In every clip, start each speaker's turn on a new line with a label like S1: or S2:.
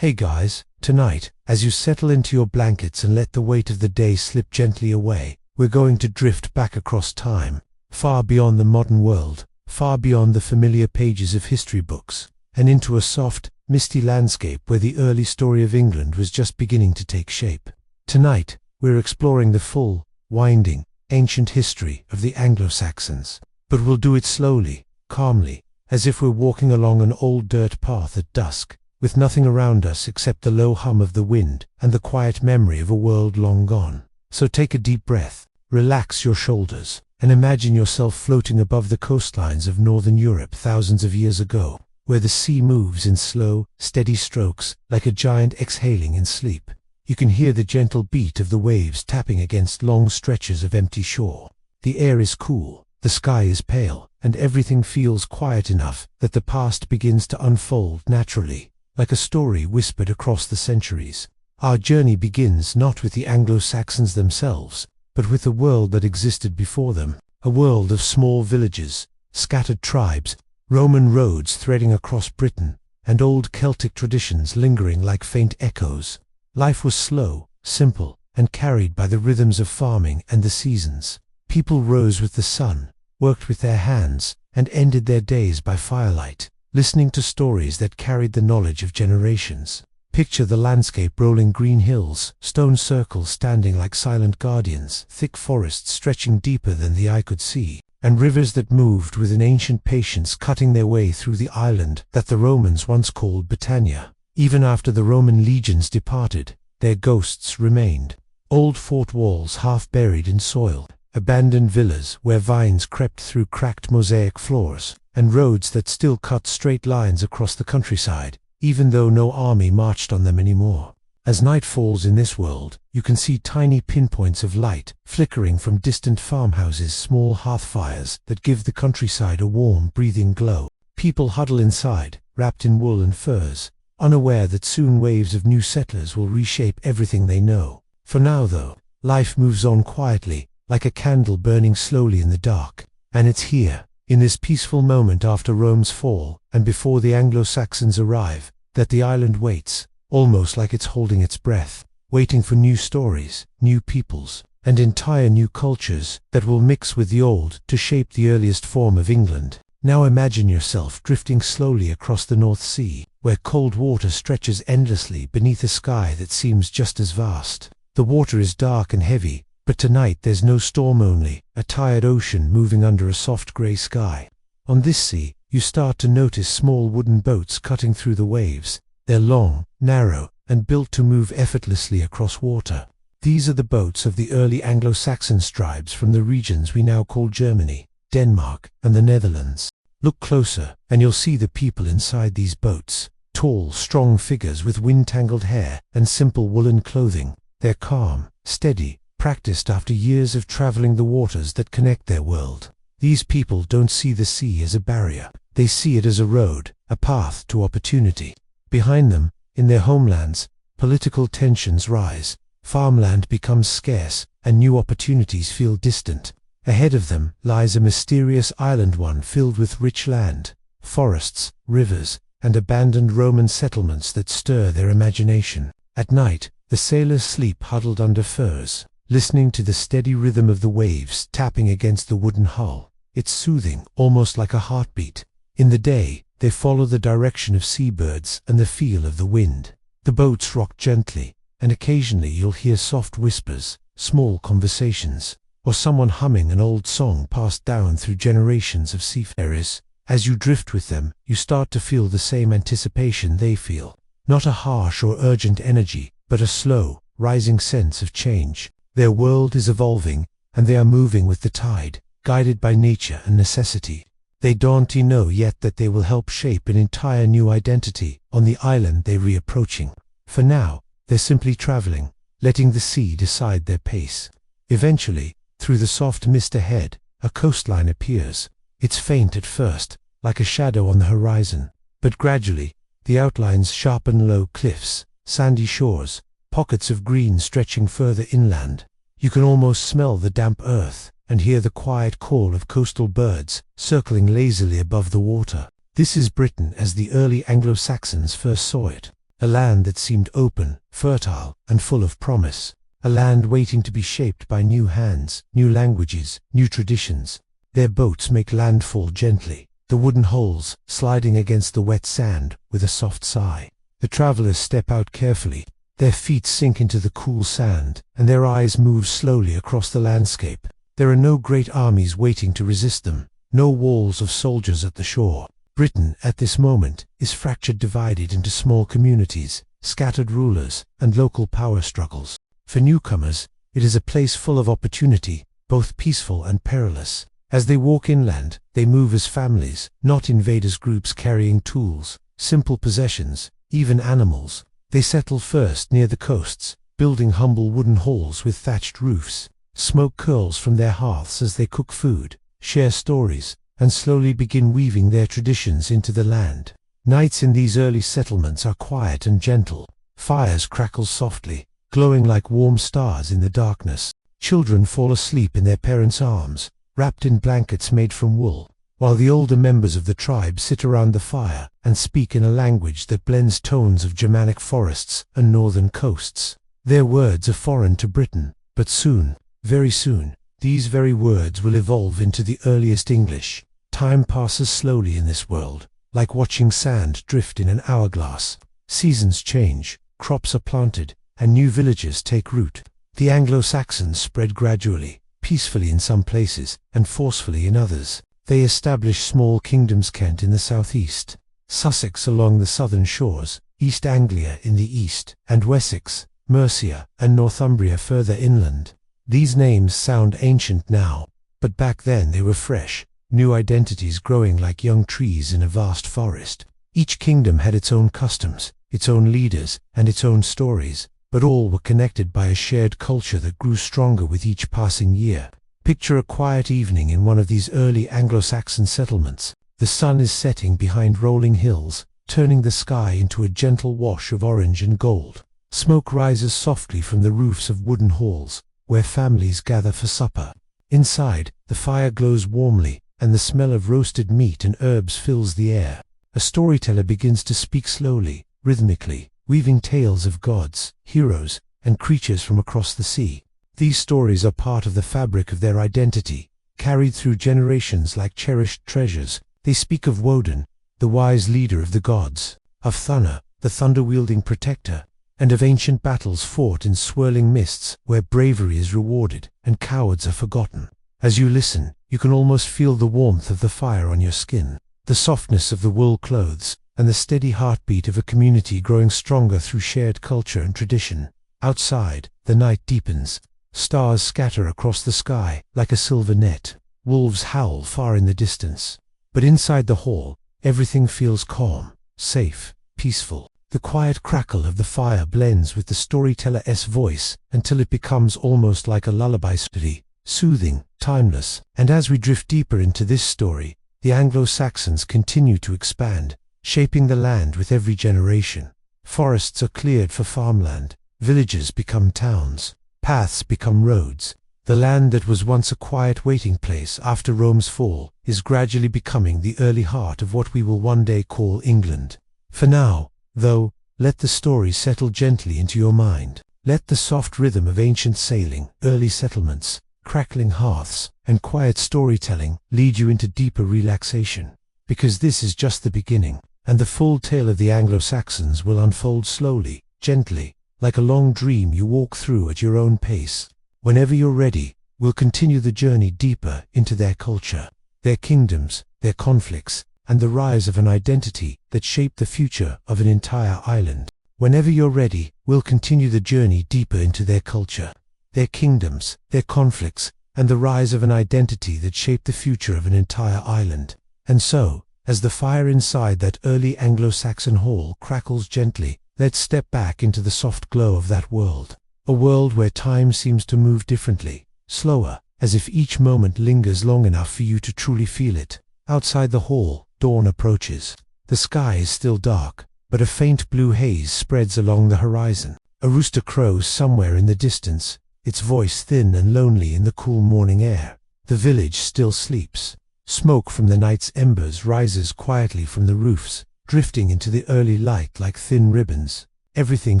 S1: Hey guys, tonight, as you settle into your blankets and let the weight of the day slip gently away, we're going to drift back across time, far beyond the modern world, far beyond the familiar pages of history books, and into a soft, misty landscape where the early story of England was just beginning to take shape. Tonight, we're exploring the full, winding, ancient history of the Anglo-Saxons, but we'll do it slowly, calmly, as if we're walking along an old dirt path at dusk, with nothing around us except the low hum of the wind and the quiet memory of a world long gone. So take a deep breath, relax your shoulders, and imagine yourself floating above the coastlines of northern Europe thousands of years ago, where the sea moves in slow, steady strokes like a giant exhaling in sleep. You can hear the gentle beat of the waves tapping against long stretches of empty shore. The air is cool, the sky is pale, and everything feels quiet enough that the past begins to unfold naturally, like a story whispered across the centuries. Our journey begins not with the Anglo-Saxons themselves, but with the world that existed before them, a world of small villages, scattered tribes, Roman roads threading across Britain, and old Celtic traditions lingering like faint echoes. Life was slow, simple, and carried by the rhythms of farming and the seasons. People rose with the sun, worked with their hands, and ended their days by firelight, listening to stories that carried the knowledge of generations. Picture the landscape: rolling green hills, stone circles standing like silent guardians, thick forests stretching deeper than the eye could see, and rivers that moved with an ancient patience cutting their way through the island that the Romans once called Britannia. Even after the Roman legions departed, their ghosts remained. Old fort walls half buried in soil, abandoned villas where vines crept through cracked mosaic floors, and roads that still cut straight lines across the countryside, even though no army marched on them anymore. As night falls in this world, you can see tiny pinpoints of light flickering from distant farmhouses, small hearth fires that give the countryside a warm, breathing glow. People huddle inside, wrapped in wool and furs, unaware that soon waves of new settlers will reshape everything they know. For now, though, life moves on quietly, like a candle burning slowly in the dark. And it's here, in this peaceful moment after Rome's fall and before the Anglo-Saxons arrive, that the island waits, almost like it's holding its breath, waiting for new stories, new peoples, and entire new cultures that will mix with the old to shape the earliest form of England. Now imagine yourself drifting slowly across the North Sea, where cold water stretches endlessly beneath a sky that seems just as vast. The water is dark and heavy, but tonight there's no storm, only a tired ocean moving under a soft grey sky. On this sea, you start to notice small wooden boats cutting through the waves. They're long, narrow, and built to move effortlessly across water. These are the boats of the early Anglo-Saxon tribes from the regions we now call Germany, Denmark, and the Netherlands. Look closer, and you'll see the people inside these boats. Tall, strong figures with wind-tangled hair and simple woolen clothing. They're calm, steady, practiced after years of traveling the waters that connect their world. These people don't see the sea as a barrier. They see it as a road, a path to opportunity. Behind them, in their homelands, political tensions rise, farmland becomes scarce, and new opportunities feel distant. Ahead of them lies a mysterious island, one filled with rich land, forests, rivers, and abandoned Roman settlements that stir their imagination. At night, the sailors sleep huddled under firs, listening to the steady rhythm of the waves tapping against the wooden hull. It's soothing, almost like a heartbeat. In the day, they follow the direction of seabirds and the feel of the wind. The boats rock gently, and occasionally you'll hear soft whispers, small conversations, or someone humming an old song passed down through generations of seafarers. As you drift with them, you start to feel the same anticipation they feel. Not a harsh or urgent energy, but a slow, rising sense of change. Their world is evolving, and they are moving with the tide, guided by nature and necessity. They don't know yet that they will help shape an entire new identity on the island they're reapproaching. For now, they're simply traveling, letting the sea decide their pace. Eventually, through the soft mist ahead, a coastline appears. It's faint at first, like a shadow on the horizon, but gradually, the outlines sharpen: low cliffs, sandy shores, pockets of green stretching further inland. You can almost smell the damp earth and hear the quiet call of coastal birds circling lazily above the water. This is Britain as the early Anglo-Saxons first saw it. a land that seemed open, fertile, and full of promise, a land waiting to be shaped by new hands, new languages, new traditions. Their boats make landfall gently, the wooden hulls sliding against the wet sand with a soft sigh. The travelers step out carefully, their feet sink into the cool sand, and their eyes move slowly across the landscape. There are no great armies waiting to resist them, no walls of soldiers at the shore. Britain, at this moment, is fractured, divided into small communities, scattered rulers, and local power struggles. For newcomers, it is a place full of opportunity, both peaceful and perilous. As they walk inland, they move as families, not invaders, groups carrying tools, simple possessions, even animals. They settle first near the coasts, building humble wooden halls with thatched roofs. Smoke curls from their hearths as they cook food, share stories, and slowly begin weaving their traditions into the land. Nights in these early settlements are quiet and gentle. Fires crackle softly, glowing like warm stars in the darkness. Children fall asleep in their parents' arms, wrapped in blankets made from wool, while the older members of the tribe sit around the fire and speak in a language that blends tones of Germanic forests and northern coasts. Their words are foreign to Britain, but soon, very soon, these very words will evolve into the earliest English. Time passes slowly in this world, like watching sand drift in an hourglass. Seasons change, crops are planted, and new villages take root. The Anglo-Saxons spread gradually, peacefully in some places, and forcefully in others. They established small kingdoms: Kent in the southeast, Sussex along the southern shores, East Anglia in the east, and Wessex, Mercia, and Northumbria further inland. These names sound ancient now, but back then they were fresh, new identities growing like young trees in a vast forest. Each kingdom had its own customs, its own leaders, and its own stories, but all were connected by a shared culture that grew stronger with each passing year. Picture a quiet evening in one of these early Anglo-Saxon settlements. The sun is setting behind rolling hills, turning the sky into a gentle wash of orange and gold. Smoke rises softly from the roofs of wooden halls, where families gather for supper. Inside, the fire glows warmly, and the smell of roasted meat and herbs fills the air. A storyteller begins to speak slowly, rhythmically, weaving tales of gods, heroes, and creatures from across the sea. These stories are part of the fabric of their identity, carried through generations like cherished treasures. They speak of Woden, the wise leader of the gods, of Thunna, the thunder-wielding protector, and of ancient battles fought in swirling mists where bravery is rewarded and cowards are forgotten. As you listen, you can almost feel the warmth of the fire on your skin, the softness of the wool clothes, and the steady heartbeat of a community growing stronger through shared culture and tradition. Outside, the night deepens. Stars scatter across the sky like a silver net. Wolves howl far in the distance. But inside the hall, everything feels calm, safe, peaceful. The quiet crackle of the fire blends with the storyteller's voice until it becomes almost like a lullaby, steady, soothing, timeless. And as we drift deeper into this story, the Anglo-Saxons continue to expand, shaping the land with every generation. Forests are cleared for farmland, villages become towns, paths become roads. The land that was once a quiet waiting place after Rome's fall is gradually becoming the early heart of what we will one day call England. For now, though, let the story settle gently into your mind. Let the soft rhythm of ancient sailing, early settlements, crackling hearths, and quiet storytelling lead you into deeper relaxation. Because this is just the beginning, and the full tale of the Anglo-Saxons will unfold slowly, gently, like a long dream you walk through at your own pace. Whenever you're ready, we'll continue the journey deeper into their culture, their kingdoms, their conflicts, and the rise of an identity that shaped the future of an entire island. Whenever you're ready, we'll continue the journey deeper into their culture, their kingdoms, their conflicts, and the rise of an identity that shaped the future of an entire island. And so, as the fire inside that early Anglo-Saxon hall crackles gently, let's step back into the soft glow of that world. A world where time seems to move differently, slower, as if each moment lingers long enough for you to truly feel it. Outside the hall, dawn approaches. The sky is still dark, but a faint blue haze spreads along the horizon. A rooster crows somewhere in the distance, its voice thin and lonely in the cool morning air. The village still sleeps. Smoke from the night's embers rises quietly from the roofs, drifting into the early light like thin ribbons. Everything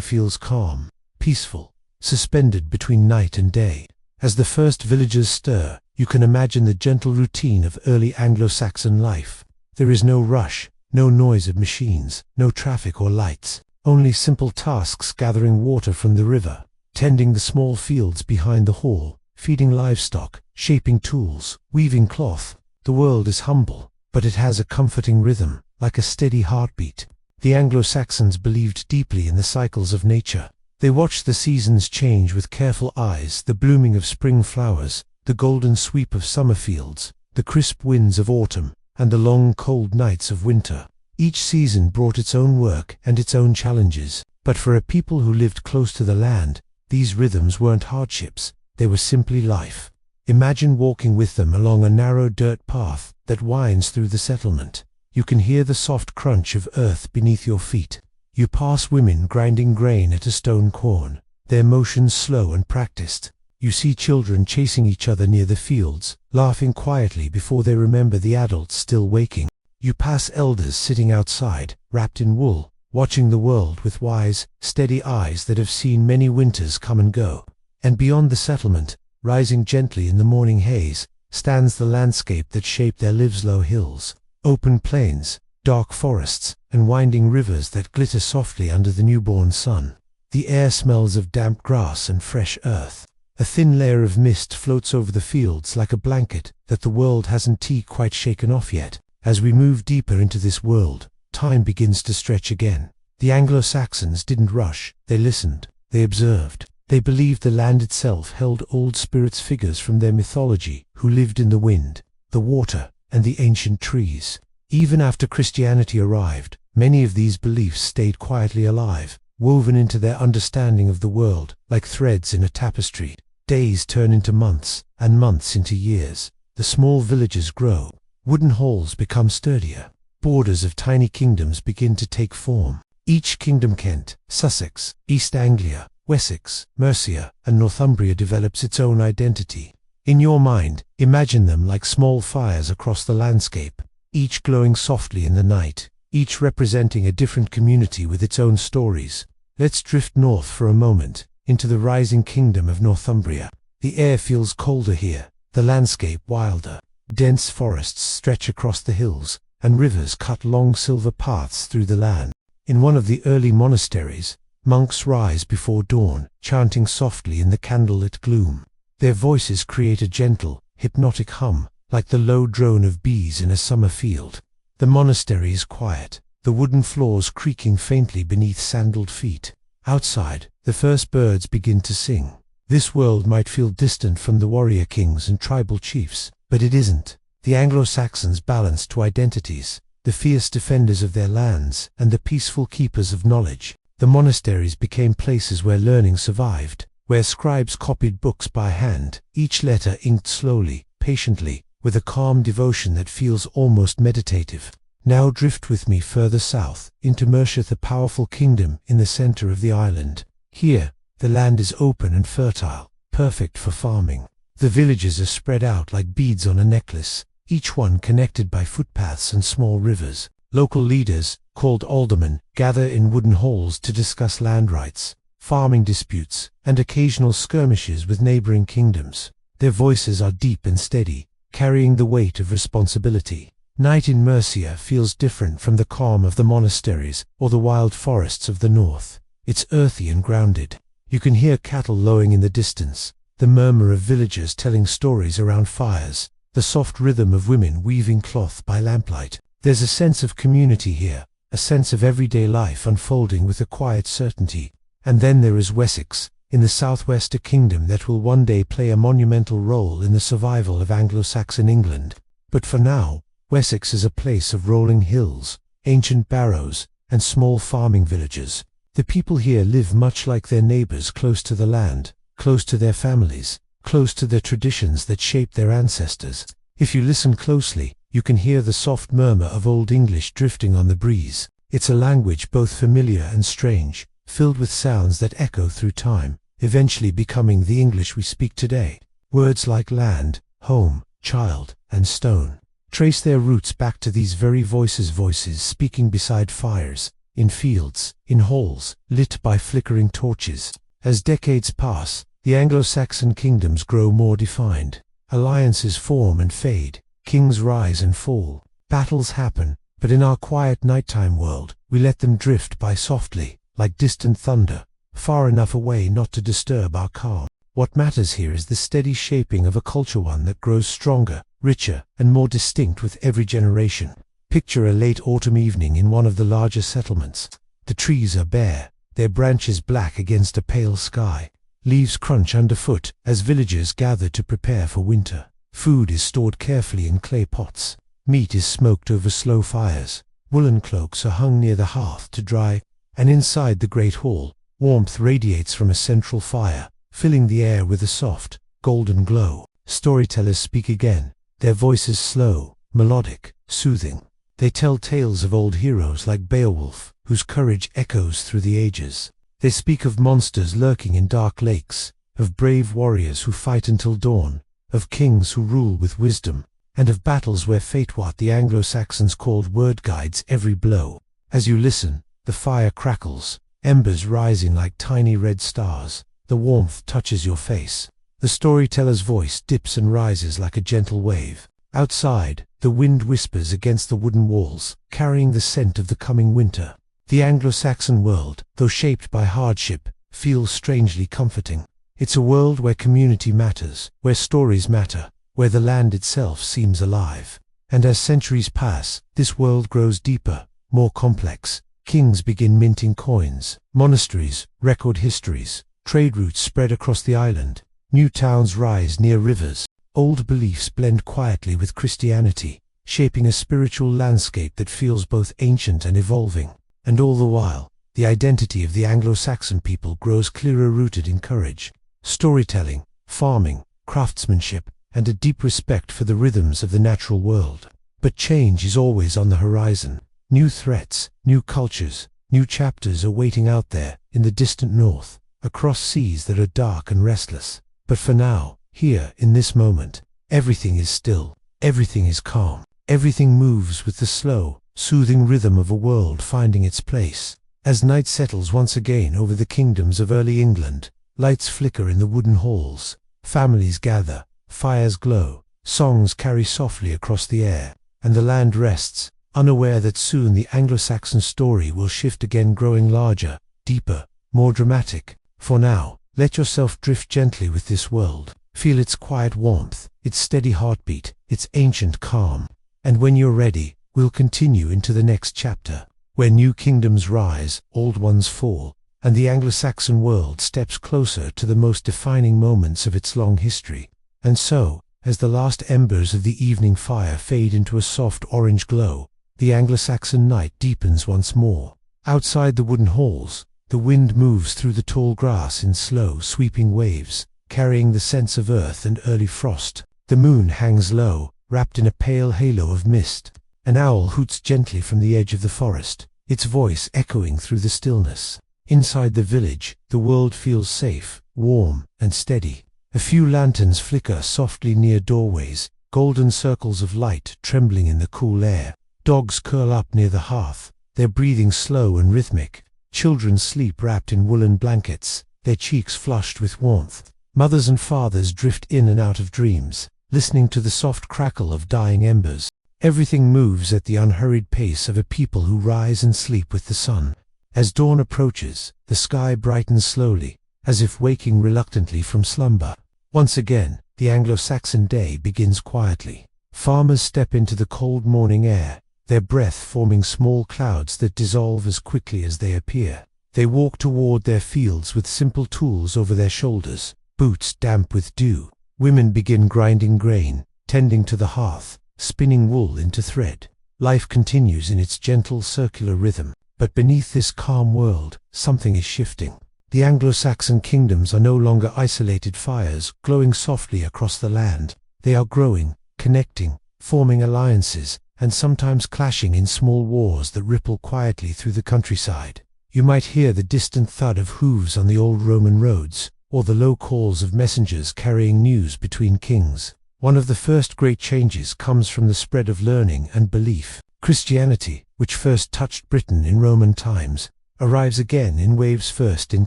S1: feels calm, peaceful, suspended between night and day. As the first villagers stir, you can imagine the gentle routine of early Anglo-Saxon life. There is no rush, no noise of machines, no traffic or lights, only simple tasks: gathering water from the river, tending the small fields behind the hall, feeding livestock, shaping tools, weaving cloth. The world is humble, but it has a comforting rhythm, like a steady heartbeat. The Anglo-Saxons believed deeply in the cycles of nature. They watched the seasons change with careful eyes: the blooming of spring flowers, the golden sweep of summer fields, the crisp winds of autumn, and the long cold nights of winter. Each season brought its own work and its own challenges, but for a people who lived close to the land, these rhythms weren't hardships, they were simply life. Imagine walking with them along a narrow dirt path that winds through the settlement. You can hear the soft crunch of earth beneath your feet. You pass women grinding grain at a stone quern, their motions slow and practiced. You see children chasing each other near the fields, laughing quietly before they remember the adults still waking. You pass elders sitting outside, wrapped in wool, watching the world with wise, steady eyes that have seen many winters come and go. And beyond the settlement, rising gently in the morning haze, stands the landscape that shaped their lives: low hills, open plains, dark forests, and winding rivers that glitter softly under the newborn sun. The air smells of damp grass and fresh earth. A thin layer of mist floats over the fields like a blanket that the world hasn't quite shaken off yet. As we move deeper into this world, time begins to stretch again. The Anglo-Saxons didn't rush, they listened, they observed. They believed the land itself held old spirits, figures from their mythology, who lived in the wind, the water, and the ancient trees. Even after Christianity arrived, many of these beliefs stayed quietly alive, woven into their understanding of the world, like threads in a tapestry. Days turn into months, and months into years. The small villages grow. Wooden halls become sturdier. Borders of tiny kingdoms begin to take form. Each kingdom, Kent, Sussex, East Anglia, Wessex, Mercia, and Northumbria, develops its own identity. In your mind, imagine them like small fires across the landscape, each glowing softly in the night, each representing a different community with its own stories. Let's drift north for a moment, into the rising kingdom of Northumbria. The air feels colder here, the landscape wilder. Dense forests stretch across the hills, and rivers cut long silver paths through the land. In one of the early monasteries, monks rise before dawn, chanting softly in the candlelit gloom. Their voices create a gentle, hypnotic hum, like the low drone of bees in a summer field. The monastery is quiet, the wooden floors creaking faintly beneath sandaled feet. Outside, the first birds begin to sing. This world might feel distant from the warrior kings and tribal chiefs, but it isn't. The Anglo-Saxons balanced two identities: the fierce defenders of their lands and the peaceful keepers of knowledge. The monasteries became places where learning survived, where scribes copied books by hand, each letter inked slowly, patiently, with a calm devotion that feels almost meditative. Now drift with me further south, into Mercia, the powerful kingdom in the center of the island. Here, the land is open and fertile, perfect for farming. The villages are spread out like beads on a necklace, each one connected by footpaths and small rivers. Local leaders, called aldermen, gather in wooden halls to discuss land rights, farming disputes, and occasional skirmishes with neighboring kingdoms. Their voices are deep and steady, carrying the weight of responsibility. Night in Mercia feels different from the calm of the monasteries or the wild forests of the north. It's earthy and grounded. You can hear cattle lowing in the distance, the murmur of villagers telling stories around fires, the soft rhythm of women weaving cloth by lamplight. There's a sense of community here, a sense of everyday life unfolding with a quiet certainty. And then there is Wessex, in the southwest, a kingdom that will one day play a monumental role in the survival of Anglo-Saxon England. But for now, Wessex is a place of rolling hills, ancient barrows, and small farming villages. The people here live much like their neighbors, close to the land, close to their families, close to the traditions that shaped their ancestors. If you listen closely, you can hear the soft murmur of Old English drifting on the breeze. It's a language both familiar and strange, filled with sounds that echo through time, eventually becoming the English we speak today. Words like land, home, child, and stone trace their roots back to these very voices speaking beside fires, in fields, in halls, lit by flickering torches. As decades pass, the Anglo-Saxon kingdoms grow more defined. Alliances form and fade, kings rise and fall, battles happen, but in our quiet nighttime world, we let them drift by softly, like distant thunder, far enough away not to disturb our calm. What matters here is the steady shaping of a culture, one that grows stronger, richer, and more distinct with every generation. Picture a late autumn evening in one of the larger settlements. The trees are bare, their branches black against a pale sky. Leaves crunch underfoot as villagers gather to prepare for winter. Food is stored carefully in clay pots. Meat is smoked over slow fires. Woolen cloaks are hung near the hearth to dry, and inside the great hall, warmth radiates from a central fire, filling the air with a soft, golden glow. Storytellers speak again, their voices slow, melodic, soothing. They tell tales of old heroes like Beowulf, whose courage echoes through the ages. They speak of monsters lurking in dark lakes, of brave warriors who fight until dawn, of kings who rule with wisdom, and of battles where fate, what the Anglo-Saxons called word, guides every blow. As you listen, the fire crackles, embers rising like tiny red stars. The warmth touches your face. The storyteller's voice dips and rises like a gentle wave. Outside, the wind whispers against the wooden walls, carrying the scent of the coming winter. The Anglo-Saxon world, though shaped by hardship, feels strangely comforting. It's a world where community matters, where stories matter, where the land itself seems alive. And as centuries pass, this world grows deeper, more complex. Kings begin minting coins, monasteries record histories, trade routes spread across the island, new towns rise near rivers, old beliefs blend quietly with Christianity, shaping a spiritual landscape that feels both ancient and evolving. And all the while, the identity of the Anglo-Saxon people grows clearer, rooted in courage, storytelling, farming, craftsmanship, and a deep respect for the rhythms of the natural world. But change is always on the horizon. New threats, new cultures, new chapters are waiting out there, in the distant north, across seas that are dark and restless. But for now, here, in this moment, everything is still, everything is calm, everything moves with the slow, soothing rhythm of a world finding its place. As night settles once again over the kingdoms of early England, lights flicker in the wooden halls, families gather, fires glow, songs carry softly across the air, and the land rests, unaware that soon the Anglo-Saxon story will shift again, growing larger, deeper, more dramatic. For now, let yourself drift gently with this world. Feel its quiet warmth, its steady heartbeat, its ancient calm. And when you're ready, we'll continue into the next chapter, where new kingdoms rise, old ones fall, and the Anglo-Saxon world steps closer to the most defining moments of its long history. And so, as the last embers of the evening fire fade into a soft orange glow, the Anglo-Saxon night deepens once more. Outside the wooden halls, the wind moves through the tall grass in slow, sweeping waves, carrying the scents of earth and early frost. The moon hangs low, wrapped in a pale halo of mist. An owl hoots gently from the edge of the forest, its voice echoing through the stillness. Inside the village, the world feels safe, warm, and steady. A few lanterns flicker softly near doorways, golden circles of light trembling in the cool air. Dogs curl up near the hearth, their breathing slow and rhythmic. Children sleep wrapped in woolen blankets, their cheeks flushed with warmth. Mothers and fathers drift in and out of dreams, listening to the soft crackle of dying embers. Everything moves at the unhurried pace of a people who rise and sleep with the sun. As dawn approaches, the sky brightens slowly, as if waking reluctantly from slumber. Once again, the Anglo-Saxon day begins quietly. Farmers step into the cold morning air, their breath forming small clouds that dissolve as quickly as they appear. They walk toward their fields with simple tools over their shoulders, boots damp with dew. Women begin grinding grain, tending to the hearth, spinning wool into thread. Life continues in its gentle circular rhythm. But beneath this calm world, something is shifting. The Anglo-Saxon kingdoms are no longer isolated fires glowing softly across the land. They are growing, connecting, forming alliances, and sometimes clashing in small wars that ripple quietly through the countryside. You might hear the distant thud of hooves on the old Roman roads, or the low calls of messengers carrying news between kings. One of the first great changes comes from the spread of learning and belief. Christianity, which first touched Britain in Roman times, arrives again in waves, first in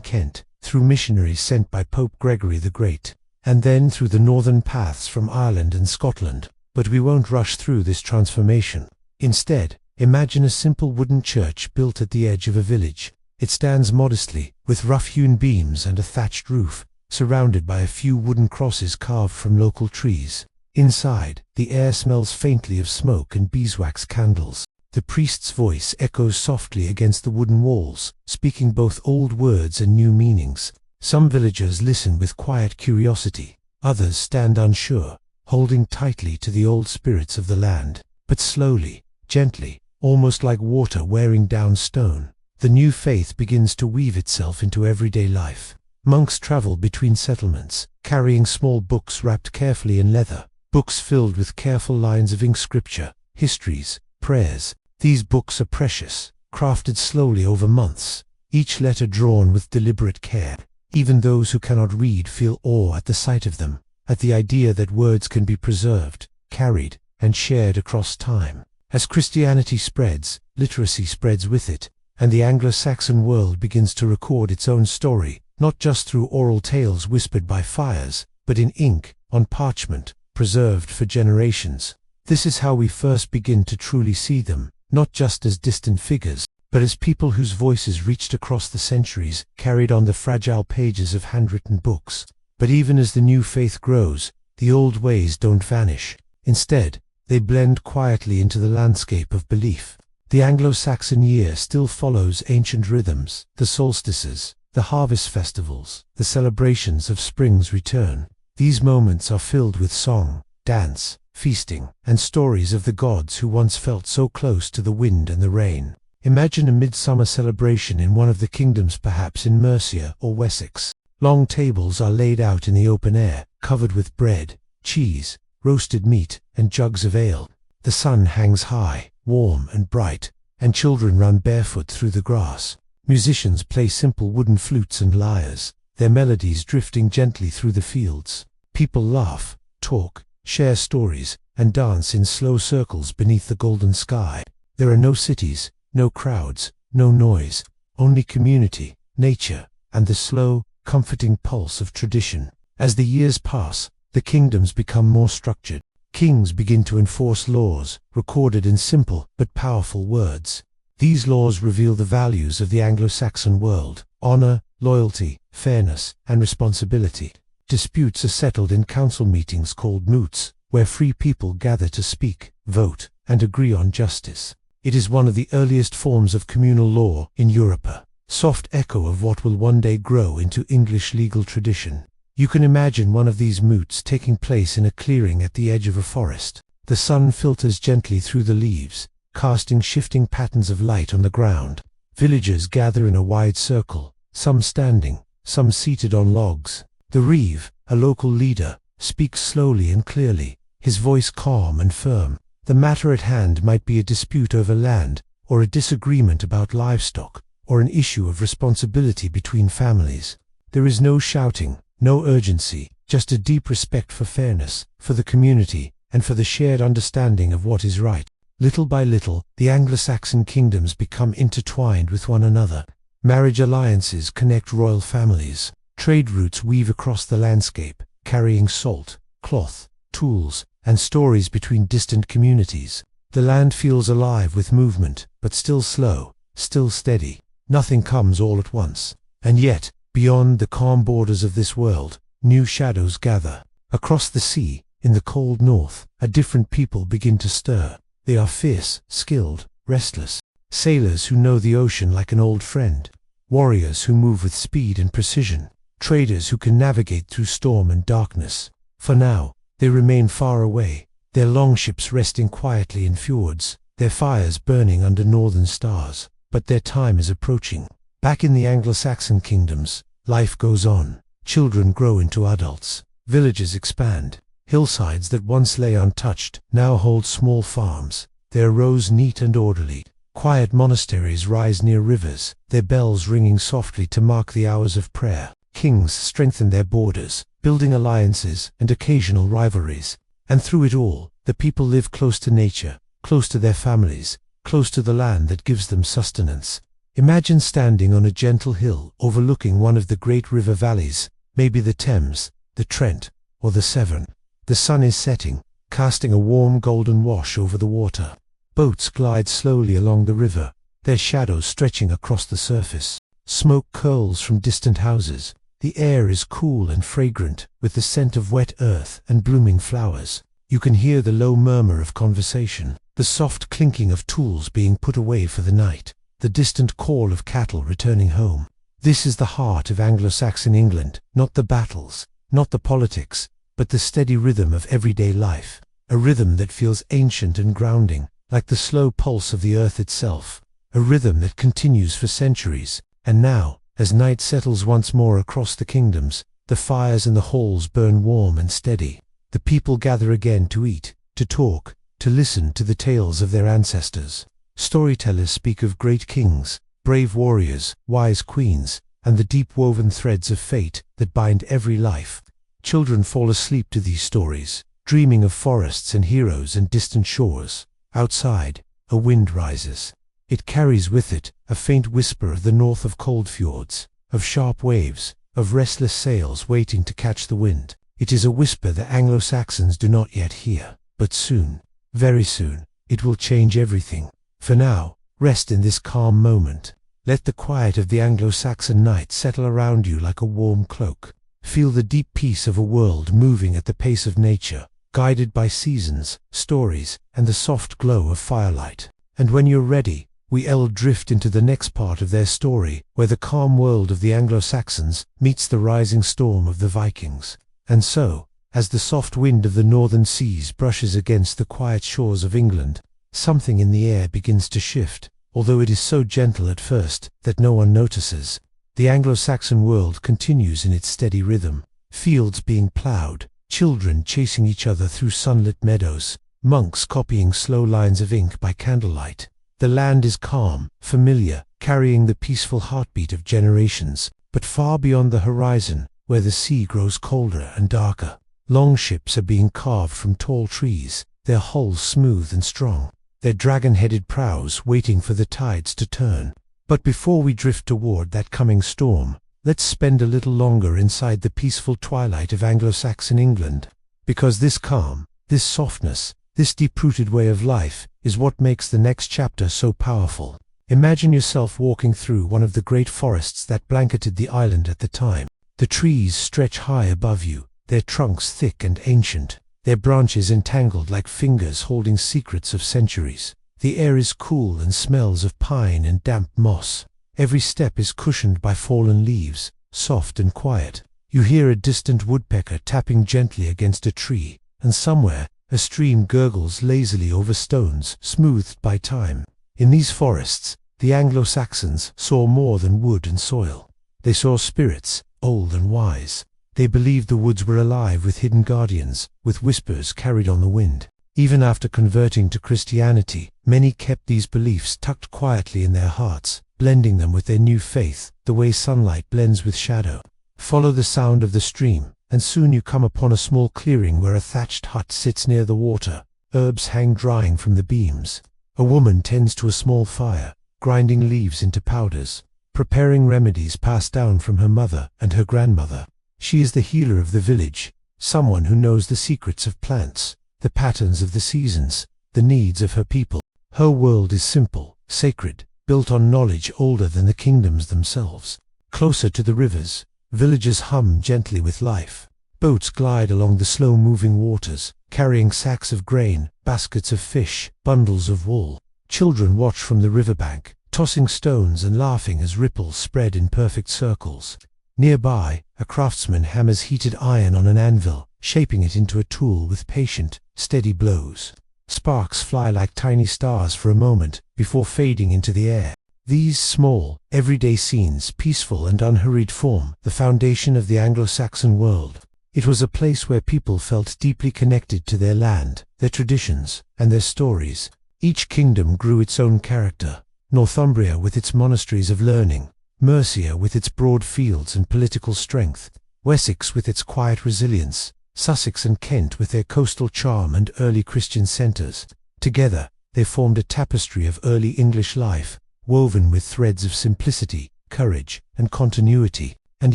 S1: Kent, through missionaries sent by Pope Gregory the Great, and then through the northern paths from Ireland and Scotland. But we won't rush through this transformation. Instead, imagine a simple wooden church built at the edge of a village. It stands modestly, with rough-hewn beams and a thatched roof, surrounded by a few wooden crosses carved from local trees. Inside, the air smells faintly of smoke and beeswax candles. The priest's voice echoes softly against the wooden walls, speaking both old words and new meanings. Some villagers listen with quiet curiosity. Others stand unsure, holding tightly to the old spirits of the land. But slowly, gently, almost like water wearing down stone, the new faith begins to weave itself into everyday life. Monks travel between settlements, carrying small books wrapped carefully in leather, books filled with careful lines of ink scripture, histories, prayers. These books are precious, crafted slowly over months, each letter drawn with deliberate care. Even those who cannot read feel awe at the sight of them, at the idea that words can be preserved, carried, and shared across time. As Christianity spreads, literacy spreads with it, and the Anglo-Saxon world begins to record its own story, not just through oral tales whispered by fires, but in ink, on parchment, preserved for generations. This is how we first begin to truly see them, not just as distant figures, but as people whose voices reached across the centuries, carried on the fragile pages of handwritten books. But even as the new faith grows, the old ways don't vanish. Instead, they blend quietly into the landscape of belief. The Anglo-Saxon year still follows ancient rhythms, the solstices, the harvest festivals, the celebrations of spring's return. These moments are filled with song, dance, feasting, and stories of the gods who once felt so close to the wind and the rain. Imagine a midsummer celebration in one of the kingdoms, perhaps in Mercia or Wessex. Long tables are laid out in the open air, covered with bread, cheese, roasted meat, and jugs of ale. The sun hangs high, warm and bright, and children run barefoot through the grass. Musicians play simple wooden flutes and lyres, their melodies drifting gently through the fields. People laugh, talk, share stories, and dance in slow circles beneath the golden sky. There are no cities, no crowds, no noise, only community, nature, and the slow, comforting pulse of tradition. As the years pass, the kingdoms become more structured. Kings begin to enforce laws, recorded in simple but powerful words. These laws reveal the values of the Anglo-Saxon world: honor, loyalty, fairness, and responsibility. Disputes are settled in council meetings called moots, where free people gather to speak, vote, and agree on justice. It is one of the earliest forms of communal law in Europe, a soft echo of what will one day grow into English legal tradition. You can imagine one of these moots taking place in a clearing at the edge of a forest. The sun filters gently through the leaves, casting shifting patterns of light on the ground. Villagers gather in a wide circle, some standing, some seated on logs. The reeve, a local leader, speaks slowly and clearly, his voice calm and firm. The matter at hand might be a dispute over land, or a disagreement about livestock, or an issue of responsibility between families. There is no shouting, no urgency, just a deep respect for fairness, for the community, and for the shared understanding of what is right. Little by little, the Anglo-Saxon kingdoms become intertwined with one another. Marriage alliances connect royal families. Trade routes weave across the landscape, carrying salt, cloth, tools, and stories between distant communities. The land feels alive with movement, but still slow, still steady. Nothing comes all at once. And yet, beyond the calm borders of this world, new shadows gather. Across the sea, in the cold north, a different people begin to stir. They are fierce, skilled, restless. Sailors who know the ocean like an old friend. Warriors who move with speed and precision. Traders who can navigate through storm and darkness. For now, they remain far away, their longships resting quietly in fjords, their fires burning under northern stars. But their time is approaching. Back in the Anglo-Saxon kingdoms, life goes on. Children grow into adults. Villages expand. Hillsides that once lay untouched now hold small farms, their rows neat and orderly. Quiet monasteries rise near rivers, their bells ringing softly to mark the hours of prayer. Kings strengthen their borders, building alliances and occasional rivalries. And through it all, the people live close to nature, close to their families, close to the land that gives them sustenance. Imagine standing on a gentle hill overlooking one of the great river valleys, maybe the Thames, the Trent, or the Severn. The sun is setting, casting a warm golden wash over the water. Boats glide slowly along the river, their shadows stretching across the surface. Smoke curls from distant houses. The air is cool and fragrant, with the scent of wet earth and blooming flowers. You can hear the low murmur of conversation, the soft clinking of tools being put away for the night, the distant call of cattle returning home. This is the heart of Anglo-Saxon England, not the battles, not the politics, but the steady rhythm of everyday life, a rhythm that feels ancient and grounding, like the slow pulse of the earth itself, a rhythm that continues for centuries. And now, as night settles once more across the kingdoms, the fires in the halls burn warm and steady. The people gather again to eat, to talk, to listen to the tales of their ancestors. Storytellers speak of great kings, brave warriors, wise queens, and the deep-woven threads of fate that bind every life. Children fall asleep to these stories, dreaming of forests and heroes and distant shores. Outside, a wind rises. It carries with it a faint whisper of the north, of cold fjords, of sharp waves, of restless sails waiting to catch the wind. It is a whisper the Anglo-Saxons do not yet hear, but soon, very soon, it will change everything. For now, rest in this calm moment. Let the quiet of the Anglo-Saxon night settle around you like a warm cloak. Feel the deep peace of a world moving at the pace of nature, guided by seasons, stories, and the soft glow of firelight. And when you're ready, we'll drift into the next part of their story, where the calm world of the Anglo-Saxons meets the rising storm of the Vikings. And so, as the soft wind of the northern seas brushes against the quiet shores of England, something in the air begins to shift, although it is so gentle at first that no one notices. The Anglo-Saxon world continues in its steady rhythm, fields being ploughed, children chasing each other through sunlit meadows, monks copying slow lines of ink by candlelight. The land is calm, familiar, carrying the peaceful heartbeat of generations, but far beyond the horizon, where the sea grows colder and darker, long ships are being carved from tall trees, their hulls smooth and strong, their dragon-headed prows waiting for the tides to turn. But before we drift toward that coming storm, let's spend a little longer inside the peaceful twilight of Anglo-Saxon England, because this calm, this softness, this deep-rooted way of life is what makes the next chapter so powerful. Imagine yourself walking through one of the great forests that blanketed the island at the time. The trees stretch high above you, their trunks thick and ancient, their branches entangled like fingers holding secrets of centuries. The air is cool and smells of pine and damp moss. Every step is cushioned by fallen leaves, soft and quiet. You hear a distant woodpecker tapping gently against a tree, and somewhere, a stream gurgles lazily over stones smoothed by time. In these forests, the Anglo-Saxons saw more than wood and soil. They saw spirits, old and wise. They believed the woods were alive with hidden guardians, with whispers carried on the wind. Even after converting to Christianity, many kept these beliefs tucked quietly in their hearts, blending them with their new faith, the way sunlight blends with shadow. Follow the sound of the stream, and soon you come upon a small clearing where a thatched hut sits near the water. Herbs hang drying from the beams. A woman tends to a small fire, grinding leaves into powders, preparing remedies passed down from her mother and her grandmother. She is the healer of the village, someone who knows the secrets of plants, the patterns of the seasons, the needs of her people. Her world is simple, sacred, built on knowledge older than the kingdoms themselves. Closer to the rivers, villages hum gently with life. Boats glide along the slow-moving waters, carrying sacks of grain, baskets of fish, bundles of wool. Children watch from the riverbank, tossing stones and laughing as ripples spread in perfect circles. Nearby, a craftsman hammers heated iron on an anvil, shaping it into a tool with patient, steady blows. Sparks fly like tiny stars for a moment, before fading into the air. These small, everyday scenes, peaceful and unhurried, form the foundation of the Anglo-Saxon world. It was a place where people felt deeply connected to their land, their traditions, and their stories. Each kingdom grew its own character. Northumbria with its monasteries of learning, Mercia with its broad fields and political strength, Wessex with its quiet resilience, Sussex and Kent with their coastal charm and early Christian centres. Together, They formed a tapestry of early English life, woven with threads of simplicity, courage, and continuity. And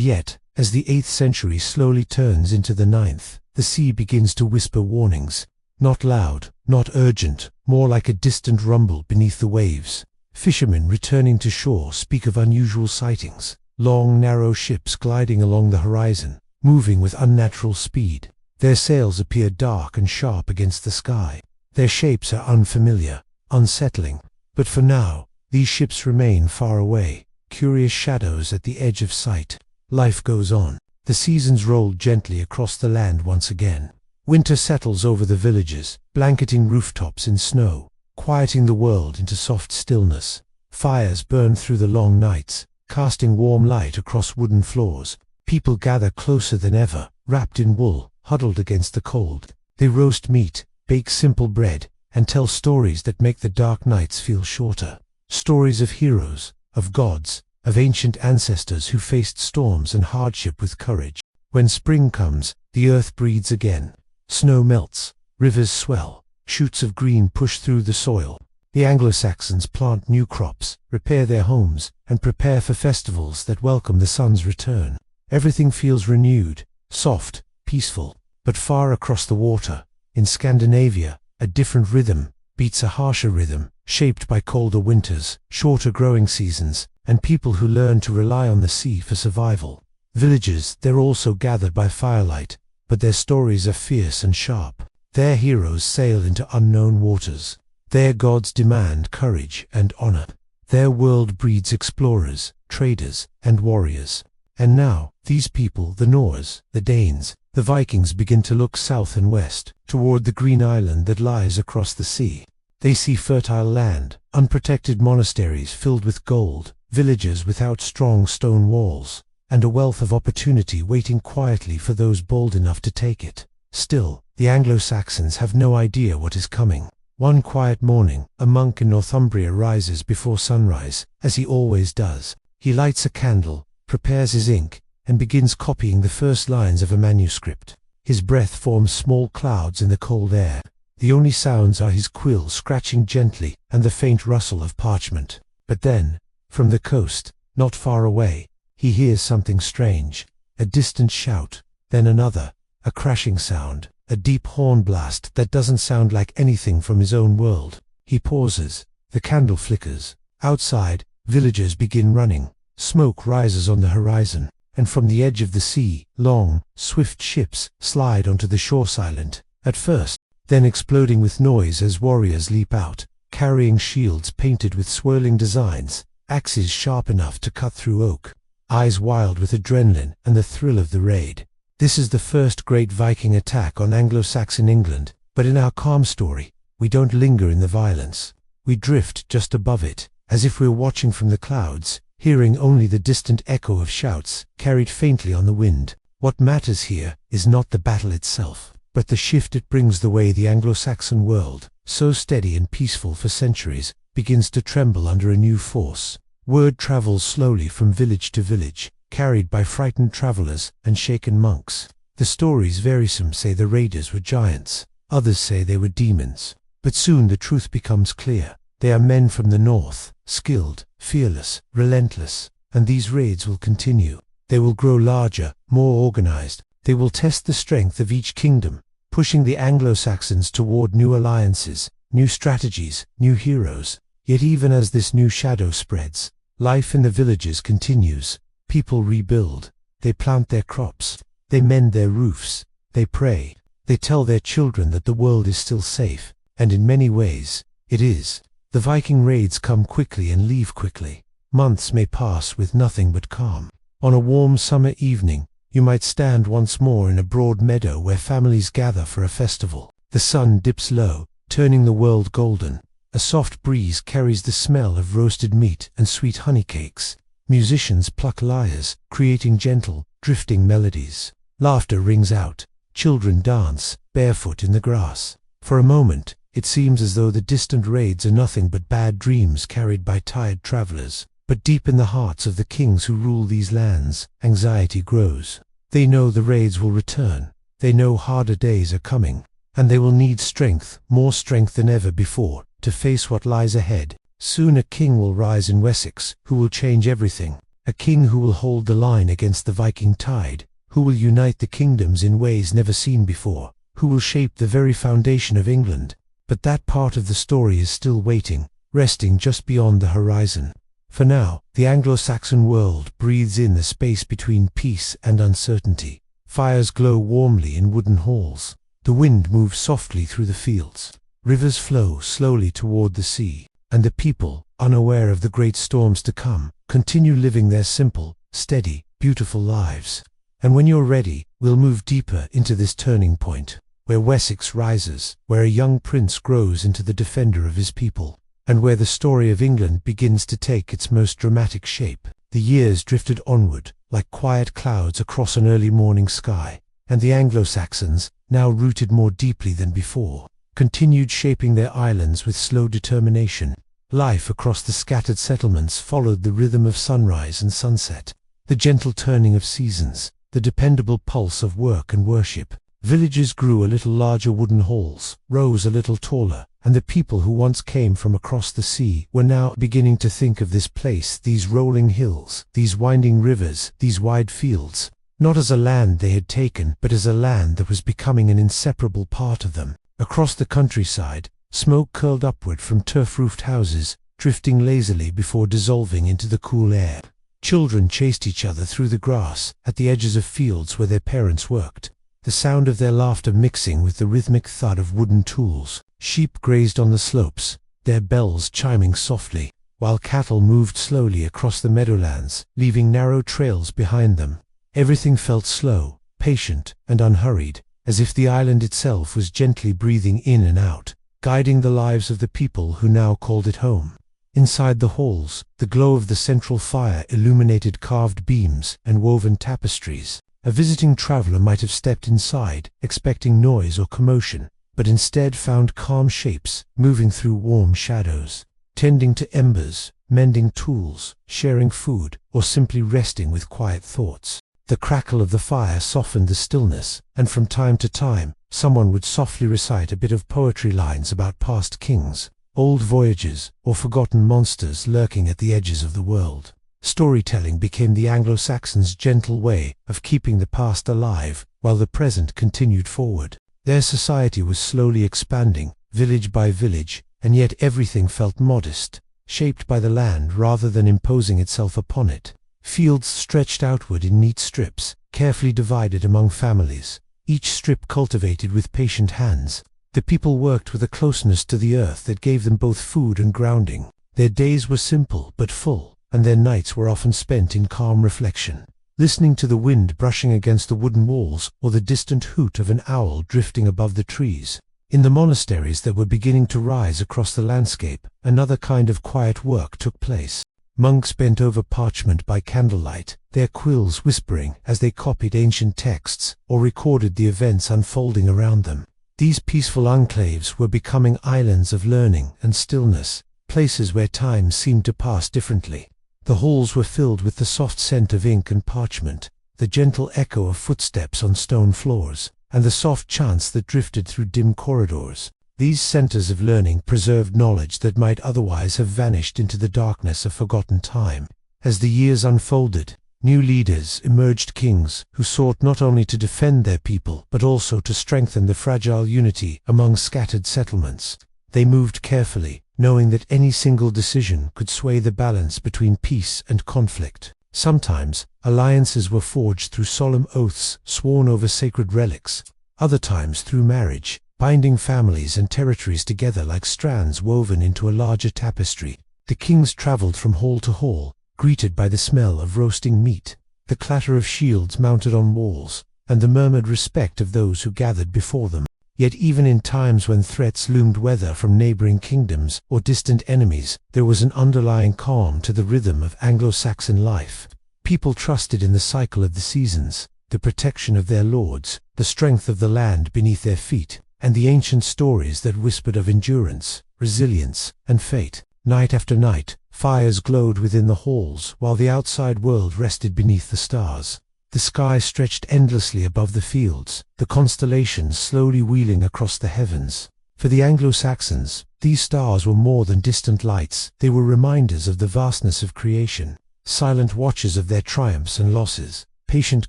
S1: yet, as the 8th century slowly turns into the 9th, the sea begins to whisper warnings. Not loud, not urgent, more like a distant rumble beneath the waves. Fishermen returning to shore speak of unusual sightings. Long, narrow ships gliding along the horizon, moving with unnatural speed. Their sails appear dark and sharp against the sky. Their shapes are unfamiliar, unsettling. But for now, these ships remain far away, curious shadows at the edge of sight. Life goes on. The seasons roll gently across the land once again. Winter settles over the villages, blanketing rooftops in snow, quieting the world into soft stillness. Fires burn through the long nights, casting warm light across wooden floors. People gather closer than ever, wrapped in wool, huddled against the cold. They roast meat, bake simple bread, and tell stories that make the dark nights feel shorter. Stories of heroes, of gods, of ancient ancestors who faced storms and hardship with courage. When spring comes, the earth breathes again. Snow melts, rivers swell, shoots of green push through the soil. The Anglo-Saxons plant new crops, repair their homes, and prepare for festivals that welcome the sun's return. Everything feels renewed, soft, peaceful. But far across the water, in Scandinavia, a different rhythm beats a harsher rhythm, shaped by colder winters, shorter growing seasons, and people who learn to rely on the sea for survival. Villagers, they're also gathered by firelight, but their stories are fierce and sharp. Their heroes sail into unknown waters. Their gods demand courage and honor. Their world breeds explorers, traders, and warriors. And now, these people, the Norse, the Danes, the Vikings, begin to look south and west, toward the green island that lies across the sea. They see fertile land, unprotected monasteries filled with gold, villages without strong stone walls, and a wealth of opportunity waiting quietly for those bold enough to take it. Still, the Anglo-Saxons have no idea what is coming. One quiet morning, a monk in Northumbria rises before sunrise, as he always does. He lights a candle, prepares his ink, and begins copying the first lines of a manuscript. His breath forms small clouds in the cold air. The only sounds are his quill scratching gently and the faint rustle of parchment. But then, from the coast, not far away, he hears something strange. A distant shout, then another, a crashing sound, a deep horn blast that doesn't sound like anything from his own world. He pauses. The candle flickers. Outside, villagers begin running. Smoke rises on the horizon, and from the edge of the sea, long, swift ships slide onto the shore, silent at first, then exploding with noise as warriors leap out, carrying shields painted with swirling designs, axes sharp enough to cut through oak, eyes wild with adrenaline and the thrill of the raid. This is the first great Viking attack on Anglo-Saxon England, but in our calm story, we don't linger in the violence. We drift just above it, as if we're watching from the clouds, hearing only the distant echo of shouts, carried faintly on the wind. What matters here is not the battle itself, but the shift it brings. The way the Anglo-Saxon world, so steady and peaceful for centuries, begins to tremble under a new force. Word travels slowly from village to village, carried by frightened travelers and shaken monks. The stories vary. Some say the raiders were giants, others say they were demons. But soon the truth becomes clear. They are men from the north, skilled, fearless, relentless, and these raids will continue. They will grow larger, more organized. They will test the strength of each kingdom, pushing the Anglo-Saxons toward new alliances, new strategies, new heroes. Yet even as this new shadow spreads, life in the villages continues. People rebuild. They plant their crops. They mend their roofs. They pray. They tell their children that the world is still safe, and in many ways, it is. The Viking raids come quickly and leave quickly. Months may pass with nothing but calm. On a warm summer evening, you might stand once more in a broad meadow where families gather for a festival. The sun dips low, turning the world golden. A soft breeze carries the smell of roasted meat and sweet honey cakes. Musicians pluck lyres, creating gentle, drifting melodies. Laughter rings out. Children dance, barefoot in the grass. For a moment, it seems as though the distant raids are nothing but bad dreams carried by tired travelers. But deep in the hearts of the kings who rule these lands, anxiety grows. They know the raids will return. They know harder days are coming. and they will need strength, more strength than ever before, to face what lies ahead. Soon a king will rise in Wessex, who will change everything. A king who will hold the line against the Viking tide, who will unite the kingdoms in ways never seen before, who will shape the very foundation of England. But that part of the story is still waiting, resting just beyond the horizon. For now, the Anglo-Saxon world breathes in the space between peace and uncertainty. Fires glow warmly in wooden halls. The wind moves softly through the fields. Rivers flow slowly toward the sea. And the people, unaware of the great storms to come, continue living their simple, steady, beautiful lives. And when you're ready, we'll move deeper into this turning point, where Wessex rises, where a young prince grows into the defender of his people, and where the story of England begins to take its most dramatic shape. The years drifted onward, like quiet clouds across an early morning sky, and the Anglo-Saxons, now rooted more deeply than before, continued shaping their islands with slow determination. Life across the scattered settlements followed the rhythm of sunrise and sunset, the gentle turning of seasons, the dependable pulse of work and worship. Villages grew a little larger, wooden halls rose a little taller, and the people who once came from across the sea were now beginning to think of this place, these rolling hills, these winding rivers, these wide fields, not as a land they had taken, but as a land that was becoming an inseparable part of them. Across the countryside, smoke curled upward from turf-roofed houses, drifting lazily before dissolving into the cool air. Children chased each other through the grass at the edges of fields where their parents worked, the sound of their laughter mixing with the rhythmic thud of wooden tools. Sheep grazed on the slopes, their bells chiming softly, while cattle moved slowly across the meadowlands, leaving narrow trails behind them. Everything felt slow, patient, and unhurried, as if the island itself was gently breathing in and out, guiding the lives of the people who now called it home. Inside the halls, the glow of the central fire illuminated carved beams and woven tapestries. A visiting traveler might have stepped inside, expecting noise or commotion, but instead found calm shapes moving through warm shadows, tending to embers, mending tools, sharing food, or simply resting with quiet thoughts. The crackle of the fire softened the stillness, and from time to time, someone would softly recite a bit of poetry, lines about past kings, old voyages, or forgotten monsters lurking at the edges of the world. Storytelling became the Anglo-Saxons' gentle way of keeping the past alive, while the present continued forward. Their society was slowly expanding, village by village, and yet everything felt modest, shaped by the land rather than imposing itself upon it. Fields stretched outward in neat strips, carefully divided among families, each strip cultivated with patient hands. The people worked with a closeness to the earth that gave them both food and grounding. Their days were simple but full, and their nights were often spent in calm reflection, listening to the wind brushing against the wooden walls or the distant hoot of an owl drifting above the trees. In the monasteries that were beginning to rise across the landscape, another kind of quiet work took place. Monks bent over parchment by candlelight, their quills whispering as they copied ancient texts or recorded the events unfolding around them. These peaceful enclaves were becoming islands of learning and stillness, places where time seemed to pass differently. The halls were filled with the soft scent of ink and parchment, the gentle echo of footsteps on stone floors, and the soft chants that drifted through dim corridors. These centers of learning preserved knowledge that might otherwise have vanished into the darkness of forgotten time. As the years unfolded, new leaders emerged, kings who sought not only to defend their people but also to strengthen the fragile unity among scattered settlements. They moved carefully, knowing that any single decision could sway the balance between peace and conflict. Sometimes, alliances were forged through solemn oaths sworn over sacred relics, other times through marriage, binding families and territories together like strands woven into a larger tapestry. The kings traveled from hall to hall, greeted by the smell of roasting meat, the clatter of shields mounted on walls, and the murmured respect of those who gathered before them. Yet even in times when threats loomed, whether from neighboring kingdoms or distant enemies, there was an underlying calm to the rhythm of Anglo-Saxon life. People trusted in the cycle of the seasons, the protection of their lords, the strength of the land beneath their feet, and the ancient stories that whispered of endurance, resilience, and fate. Night after night, fires glowed within the halls while the outside world rested beneath the stars. The sky stretched endlessly above the fields, the constellations slowly wheeling across the heavens. For the Anglo-Saxons, these stars were more than distant lights, they were reminders of the vastness of creation, silent watchers of their triumphs and losses, patient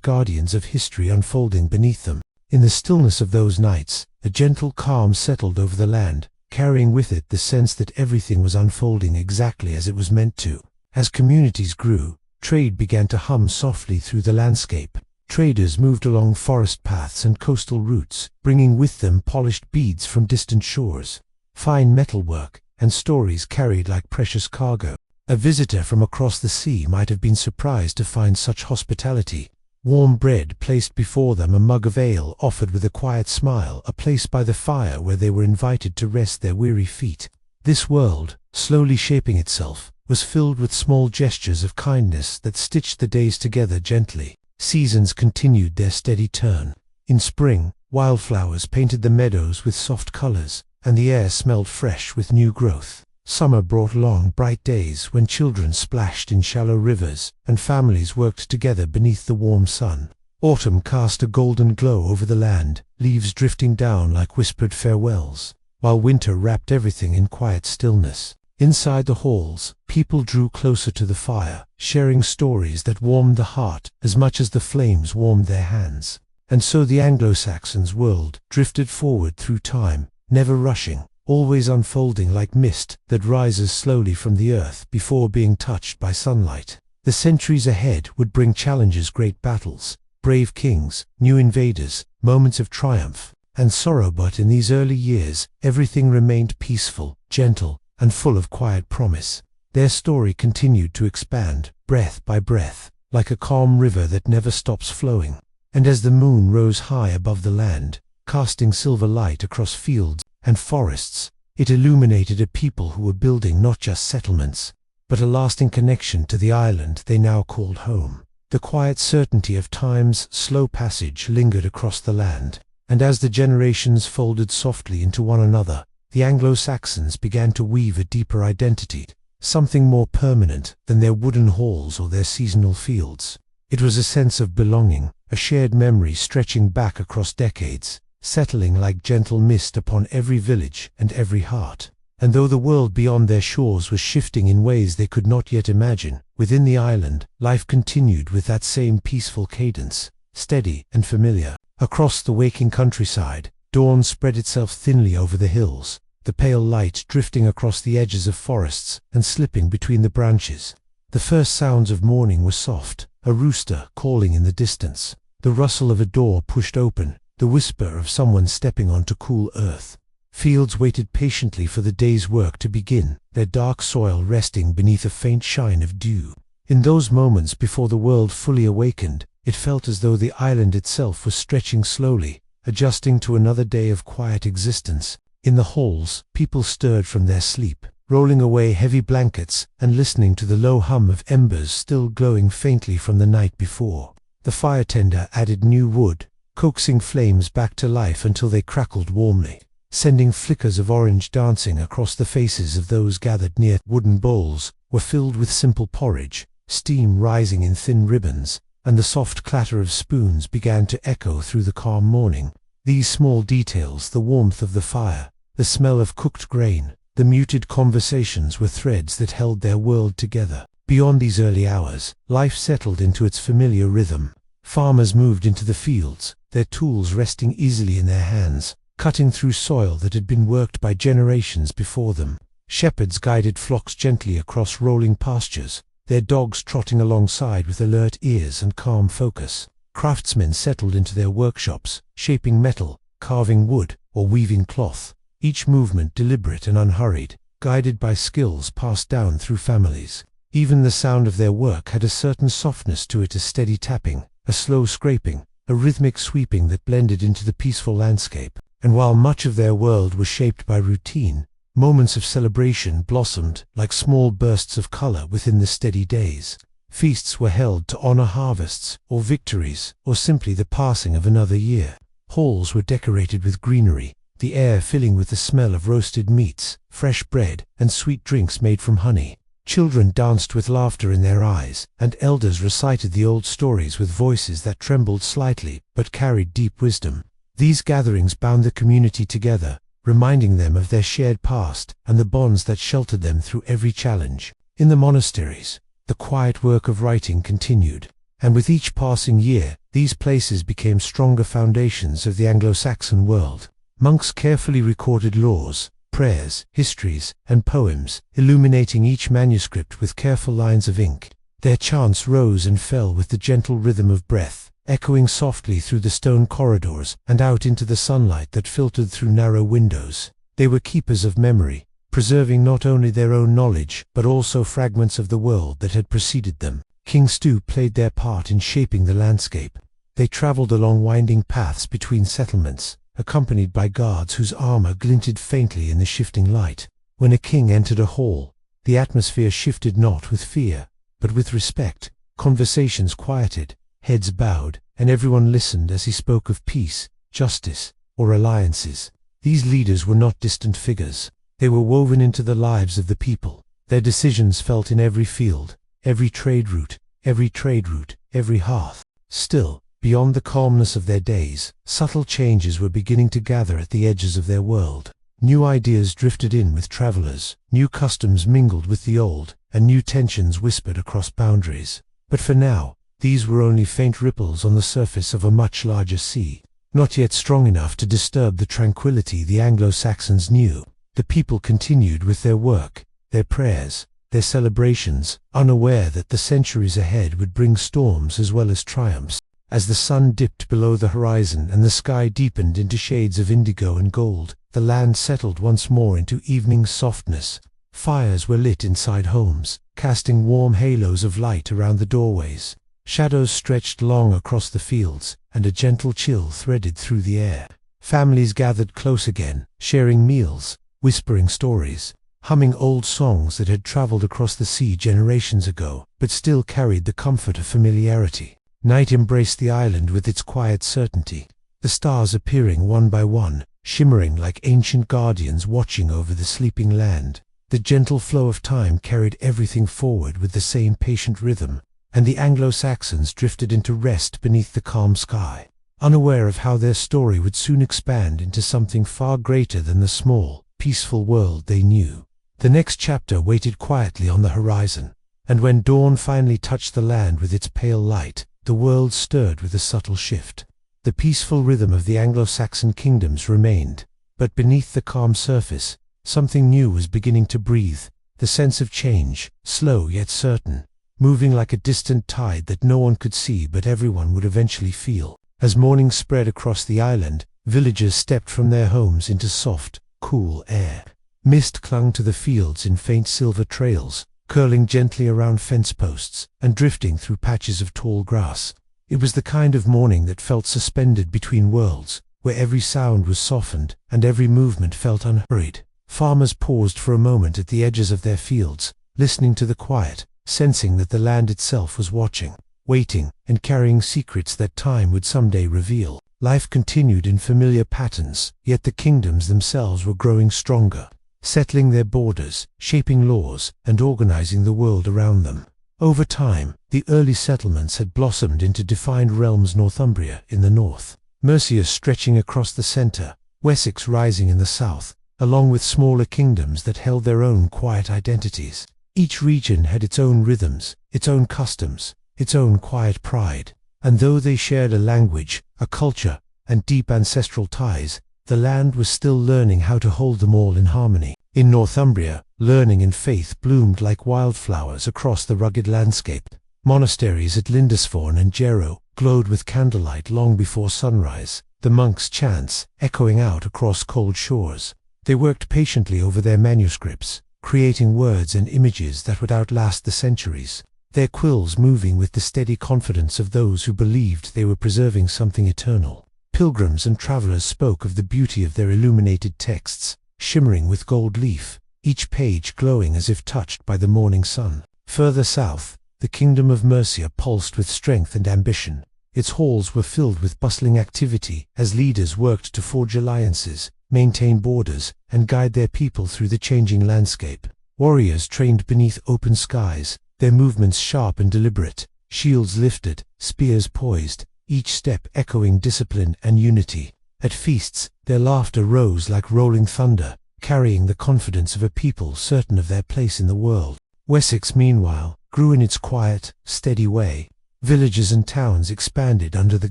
S1: guardians of history unfolding beneath them. In the stillness of those nights, a gentle calm settled over the land, carrying with it the sense that everything was unfolding exactly as it was meant to. As communities grew, trade began to hum softly through the landscape. Traders moved along forest paths and coastal routes, bringing with them polished beads from distant shores, fine metalwork, and stories carried like precious cargo. A visitor from across the sea might have been surprised to find such hospitality. Warm bread placed before them, a mug of ale offered with a quiet smile, a place by the fire where they were invited to rest their weary feet. This world, slowly shaping itself, was filled with small gestures of kindness that stitched the days together gently. Seasons continued their steady turn. In spring, wildflowers painted the meadows with soft colors, and the air smelled fresh with new growth. Summer brought long, bright days when children splashed in shallow rivers, and families worked together beneath the warm sun. Autumn cast a golden glow over the land, leaves drifting down like whispered farewells, while winter wrapped everything in quiet stillness. Inside the halls, people drew closer to the fire, sharing stories that warmed the heart as much as the flames warmed their hands. And so the Anglo-Saxons' world drifted forward through time, never rushing, always unfolding like mist that rises slowly from the earth before being touched by sunlight. The centuries ahead would bring challenges, great battles, brave kings, new invaders, moments of triumph and sorrow, but in these early years, everything remained peaceful, gentle, and full of quiet promise. Their story continued to expand, breath by breath, like a calm river that never stops flowing. And as the moon rose high above the land, casting silver light across fields and forests, it illuminated a people who were building not just settlements, but a lasting connection to the island they now called home. The quiet certainty of time's slow passage lingered across the land, and as the generations folded softly into one another, the Anglo-Saxons began to weave a deeper identity, something more permanent than their wooden halls or their seasonal fields. It was a sense of belonging, a shared memory stretching back across decades, settling like gentle mist upon every village and every heart. And though the world beyond their shores was shifting in ways they could not yet imagine, within the island, life continued with that same peaceful cadence, steady and familiar. Across the waking countryside, dawn spread itself thinly over the hills, the pale light drifting across the edges of forests and slipping between the branches. The first sounds of morning were soft, a rooster calling in the distance, the rustle of a door pushed open, the whisper of someone stepping onto cool earth. Fields waited patiently for the day's work to begin, their dark soil resting beneath a faint shine of dew. In those moments before the world fully awakened, it felt as though the island itself was stretching slowly, adjusting to another day of quiet existence. In the halls, people stirred from their sleep, rolling away heavy blankets and listening to the low hum of embers still glowing faintly from the night before. The fire tender added new wood, coaxing flames back to life until they crackled warmly, sending flickers of orange dancing across the faces of those gathered near. Wooden bowls were filled with simple porridge, steam rising in thin ribbons, and the soft clatter of spoons began to echo through the calm morning. These small details, the warmth of the fire, the smell of cooked grain, the muted conversations were threads that held their world together. Beyond these early hours, life settled into its familiar rhythm. Farmers moved into the fields, their tools resting easily in their hands, cutting through soil that had been worked by generations before them. Shepherds guided flocks gently across rolling pastures, their dogs trotting alongside with alert ears and calm focus. Craftsmen settled into their workshops, shaping metal, carving wood, or weaving cloth, each movement deliberate and unhurried, guided by skills passed down through families. Even the sound of their work had a certain softness to it, a steady tapping, a slow scraping, a rhythmic sweeping that blended into the peaceful landscape. And while much of their world was shaped by routine, moments of celebration blossomed like small bursts of color within the steady days. Feasts were held to honor harvests, or victories, or simply the passing of another year. Halls were decorated with greenery, the air filling with the smell of roasted meats, fresh bread, and sweet drinks made from honey. Children danced with laughter in their eyes, and elders recited the old stories with voices that trembled slightly but carried deep wisdom. These gatherings bound the community together, reminding them of their shared past and the bonds that sheltered them through every challenge. In the monasteries, the quiet work of writing continued, and with each passing year, these places became stronger foundations of the Anglo-Saxon world. Monks carefully recorded laws, prayers, histories, and poems, illuminating each manuscript with careful lines of ink. Their chants rose and fell with the gentle rhythm of breath, echoing softly through the stone corridors and out into the sunlight that filtered through narrow windows. They were keepers of memory, preserving not only their own knowledge but also fragments of the world that had preceded them. Kings too played their part in shaping the landscape. They traveled along winding paths between settlements, accompanied by guards whose armor glinted faintly in the shifting light. When a king entered a hall, the atmosphere shifted not with fear, but with respect. Conversations quieted, heads bowed, and everyone listened as he spoke of peace, justice, or alliances. These leaders were not distant figures. They were woven into the lives of the people. Their decisions felt in every field, every trade route, every hearth. Still, beyond the calmness of their days, subtle changes were beginning to gather at the edges of their world. New ideas drifted in with travelers, new customs mingled with the old, and new tensions whispered across boundaries. But for now, these were only faint ripples on the surface of a much larger sea, not yet strong enough to disturb the tranquility the Anglo-Saxons knew. The people continued with their work, their prayers, their celebrations, unaware that the centuries ahead would bring storms as well as triumphs. As the sun dipped below the horizon and the sky deepened into shades of indigo and gold, the land settled once more into evening softness. Fires were lit inside homes, casting warm halos of light around the doorways. Shadows stretched long across the fields, and a gentle chill threaded through the air. Families gathered close again, sharing meals, whispering stories, humming old songs that had traveled across the sea generations ago, but still carried the comfort of familiarity. Night embraced the island with its quiet certainty, the stars appearing one by one, shimmering like ancient guardians watching over the sleeping land. The gentle flow of time carried everything forward with the same patient rhythm, and the Anglo-Saxons drifted into rest beneath the calm sky, unaware of how their story would soon expand into something far greater than the small, peaceful world they knew. The next chapter waited quietly on the horizon, and when dawn finally touched the land with its pale light, the world stirred with a subtle shift. The peaceful rhythm of the Anglo-Saxon kingdoms remained, but beneath the calm surface, something new was beginning to breathe, the sense of change, slow yet certain, moving like a distant tide that no one could see but everyone would eventually feel. As morning spread across the island, villagers stepped from their homes into soft, cool air. Mist clung to the fields in faint silver trails, curling gently around fence posts and drifting through patches of tall grass. It was the kind of morning that felt suspended between worlds, where every sound was softened and every movement felt unhurried. Farmers paused for a moment at the edges of their fields, listening to the quiet, sensing that the land itself was watching, waiting, and carrying secrets that time would someday reveal. Life continued in familiar patterns, yet the kingdoms themselves were growing stronger, settling their borders, shaping laws, and organizing the world around them. Over time, the early settlements had blossomed into defined realms: Northumbria in the north, Mercia stretching across the center, Wessex rising in the south, along with smaller kingdoms that held their own quiet identities. Each region had its own rhythms, its own customs, its own quiet pride, and though they shared a language, a culture, and deep ancestral ties, the land was still learning how to hold them all in harmony. In Northumbria, learning and faith bloomed like wildflowers across the rugged landscape. Monasteries at Lindisfarne and Jarrow glowed with candlelight long before sunrise, the monks' chants echoing out across cold shores. They worked patiently over their manuscripts, creating words and images that would outlast the centuries, their quills moving with the steady confidence of those who believed they were preserving something eternal. Pilgrims and travelers spoke of the beauty of their illuminated texts, shimmering with gold leaf, each page glowing as if touched by the morning sun. Further south, the kingdom of Mercia pulsed with strength and ambition. Its halls were filled with bustling activity as leaders worked to forge alliances, maintain borders, and guide their people through the changing landscape. Warriors trained beneath open skies, their movements sharp and deliberate, shields lifted, spears poised, each step echoing discipline and unity. At feasts, their laughter rose like rolling thunder, carrying the confidence of a people certain of their place in the world. Wessex, meanwhile, grew in its quiet, steady way. Villages and towns expanded under the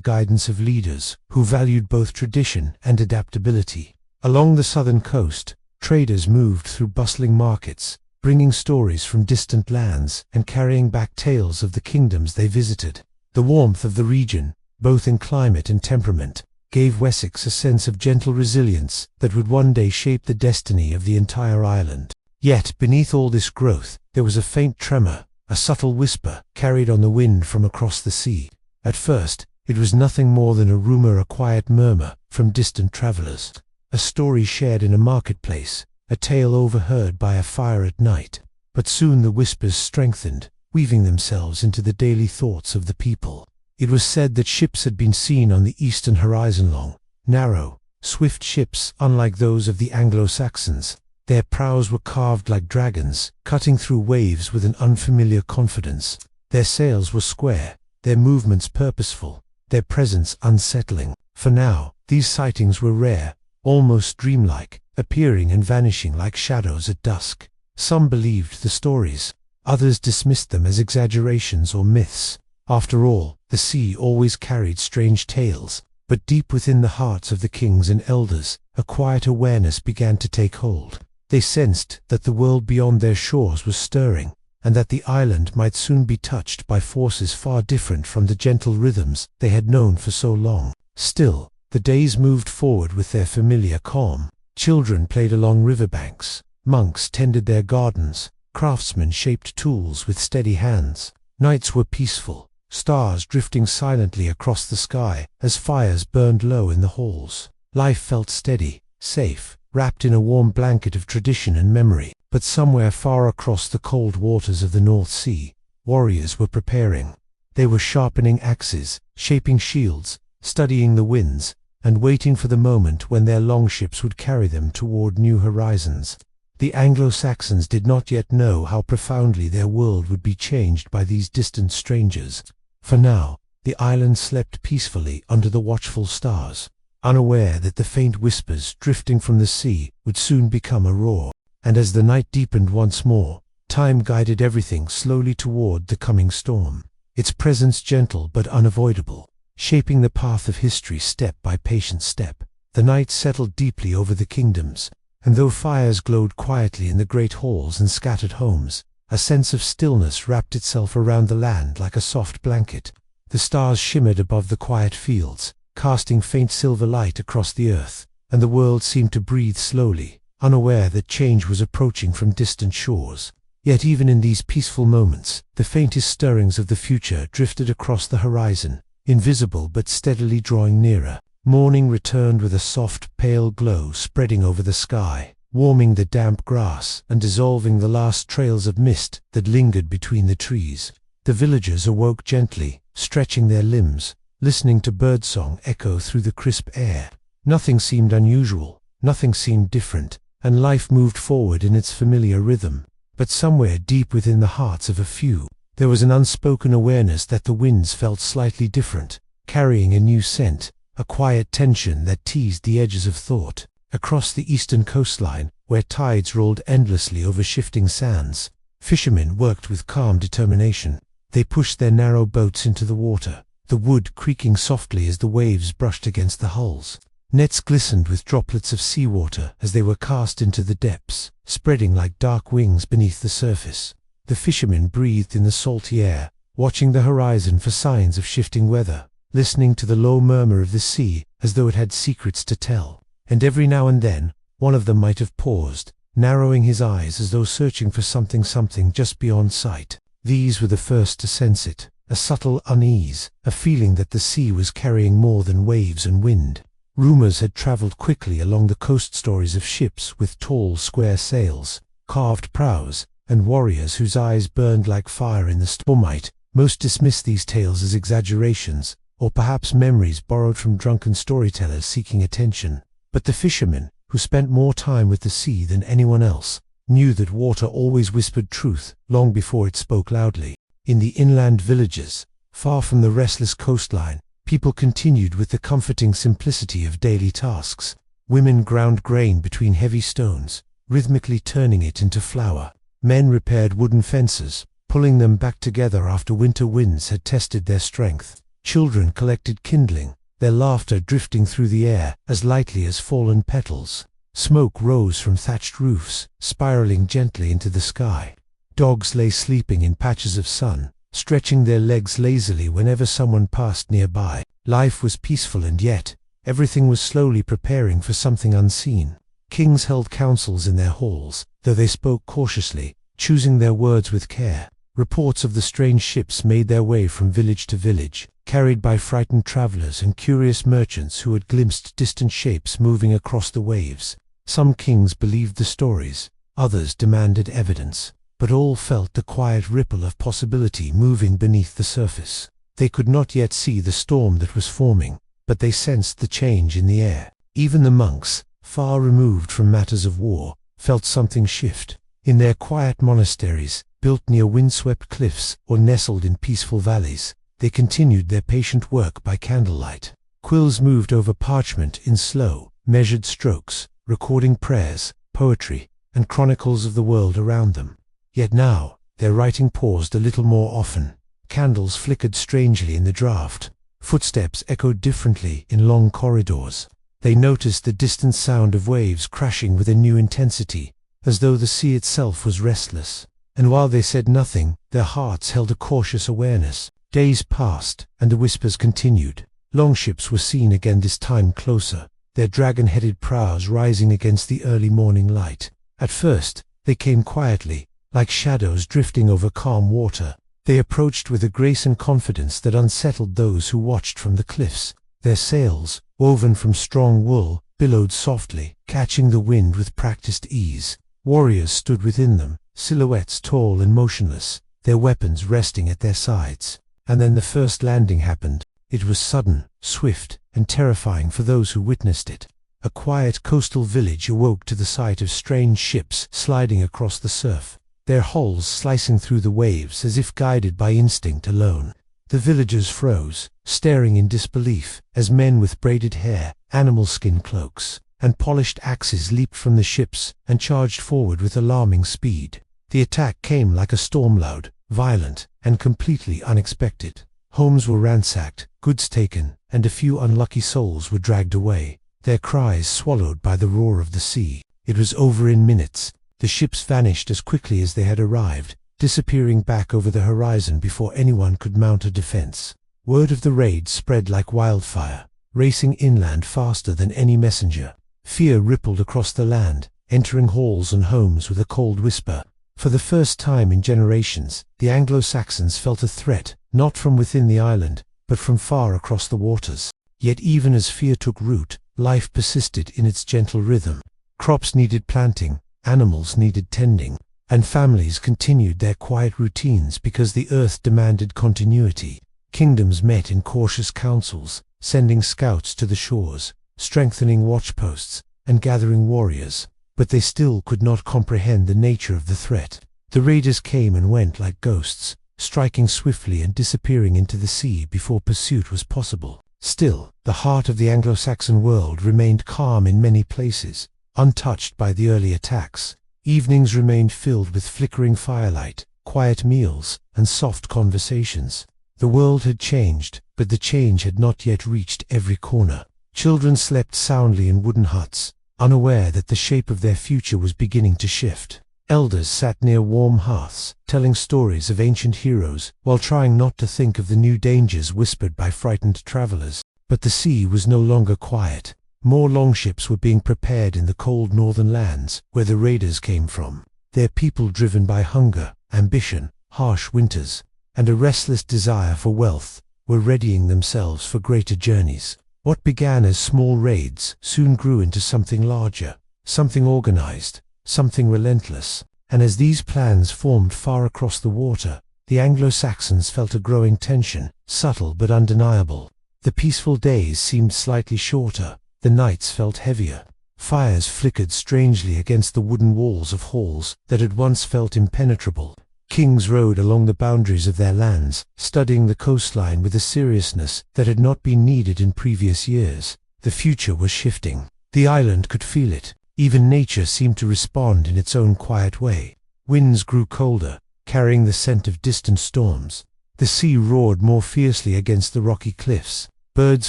S1: guidance of leaders who valued both tradition and adaptability. Along the southern coast, traders moved through bustling markets, bringing stories from distant lands and carrying back tales of the kingdoms they visited. The warmth of the region, both in climate and temperament, gave Wessex a sense of gentle resilience that would one day shape the destiny of the entire island. Yet, beneath all this growth, there was a faint tremor, a subtle whisper, carried on the wind from across the sea. At first, it was nothing more than a rumor, a quiet murmur from distant travelers, a story shared in a marketplace, a tale overheard by a fire at night. But soon the whispers strengthened, weaving themselves into the daily thoughts of the people. It was said that ships had been seen on the eastern horizon, long, narrow, swift ships unlike those of the Anglo-Saxons. Their prows were carved like dragons, cutting through waves with an unfamiliar confidence. Their sails were square, their movements purposeful, their presence unsettling. For now, these sightings were rare, almost dreamlike, appearing and vanishing like shadows at dusk. Some believed the stories, others dismissed them as exaggerations or myths. After all, the sea always carried strange tales. But deep within the hearts of the kings and elders, a quiet awareness began to take hold. They sensed that the world beyond their shores was stirring, and that the island might soon be touched by forces far different from the gentle rhythms they had known for so long. Still, the days moved forward with their familiar calm. Children played along riverbanks, monks tended their gardens, craftsmen shaped tools with steady hands. Nights were peaceful, stars drifting silently across the sky as fires burned low in the halls. Life felt steady, safe, wrapped in a warm blanket of tradition and memory. But somewhere far across the cold waters of the North Sea, warriors were preparing. They were sharpening axes, shaping shields, studying the winds, and waiting for the moment when their longships would carry them toward new horizons. The Anglo-Saxons did not yet know how profoundly their world would be changed by these distant strangers. For now, the island slept peacefully under the watchful stars, unaware that the faint whispers drifting from the sea would soon become a roar. And as the night deepened once more, time guided everything slowly toward the coming storm, its presence gentle but unavoidable, shaping the path of history step by patient step. The night settled deeply over the kingdoms, and though fires glowed quietly in the great halls and scattered homes, a sense of stillness wrapped itself around the land like a soft blanket. The stars shimmered above the quiet fields, casting faint silver light across the earth, and the world seemed to breathe slowly, unaware that change was approaching from distant shores. Yet even in these peaceful moments, the faintest stirrings of the future drifted across the horizon, invisible but steadily drawing nearer. Morning returned with a soft, pale glow spreading over the sky, warming the damp grass and dissolving the last trails of mist that lingered between the trees. The villagers awoke gently, stretching their limbs, listening to birdsong echo through the crisp air. Nothing seemed unusual, nothing seemed different, and life moved forward in its familiar rhythm. But somewhere deep within the hearts of a few, there was an unspoken awareness that the winds felt slightly different, carrying a new scent, a quiet tension that teased the edges of thought. Across the eastern coastline, where tides rolled endlessly over shifting sands, fishermen worked with calm determination. They pushed their narrow boats into the water, the wood creaking softly as the waves brushed against the hulls. Nets glistened with droplets of seawater as they were cast into the depths, spreading like dark wings beneath the surface. The fishermen breathed in the salty air, watching the horizon for signs of shifting weather, listening to the low murmur of the sea as though it had secrets to tell. And every now and then, one of them might have paused, narrowing his eyes as though searching for something just beyond sight. These were the first to sense it, a subtle unease, a feeling that the sea was carrying more than waves and wind. Rumors had traveled quickly along the coast, stories of ships with tall square sails, carved prows, and warriors whose eyes burned like fire in the storm. Most dismissed these tales as exaggerations, or perhaps memories borrowed from drunken storytellers seeking attention. But the fishermen, who spent more time with the sea than anyone else, knew that water always whispered truth long before it spoke loudly. In the inland villages, far from the restless coastline, people continued with the comforting simplicity of daily tasks. Women ground grain between heavy stones, rhythmically turning it into flour. Men repaired wooden fences, pulling them back together after winter winds had tested their strength. Children collected kindling, their laughter drifting through the air as lightly as fallen petals. Smoke rose from thatched roofs, spiraling gently into the sky. Dogs lay sleeping in patches of sun, stretching their legs lazily whenever someone passed nearby. Life was peaceful, and yet everything was slowly preparing for something unseen. Kings held councils in their halls, though they spoke cautiously, choosing their words with care. Reports of the strange ships made their way from village to village, carried by frightened travelers and curious merchants who had glimpsed distant shapes moving across the waves. Some kings believed the stories, others demanded evidence, but all felt the quiet ripple of possibility moving beneath the surface. They could not yet see the storm that was forming, but they sensed the change in the air. Even the monks, far removed from matters of war, felt something shift. In their quiet monasteries, built near windswept cliffs or nestled in peaceful valleys, they continued their patient work by candlelight. Quills moved over parchment in slow, measured strokes, recording prayers, poetry, and chronicles of the world around them. Yet now, their writing paused a little more often. Candles flickered strangely in the draught. Footsteps echoed differently in long corridors. They noticed the distant sound of waves crashing with a new intensity, as though the sea itself was restless. And while they said nothing, their hearts held a cautious awareness. Days passed, and the whispers continued. Longships were seen again, this time closer, their dragon-headed prows rising against the early morning light. At first, they came quietly, like shadows drifting over calm water. They approached with a grace and confidence that unsettled those who watched from the cliffs. Their sails, woven from strong wool, billowed softly, catching the wind with practiced ease. Warriors stood within them, silhouettes tall and motionless, their weapons resting at their sides. And then the first landing happened. It was sudden, swift, and terrifying for those who witnessed it. A quiet coastal village awoke to the sight of strange ships sliding across the surf, their hulls slicing through the waves as if guided by instinct alone. The villagers froze, staring in disbelief, as men with braided hair, animal skin cloaks, and polished axes leaped from the ships and charged forward with alarming speed. The attack came like a storm, loud, violent, and completely unexpected. Homes were ransacked, goods taken, and a few unlucky souls were dragged away, their cries swallowed by the roar of the sea. It was over in minutes. The ships vanished as quickly as they had arrived, disappearing back over the horizon before anyone could mount a defense. Word of the raid spread like wildfire, racing inland faster than any messenger. Fear rippled across the land, entering halls and homes with a cold whisper. For the first time in generations, the Anglo-Saxons felt a threat, not from within the island, but from far across the waters. Yet even as fear took root, life persisted in its gentle rhythm. Crops needed planting, animals needed tending, and families continued their quiet routines because the earth demanded continuity. Kingdoms met in cautious councils, sending scouts to the shores, strengthening watchposts, and gathering warriors. But they still could not comprehend the nature of the threat. The raiders came and went like ghosts, striking swiftly and disappearing into the sea before pursuit was possible. Still, the heart of the Anglo-Saxon world remained calm in many places, untouched by the early attacks. Evenings remained filled with flickering firelight, quiet meals, and soft conversations. The world had changed, but the change had not yet reached every corner. Children slept soundly in wooden huts, unaware that the shape of their future was beginning to shift. Elders sat near warm hearths, telling stories of ancient heroes, while trying not to think of the new dangers whispered by frightened travelers. But the sea was no longer quiet. More longships were being prepared in the cold northern lands, where the raiders came from. Their people driven by hunger, ambition, harsh winters, and a restless desire for wealth, were readying themselves for greater journeys. What began as small raids soon grew into something larger, something organized, something relentless. And as these plans formed far across the water, the Anglo-Saxons felt a growing tension, subtle but undeniable. The peaceful days seemed slightly shorter, the nights felt heavier. Fires flickered strangely against the wooden walls of halls that had once felt impenetrable. Kings rode along the boundaries of their lands, studying the coastline with a seriousness that had not been needed in previous years. The future was shifting. The island could feel it. Even nature seemed to respond in its own quiet way. Winds grew colder, carrying the scent of distant storms. The sea roared more fiercely against the rocky cliffs. Birds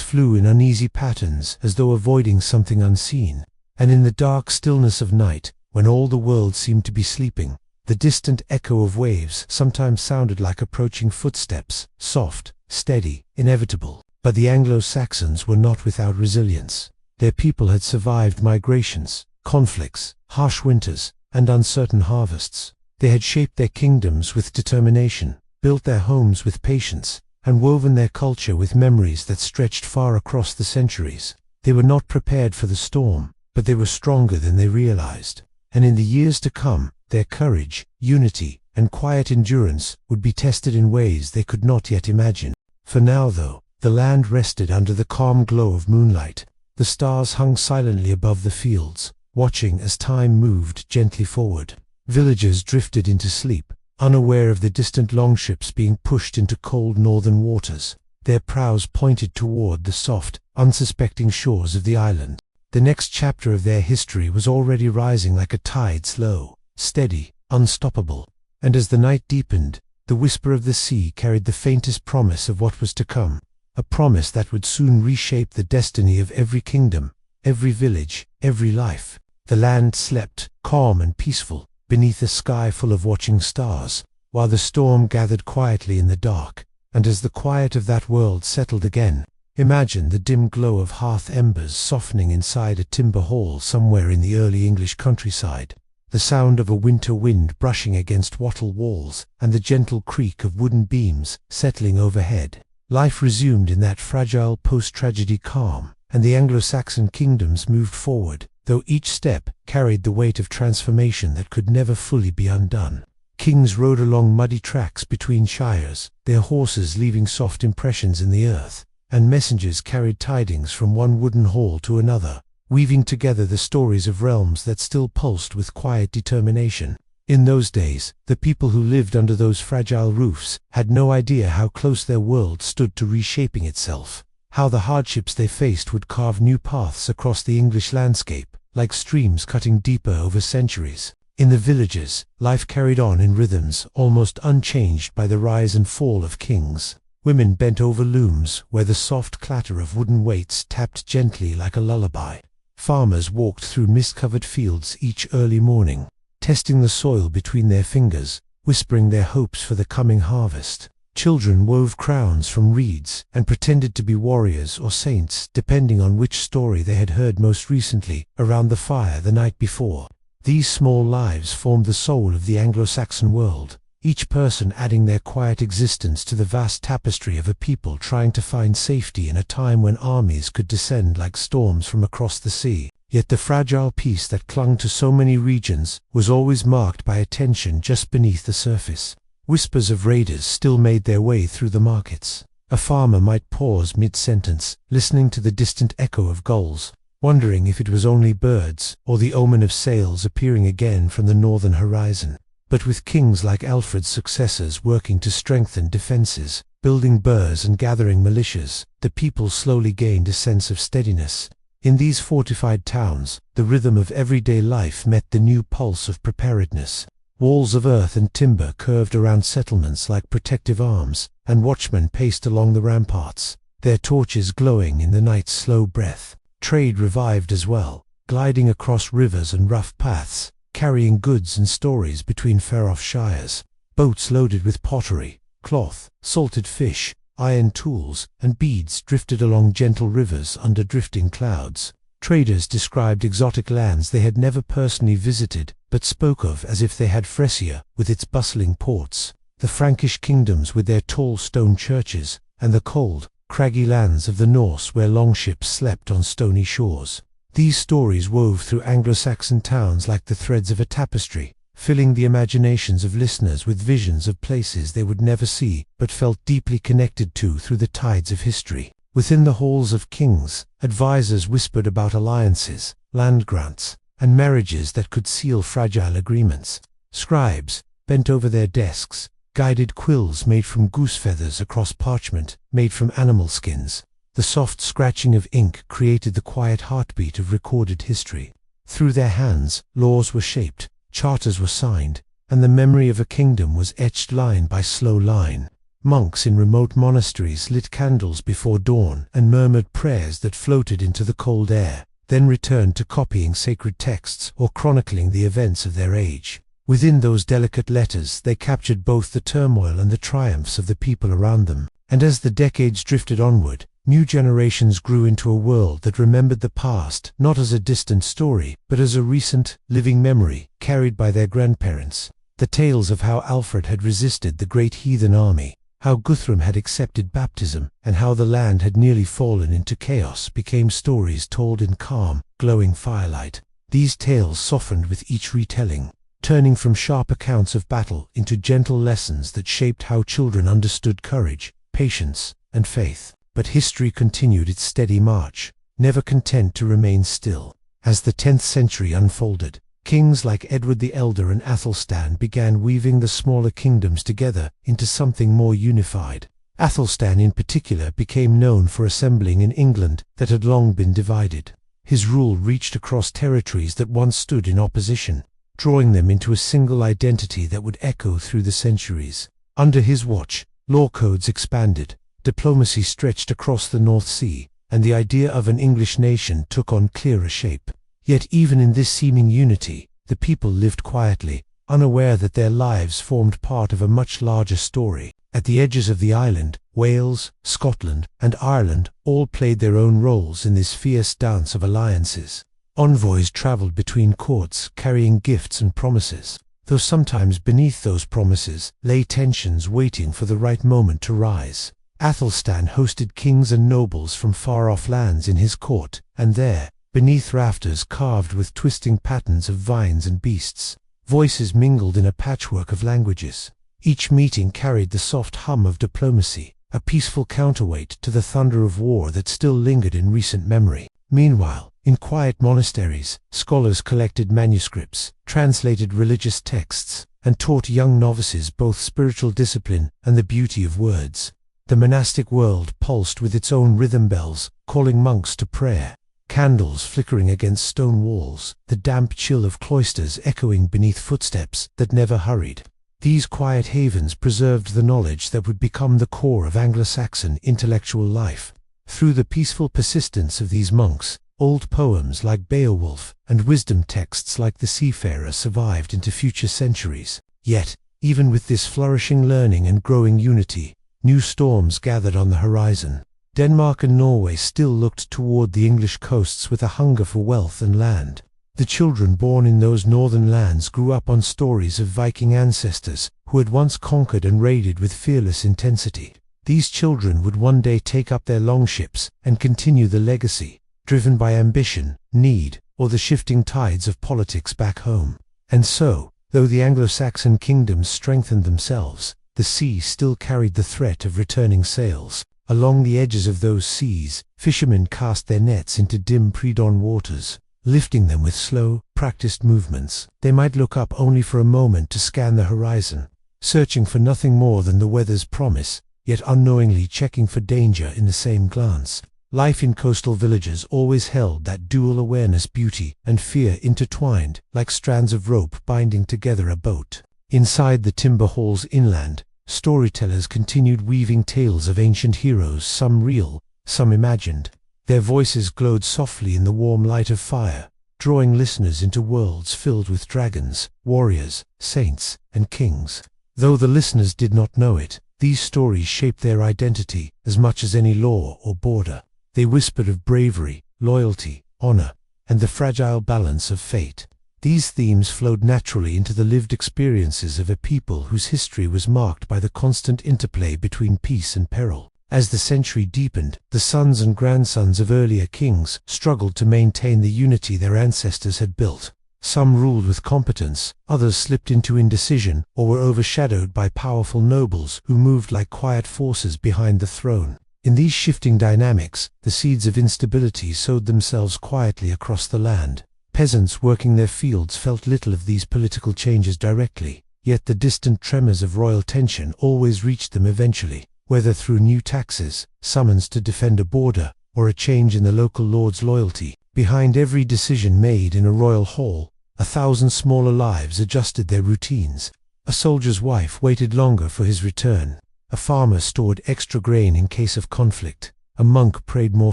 S1: flew in uneasy patterns as though avoiding something unseen. And in the dark stillness of night, when all the world seemed to be sleeping, the distant echo of waves sometimes sounded like approaching footsteps, soft, steady, inevitable. But the Anglo-Saxons were not without resilience. Their people had survived migrations, conflicts, harsh winters, and uncertain harvests. They had shaped their kingdoms with determination, built their homes with patience, and woven their culture with memories that stretched far across the centuries. They were not prepared for the storm, but they were stronger than they realized. And in the years to come, their courage, unity, and quiet endurance would be tested in ways they could not yet imagine. For now, though, the land rested under the calm glow of moonlight. The stars hung silently above the fields, watching as time moved gently forward. Villagers drifted into sleep, unaware of the distant longships being pushed into cold northern waters. Their prows pointed toward the soft, unsuspecting shores of the island. The next chapter of their history was already rising like a tide, slow, steady, unstoppable. And as the night deepened, the whisper of the sea carried the faintest promise of what was to come, a promise that would soon reshape the destiny of every kingdom, every village, every life. The land slept, calm and peaceful, beneath a sky full of watching stars, while the storm gathered quietly in the dark. And as the quiet of that world settled again, imagine the dim glow of hearth embers softening inside a timber hall somewhere in the early English countryside, the sound of a winter wind brushing against wattle walls, and the gentle creak of wooden beams settling overhead. Life resumed in that fragile post-tragedy calm, and the Anglo-Saxon kingdoms moved forward, though each step carried the weight of transformation that could never fully be undone. Kings rode along muddy tracks between shires, their horses leaving soft impressions in the earth, and messengers carried tidings from one wooden hall to another, weaving together the stories of realms that still pulsed with quiet determination. In those days, the people who lived under those fragile roofs had no idea how close their world stood to reshaping itself, how the hardships they faced would carve new paths across the English landscape, like streams cutting deeper over centuries. In the villages, life carried on in rhythms almost unchanged by the rise and fall of kings. Women bent over looms where the soft clatter of wooden weights tapped gently like a lullaby. Farmers walked through mist-covered fields each early morning, testing the soil between their fingers, whispering their hopes for the coming harvest. Children wove crowns from reeds and pretended to be warriors or saints, depending on which story they had heard most recently around the fire the night before. These small lives formed the soul of the Anglo-Saxon world, each person adding their quiet existence to the vast tapestry of a people trying to find safety in a time when armies could descend like storms from across the sea. Yet the fragile peace that clung to so many regions was always marked by a tension just beneath the surface. Whispers of raiders still made their way through the markets. A farmer might pause mid-sentence, listening to the distant echo of gulls, wondering if it was only birds or the omen of sails appearing again from the northern horizon. But with kings like Alfred's successors working to strengthen defenses, building burhs and gathering militias, the people slowly gained a sense of steadiness. In these fortified towns, the rhythm of everyday life met the new pulse of preparedness. Walls of earth and timber curved around settlements like protective arms, and watchmen paced along the ramparts, their torches glowing in the night's slow breath. Trade revived as well, gliding across rivers and rough paths, carrying goods and stories between far-off shires. Boats loaded with pottery, cloth, salted fish, iron tools, and beads drifted along gentle rivers under drifting clouds. Traders described exotic lands they had never personally visited, but spoke of as if they had Frisia, with its bustling ports, the Frankish kingdoms with their tall stone churches, and the cold, craggy lands of the Norse where longships slept on stony shores. These stories wove through Anglo-Saxon towns like the threads of a tapestry, filling the imaginations of listeners with visions of places they would never see but felt deeply connected to through the tides of history. Within the halls of kings, advisors whispered about alliances, land grants, and marriages that could seal fragile agreements. Scribes, bent over their desks, guided quills made from goose feathers across parchment made from animal skins. The soft scratching of ink created the quiet heartbeat of recorded history. Through their hands, laws were shaped, charters were signed, and the memory of a kingdom was etched line by slow line. Monks in remote monasteries lit candles before dawn and murmured prayers that floated into the cold air, then returned to copying sacred texts or chronicling the events of their age. Within those delicate letters they captured both the turmoil and the triumphs of the people around them. And as the decades drifted onward, new generations grew into a world that remembered the past not as a distant story, but as a recent, living memory carried by their grandparents. The tales of how Alfred had resisted the great heathen army, how Guthrum had accepted baptism, and how the land had nearly fallen into chaos became stories told in calm, glowing firelight. These tales softened with each retelling, turning from sharp accounts of battle into gentle lessons that shaped how children understood courage, patience, and faith. But history continued its steady march, never content to remain still. As the 10th century unfolded, kings like Edward the Elder and Athelstan began weaving the smaller kingdoms together into something more unified. Athelstan in particular became known for assembling an England that had long been divided. His rule reached across territories that once stood in opposition, drawing them into a single identity that would echo through the centuries. Under his watch, law codes expanded, diplomacy stretched across the North Sea, and the idea of an English nation took on clearer shape. Yet even in this seeming unity, the people lived quietly, unaware that their lives formed part of a much larger story. At the edges of the island, Wales, Scotland, and Ireland all played their own roles in this fierce dance of alliances. Envoys travelled between courts carrying gifts and promises, though sometimes beneath those promises lay tensions waiting for the right moment to rise. Athelstan hosted kings and nobles from far-off lands in his court, and there, beneath rafters carved with twisting patterns of vines and beasts, voices mingled in a patchwork of languages. Each meeting carried the soft hum of diplomacy, a peaceful counterweight to the thunder of war that still lingered in recent memory. Meanwhile, in quiet monasteries, scholars collected manuscripts, translated religious texts, and taught young novices both spiritual discipline and the beauty of words. The monastic world pulsed with its own rhythm bells, calling monks to prayer. Candles flickering against stone walls, the damp chill of cloisters echoing beneath footsteps that never hurried. These quiet havens preserved the knowledge that would become the core of Anglo-Saxon intellectual life. Through the peaceful persistence of these monks, old poems like Beowulf and wisdom texts like The Seafarer survived into future centuries. Yet, even with this flourishing learning and growing unity, new storms gathered on the horizon. Denmark and Norway still looked toward the English coasts with a hunger for wealth and land. The children born in those northern lands grew up on stories of Viking ancestors who had once conquered and raided with fearless intensity. These children would one day take up their longships and continue the legacy, driven by ambition, need, or the shifting tides of politics back home. And so, though the Anglo-Saxon kingdoms strengthened themselves, the sea still carried the threat of returning sails. Along the edges of those seas, fishermen cast their nets into dim pre-dawn waters, lifting them with slow, practiced movements. They might look up only for a moment to scan the horizon, searching for nothing more than the weather's promise, yet unknowingly checking for danger in the same glance. Life in coastal villages always held that dual awareness, beauty and fear intertwined, like strands of rope binding together a boat. Inside the timber halls inland, storytellers continued weaving tales of ancient heroes, some real, some imagined. Their voices glowed softly in the warm light of fire, drawing listeners into worlds filled with dragons, warriors, saints, and kings. Though the listeners did not know it, these stories shaped their identity as much as any law or border. They whispered of bravery, loyalty, honor, and the fragile balance of fate. These themes flowed naturally into the lived experiences of a people whose history was marked by the constant interplay between peace and peril. As the century deepened, the sons and grandsons of earlier kings struggled to maintain the unity their ancestors had built. Some ruled with competence, others slipped into indecision or were overshadowed by powerful nobles who moved like quiet forces behind the throne. In these shifting dynamics, the seeds of instability sowed themselves quietly across the land. Peasants working their fields felt little of these political changes directly, yet the distant tremors of royal tension always reached them eventually, whether through new taxes, summons to defend a border, or a change in the local lord's loyalty. Behind every decision made in a royal hall, 1,000 smaller lives adjusted their routines. A soldier's wife waited longer for his return. A farmer stored extra grain in case of conflict. A monk prayed more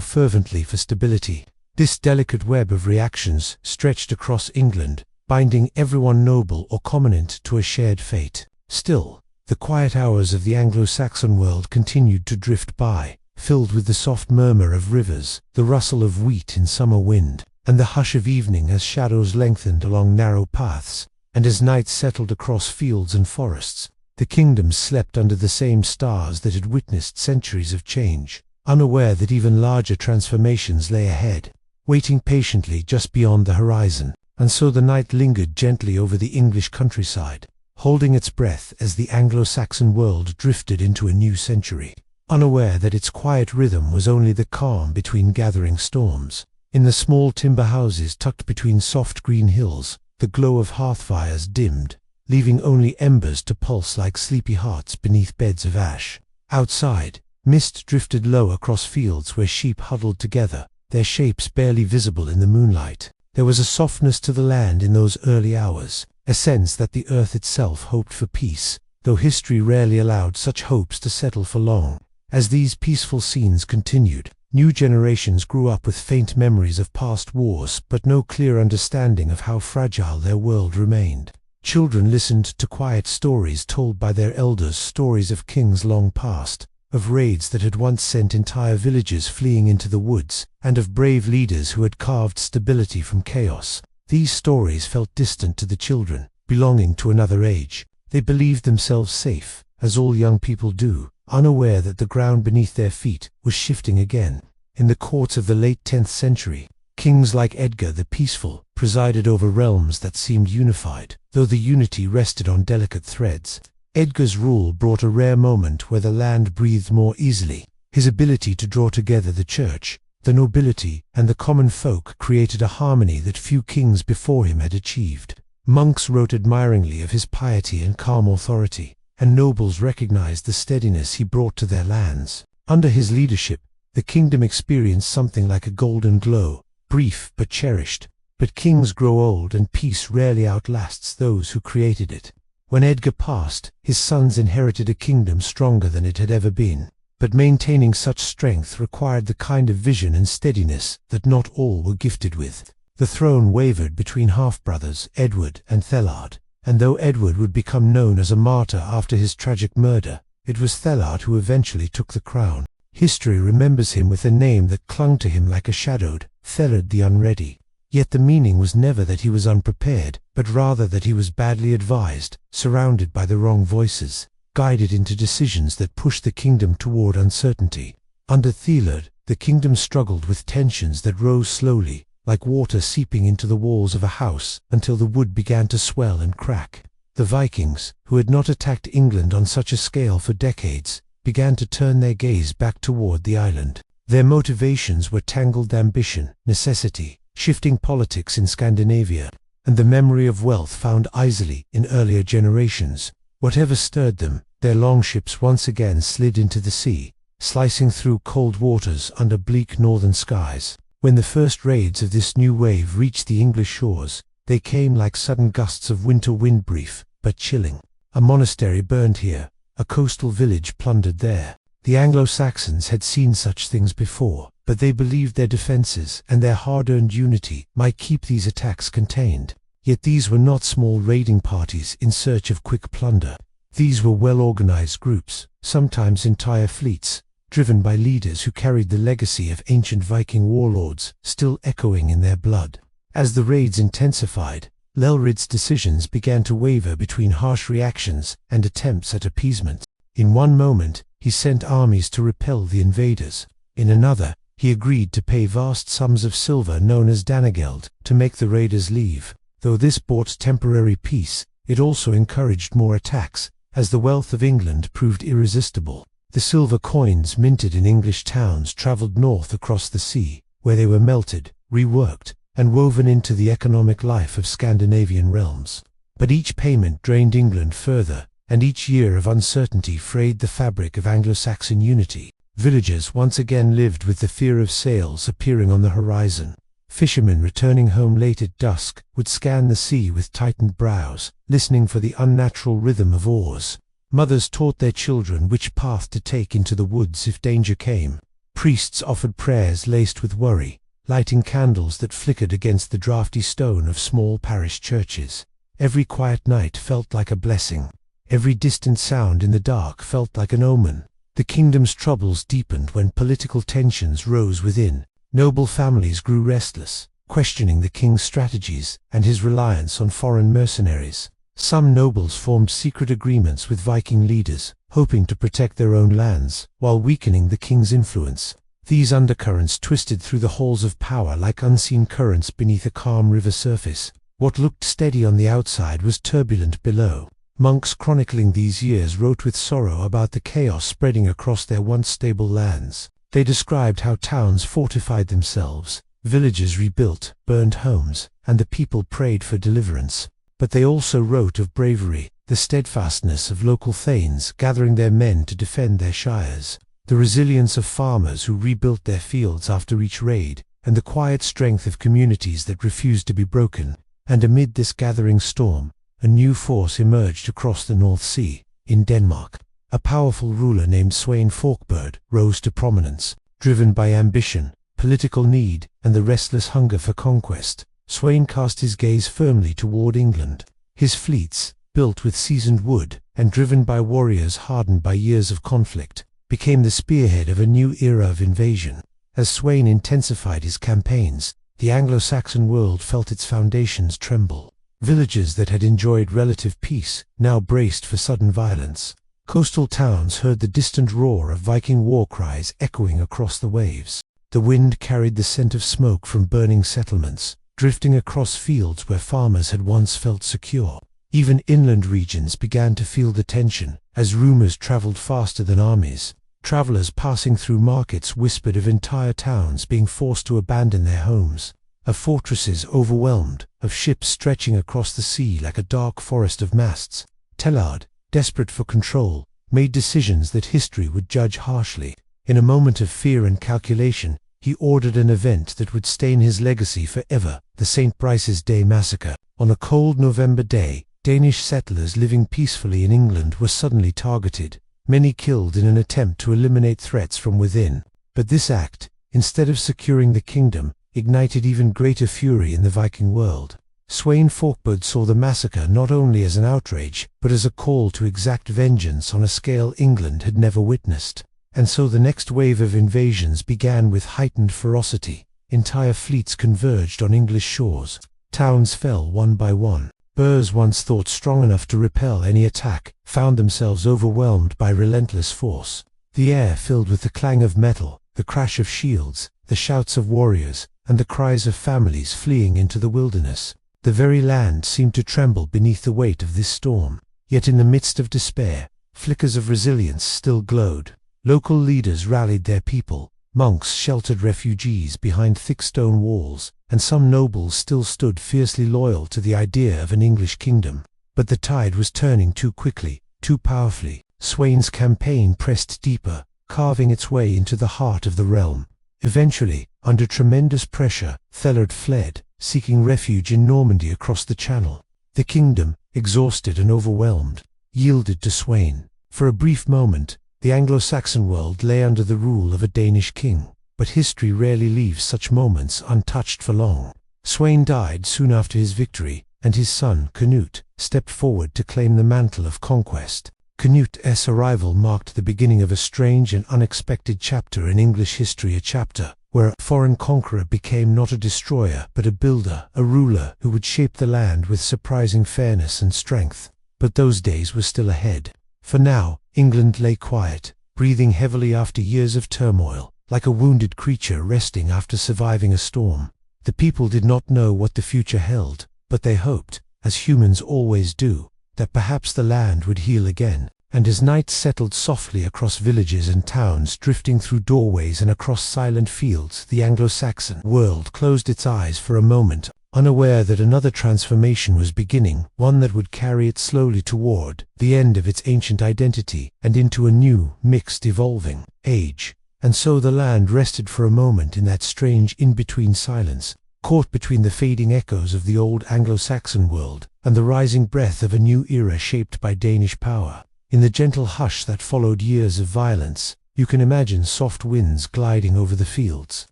S1: fervently for stability. This delicate web of reactions stretched across England, binding everyone noble or commonant to a shared fate. Still, the quiet hours of the Anglo-Saxon world continued to drift by, filled with the soft murmur of rivers, the rustle of wheat in summer wind, and the hush of evening as shadows lengthened along narrow paths, and as night settled across fields and forests. The kingdoms slept under the same stars that had witnessed centuries of change, unaware that even larger transformations lay ahead, waiting patiently just beyond the horizon. And so the night lingered gently over the English countryside, holding its breath as the Anglo-Saxon world drifted into a new century, unaware that its quiet rhythm was only the calm between gathering storms. In the small timber houses tucked between soft green hills, the glow of hearth fires dimmed, leaving only embers to pulse like sleepy hearts beneath beds of ash. Outside, mist drifted low across fields where sheep huddled together, their shapes barely visible in the moonlight. There was a softness to the land in those early hours, a sense that the earth itself hoped for peace, though history rarely allowed such hopes to settle for long. As these peaceful scenes continued, new generations grew up with faint memories of past wars but no clear understanding of how fragile their world remained. Children listened to quiet stories told by their elders, stories of kings long past, of raids that had once sent entire villages fleeing into the woods, and of brave leaders who had carved stability from chaos. These stories felt distant to the children, belonging to another age. They believed themselves safe, as all young people do, unaware that the ground beneath their feet was shifting again. In the courts of the late 10th century, kings like Edgar the Peaceful presided over realms that seemed unified, though the unity rested on delicate threads. Edgar's rule brought a rare moment where the land breathed more easily. His ability to draw together the church, the nobility, and the common folk created a harmony that few kings before him had achieved. Monks wrote admiringly of his piety and calm authority, and nobles recognized the steadiness he brought to their lands. Under his leadership, the kingdom experienced something like a golden glow, brief but cherished. But kings grow old, and peace rarely outlasts those who created it. When Edgar passed, his sons inherited a kingdom stronger than it had ever been. But maintaining such strength required the kind of vision and steadiness that not all were gifted with. The throne wavered between half-brothers, Edward and Thelard, and though Edward would become known as a martyr after his tragic murder, it was Thelard who eventually took the crown. History remembers him with a name that clung to him like a shadow, Thelard the Unready. Yet the meaning was never that he was unprepared, but rather that he was badly advised, surrounded by the wrong voices, guided into decisions that pushed the kingdom toward uncertainty. Under Thelard, the kingdom struggled with tensions that rose slowly, like water seeping into the walls of a house, until the wood began to swell and crack. The Vikings, who had not attacked England on such a scale for decades, began to turn their gaze back toward the island. Their motivations were tangled ambition, necessity, shifting politics in Scandinavia, and the memory of wealth found easily in earlier generations. Whatever stirred them, their longships once again slid into the sea, slicing through cold waters under bleak northern skies. When the first raids of this new wave reached the English shores, they came like sudden gusts of winter wind, brief but chilling. A monastery burned here, a coastal village plundered there. The Anglo-Saxons had seen such things before, but they believed their defenses and their hard-earned unity might keep these attacks contained. Yet these were not small raiding parties in search of quick plunder. These were well-organized groups, sometimes entire fleets, driven by leaders who carried the legacy of ancient Viking warlords still echoing in their blood. As the raids intensified, Lelrid's decisions began to waver between harsh reactions and attempts at appeasement. In one moment, he sent armies to repel the invaders. In another, he agreed to pay vast sums of silver known as danegeld to make the raiders leave. Though this brought temporary peace, it also encouraged more attacks, as the wealth of England proved irresistible. The silver coins minted in English towns travelled north across the sea, where they were melted, reworked, and woven into the economic life of Scandinavian realms. But each payment drained England further, and each year of uncertainty frayed the fabric of Anglo-Saxon unity. Villagers once again lived with the fear of sails appearing on the horizon. Fishermen returning home late at dusk would scan the sea with tightened brows, listening for the unnatural rhythm of oars. Mothers taught their children which path to take into the woods if danger came. Priests offered prayers laced with worry, lighting candles that flickered against the draughty stone of small parish churches. Every quiet night felt like a blessing. Every distant sound in the dark felt like an omen. The kingdom's troubles deepened when political tensions rose within. Noble families grew restless, questioning the king's strategies and his reliance on foreign mercenaries. Some nobles formed secret agreements with Viking leaders, hoping to protect their own lands, while weakening the king's influence. These undercurrents twisted through the halls of power like unseen currents beneath a calm river surface. What looked steady on the outside was turbulent below. Monks chronicling these years wrote with sorrow about the chaos spreading across their once stable lands. They described how towns fortified themselves, villages rebuilt, burned homes, and the people prayed for deliverance. But they also wrote of bravery, the steadfastness of local thanes gathering their men to defend their shires, the resilience of farmers who rebuilt their fields after each raid, and the quiet strength of communities that refused to be broken. And amid this gathering storm, a new force emerged across the North Sea. In Denmark, a powerful ruler named Svein Forkbeard rose to prominence. Driven by ambition, political need, and the restless hunger for conquest, Svein cast his gaze firmly toward England. His fleets, built with seasoned wood and driven by warriors hardened by years of conflict, became the spearhead of a new era of invasion. As Svein intensified his campaigns, the Anglo-Saxon world felt its foundations tremble. Villages that had enjoyed relative peace now braced for sudden violence. Coastal towns heard the distant roar of Viking war cries echoing across the waves. The wind carried the scent of smoke from burning settlements, drifting across fields where farmers had once felt secure. Even inland regions began to feel the tension, as rumors traveled faster than armies. Travelers passing through markets whispered of entire towns being forced to abandon their homes, of fortresses overwhelmed, of ships stretching across the sea like a dark forest of masts. Tellard, desperate for control, made decisions that history would judge harshly. In a moment of fear and calculation, he ordered an event that would stain his legacy forever, the St. Brice's Day massacre. On a cold November day, Danish settlers living peacefully in England were suddenly targeted, many killed in an attempt to eliminate threats from within. But this act, instead of securing the kingdom, ignited even greater fury in the Viking world. Svein Forkbeard saw the massacre not only as an outrage, but as a call to exact vengeance on a scale England had never witnessed. And so the next wave of invasions began with heightened ferocity. Entire fleets converged on English shores. Towns fell one by one. Burhs once thought strong enough to repel any attack, found themselves overwhelmed by relentless force. The air filled with the clang of metal, the crash of shields, the shouts of warriors, and the cries of families fleeing into the wilderness. The very land seemed to tremble beneath the weight of this storm. Yet in the midst of despair, flickers of resilience still glowed. Local leaders rallied their people, monks sheltered refugees behind thick stone walls, and some nobles still stood fiercely loyal to the idea of an English kingdom. But the tide was turning too quickly, too powerfully. Swein's campaign pressed deeper, carving its way into the heart of the realm. Eventually, under tremendous pressure, Thellard fled, seeking refuge in Normandy across the Channel. The kingdom, exhausted and overwhelmed, yielded to Svein. For a brief moment, the Anglo-Saxon world lay under the rule of a Danish king, but history rarely leaves such moments untouched for long. Svein died soon after his victory, and his son, Canute, stepped forward to claim the mantle of conquest. Canute's arrival marked the beginning of a strange and unexpected chapter in English history, a chapter where a foreign conqueror became not a destroyer but a builder, a ruler who would shape the land with surprising fairness and strength. But those days were still ahead. For now, England lay quiet, breathing heavily after years of turmoil, like a wounded creature resting after surviving a storm. The people did not know what the future held, but they hoped, as humans always do, that perhaps the land would heal again. And as night settled softly across villages and towns, drifting through doorways and across silent fields, the Anglo-Saxon world closed its eyes for a moment, unaware that another transformation was beginning, one that would carry it slowly toward the end of its ancient identity and into a new, mixed, evolving age. And so the land rested for a moment in that strange in-between silence, caught between the fading echoes of the old Anglo-Saxon world and the rising breath of a new era shaped by Danish power. In the gentle hush that followed years of violence, you can imagine soft winds gliding over the fields,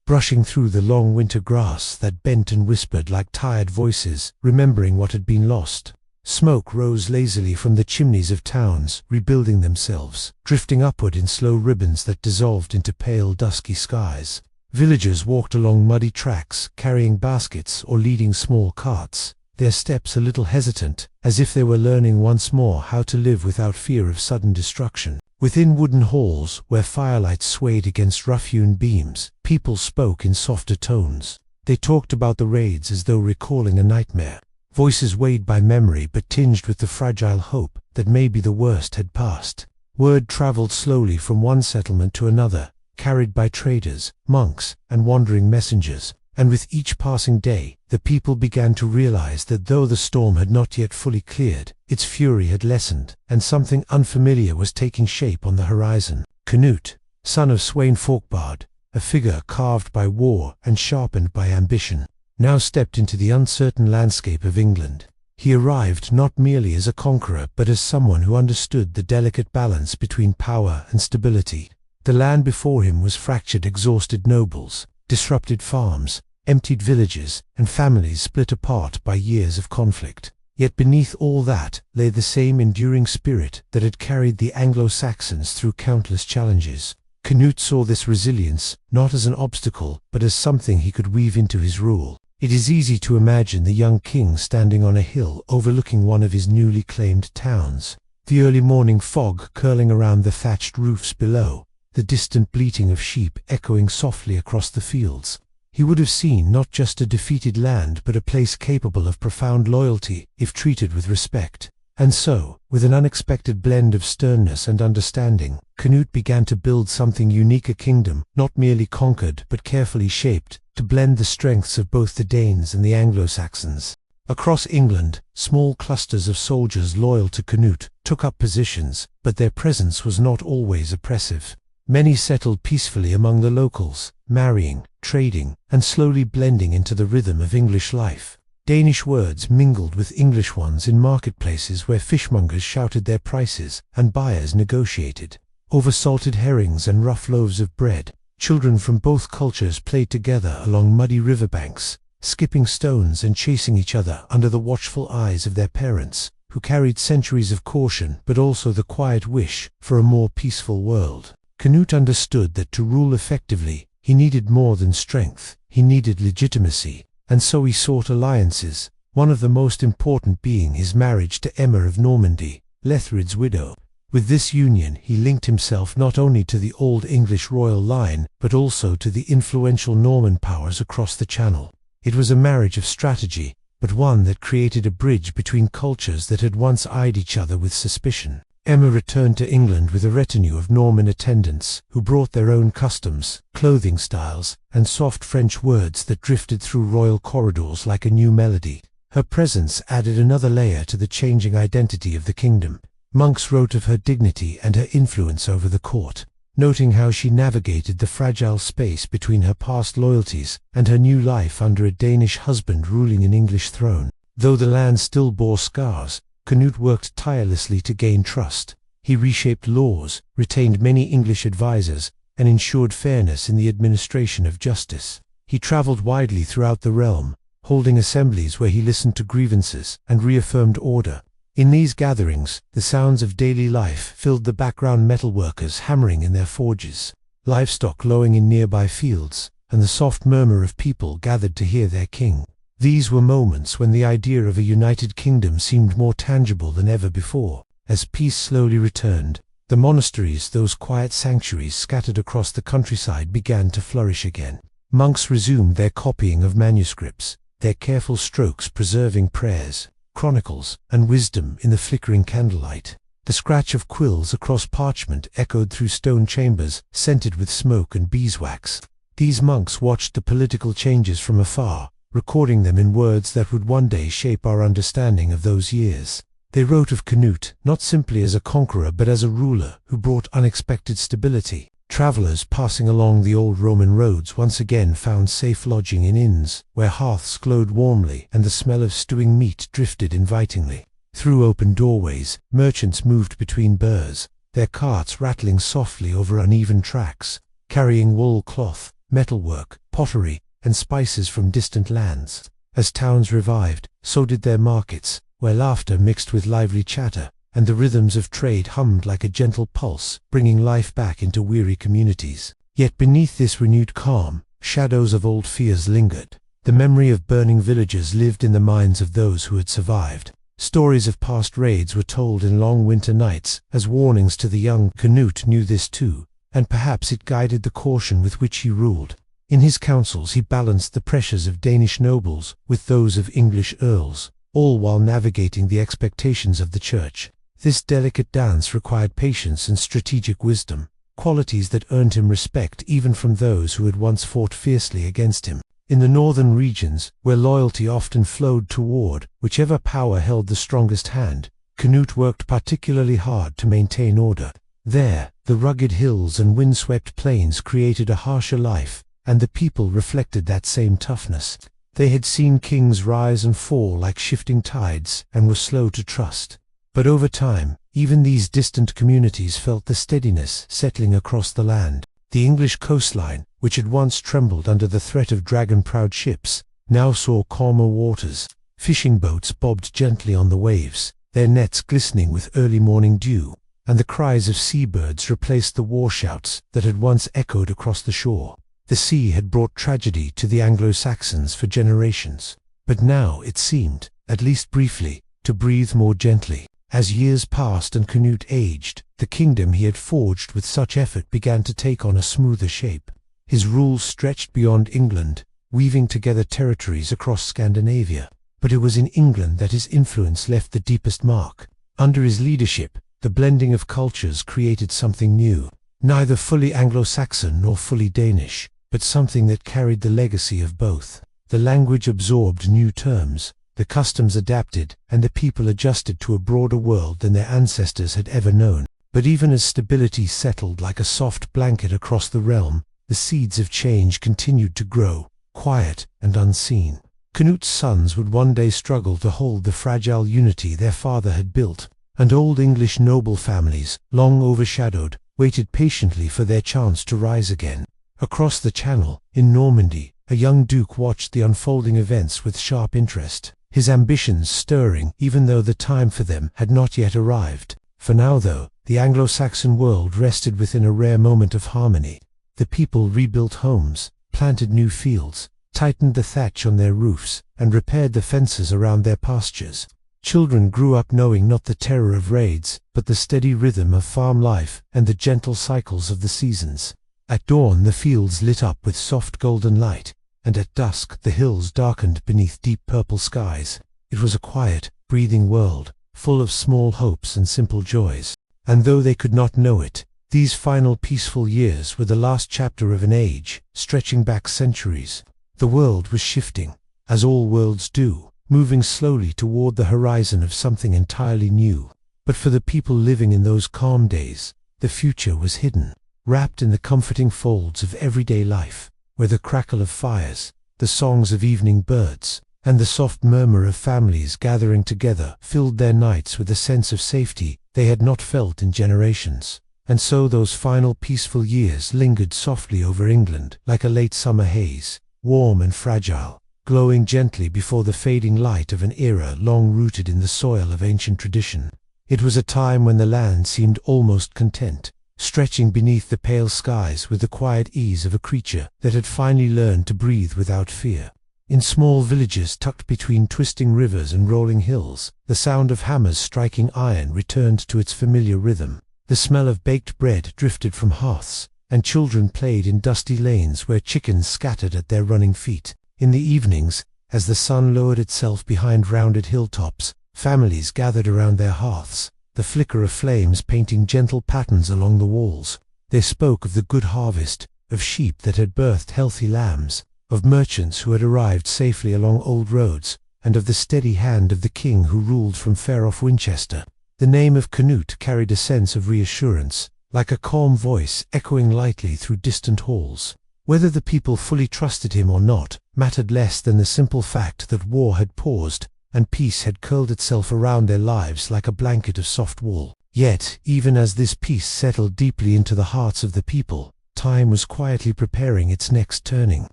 S1: brushing through the long winter grass that bent and whispered like tired voices, remembering what had been lost. Smoke rose lazily from the chimneys of towns, rebuilding themselves, drifting upward in slow ribbons that dissolved into pale, dusky skies. Villagers walked along muddy tracks, carrying baskets or leading small carts, their steps a little hesitant, as if they were learning once more how to live without fear of sudden destruction. Within wooden halls, where firelight swayed against rough-hewn beams, people spoke in softer tones. They talked about the raids as though recalling a nightmare, voices weighed by memory but tinged with the fragile hope that maybe the worst had passed. Word traveled slowly from one settlement to another, carried by traders, monks, and wandering messengers, and with each passing day, the people began to realize that though the storm had not yet fully cleared, its fury had lessened, and something unfamiliar was taking shape on the horizon. Canute, son of Sweyn Forkbard, a figure carved by war and sharpened by ambition, now stepped into the uncertain landscape of England. He arrived not merely as a conqueror but as someone who understood the delicate balance between power and stability. The land before him was fractured, exhausted nobles, disrupted farms, emptied villages, and families split apart by years of conflict. Yet beneath all that lay the same enduring spirit that had carried the Anglo-Saxons through countless challenges. Canute saw this resilience not as an obstacle but as something he could weave into his rule. It is easy to imagine the young king standing on a hill overlooking one of his newly claimed towns, the early morning fog curling around the thatched roofs below, the distant bleating of sheep echoing softly across the fields. He would have seen not just a defeated land but a place capable of profound loyalty if treated with respect. And so, with an unexpected blend of sternness and understanding, Canute began to build something unique, a kingdom not merely conquered but carefully shaped to blend the strengths of both the Danes and the Anglo-Saxons. Across England, small clusters of soldiers loyal to Canute took up positions, but their presence was not always oppressive. Many settled peacefully among the locals, marrying, trading, and slowly blending into the rhythm of English life. Danish words mingled with English ones in marketplaces where fishmongers shouted their prices and buyers negotiated. Over salted herrings and rough loaves of bread, children from both cultures played together along muddy riverbanks, skipping stones and chasing each other under the watchful eyes of their parents, who carried centuries of caution but also the quiet wish for a more peaceful world. Canute understood that to rule effectively, he needed more than strength, he needed legitimacy, and so he sought alliances, one of the most important being his marriage to Emma of Normandy, Lethred's widow. With this union he linked himself not only to the old English royal line, but also to the influential Norman powers across the Channel. It was a marriage of strategy, but one that created a bridge between cultures that had once eyed each other with suspicion. Emma returned to England with a retinue of Norman attendants, who brought their own customs, clothing styles, and soft French words that drifted through royal corridors like a new melody. Her presence added another layer to the changing identity of the kingdom. Monks wrote of her dignity and her influence over the court, noting how she navigated the fragile space between her past loyalties and her new life under a Danish husband ruling an English throne. Though the land still bore scars, Canute worked tirelessly to gain trust. He reshaped laws, retained many English advisors, and ensured fairness in the administration of justice. He traveled widely throughout the realm, holding assemblies where he listened to grievances and reaffirmed order. In these gatherings, the sounds of daily life filled the background, metalworkers hammering in their forges, livestock lowing in nearby fields, and the soft murmur of people gathered to hear their king. These were moments when the idea of a united kingdom seemed more tangible than ever before. As peace slowly returned, the monasteries, those quiet sanctuaries scattered across the countryside, began to flourish again. Monks resumed their copying of manuscripts, their careful strokes preserving prayers, chronicles, and wisdom in the flickering candlelight. The scratch of quills across parchment echoed through stone chambers, scented with smoke and beeswax. These monks watched the political changes from afar, recording them in words that would one day shape our understanding of those years. They wrote of Canute, not simply as a conqueror but as a ruler who brought unexpected stability. Travelers passing along the old Roman roads once again found safe lodging in inns, where hearths glowed warmly and the smell of stewing meat drifted invitingly. Through open doorways, merchants moved between burrs, their carts rattling softly over uneven tracks, carrying wool cloth, metalwork, pottery, and spices from distant lands. As towns revived, so did their markets, where laughter mixed with lively chatter, and the rhythms of trade hummed like a gentle pulse, bringing life back into weary communities. Yet beneath this renewed calm, shadows of old fears lingered. The memory of burning villages lived in the minds of those who had survived. Stories of past raids were told in long winter nights as warnings to the young. Canute knew this too, and perhaps it guided the caution with which he ruled. In his councils he balanced the pressures of Danish nobles with those of English earls, all while navigating the expectations of the church. This delicate dance required patience and strategic wisdom, qualities that earned him respect even from those who had once fought fiercely against him. In the northern regions, where loyalty often flowed toward whichever power held the strongest hand, Canute worked particularly hard to maintain order. There, the rugged hills and windswept plains created a harsher life, and the people reflected that same toughness. They had seen kings rise and fall like shifting tides and were slow to trust. But over time, even these distant communities felt the steadiness settling across the land. The English coastline, which had once trembled under the threat of dragon-proud ships, now saw calmer waters. Fishing boats bobbed gently on the waves, their nets glistening with early morning dew, and the cries of seabirds replaced the war shouts that had once echoed across the shore. The sea had brought tragedy to the Anglo-Saxons for generations, but now it seemed, at least briefly, to breathe more gently. As years passed and Canute aged, the kingdom he had forged with such effort began to take on a smoother shape. His rule stretched beyond England, weaving together territories across Scandinavia. But it was in England that his influence left the deepest mark. Under his leadership, the blending of cultures created something new, neither fully Anglo-Saxon nor fully Danish, but something that carried the legacy of both. The language absorbed new terms, the customs adapted, and the people adjusted to a broader world than their ancestors had ever known. But even as stability settled like a soft blanket across the realm, the seeds of change continued to grow, quiet and unseen. Canute's sons would one day struggle to hold the fragile unity their father had built, and old English noble families, long overshadowed, waited patiently for their chance to rise again. Across the Channel, in Normandy, a young duke watched the unfolding events with sharp interest, his ambitions stirring even though the time for them had not yet arrived. For now, though, the Anglo-Saxon world rested within a rare moment of harmony. The people rebuilt homes, planted new fields, tightened the thatch on their roofs, and repaired the fences around their pastures. Children grew up knowing not the terror of raids, but the steady rhythm of farm life and the gentle cycles of the seasons. At dawn the fields lit up with soft golden light, and at dusk the hills darkened beneath deep purple skies. It was a quiet, breathing world, full of small hopes and simple joys. And though they could not know it, these final peaceful years were the last chapter of an age, stretching back centuries. The world was shifting, as all worlds do, moving slowly toward the horizon of something entirely new. But for the people living in those calm days, the future was hidden, wrapped in the comforting folds of everyday life, where the crackle of fires, the songs of evening birds, and the soft murmur of families gathering together filled their nights with a sense of safety they had not felt in generations. And so those final peaceful years lingered softly over England like a late summer haze, warm and fragile, glowing gently before the fading light of an era long rooted in the soil of ancient tradition. It was a time when the land seemed almost content, stretching beneath the pale skies with the quiet ease of a creature that had finally learned to breathe without fear. In small villages tucked between twisting rivers and rolling hills, the sound of hammers striking iron returned to its familiar rhythm. The smell of baked bread drifted from hearths, and children played in dusty lanes where chickens scattered at their running feet. In the evenings, as the sun lowered itself behind rounded hilltops, families gathered around their hearths, the flicker of flames painting gentle patterns along the walls. They spoke of the good harvest, of sheep that had birthed healthy lambs, of merchants who had arrived safely along old roads, and of the steady hand of the king who ruled from far-off Winchester. The name of Canute carried a sense of reassurance, like a calm voice echoing lightly through distant halls. Whether the people fully trusted him or not mattered less than the simple fact that war had paused, and peace had curled itself around their lives like a blanket of soft wool. Yet, even as this peace settled deeply into the hearts of the people, time was quietly preparing its next turning.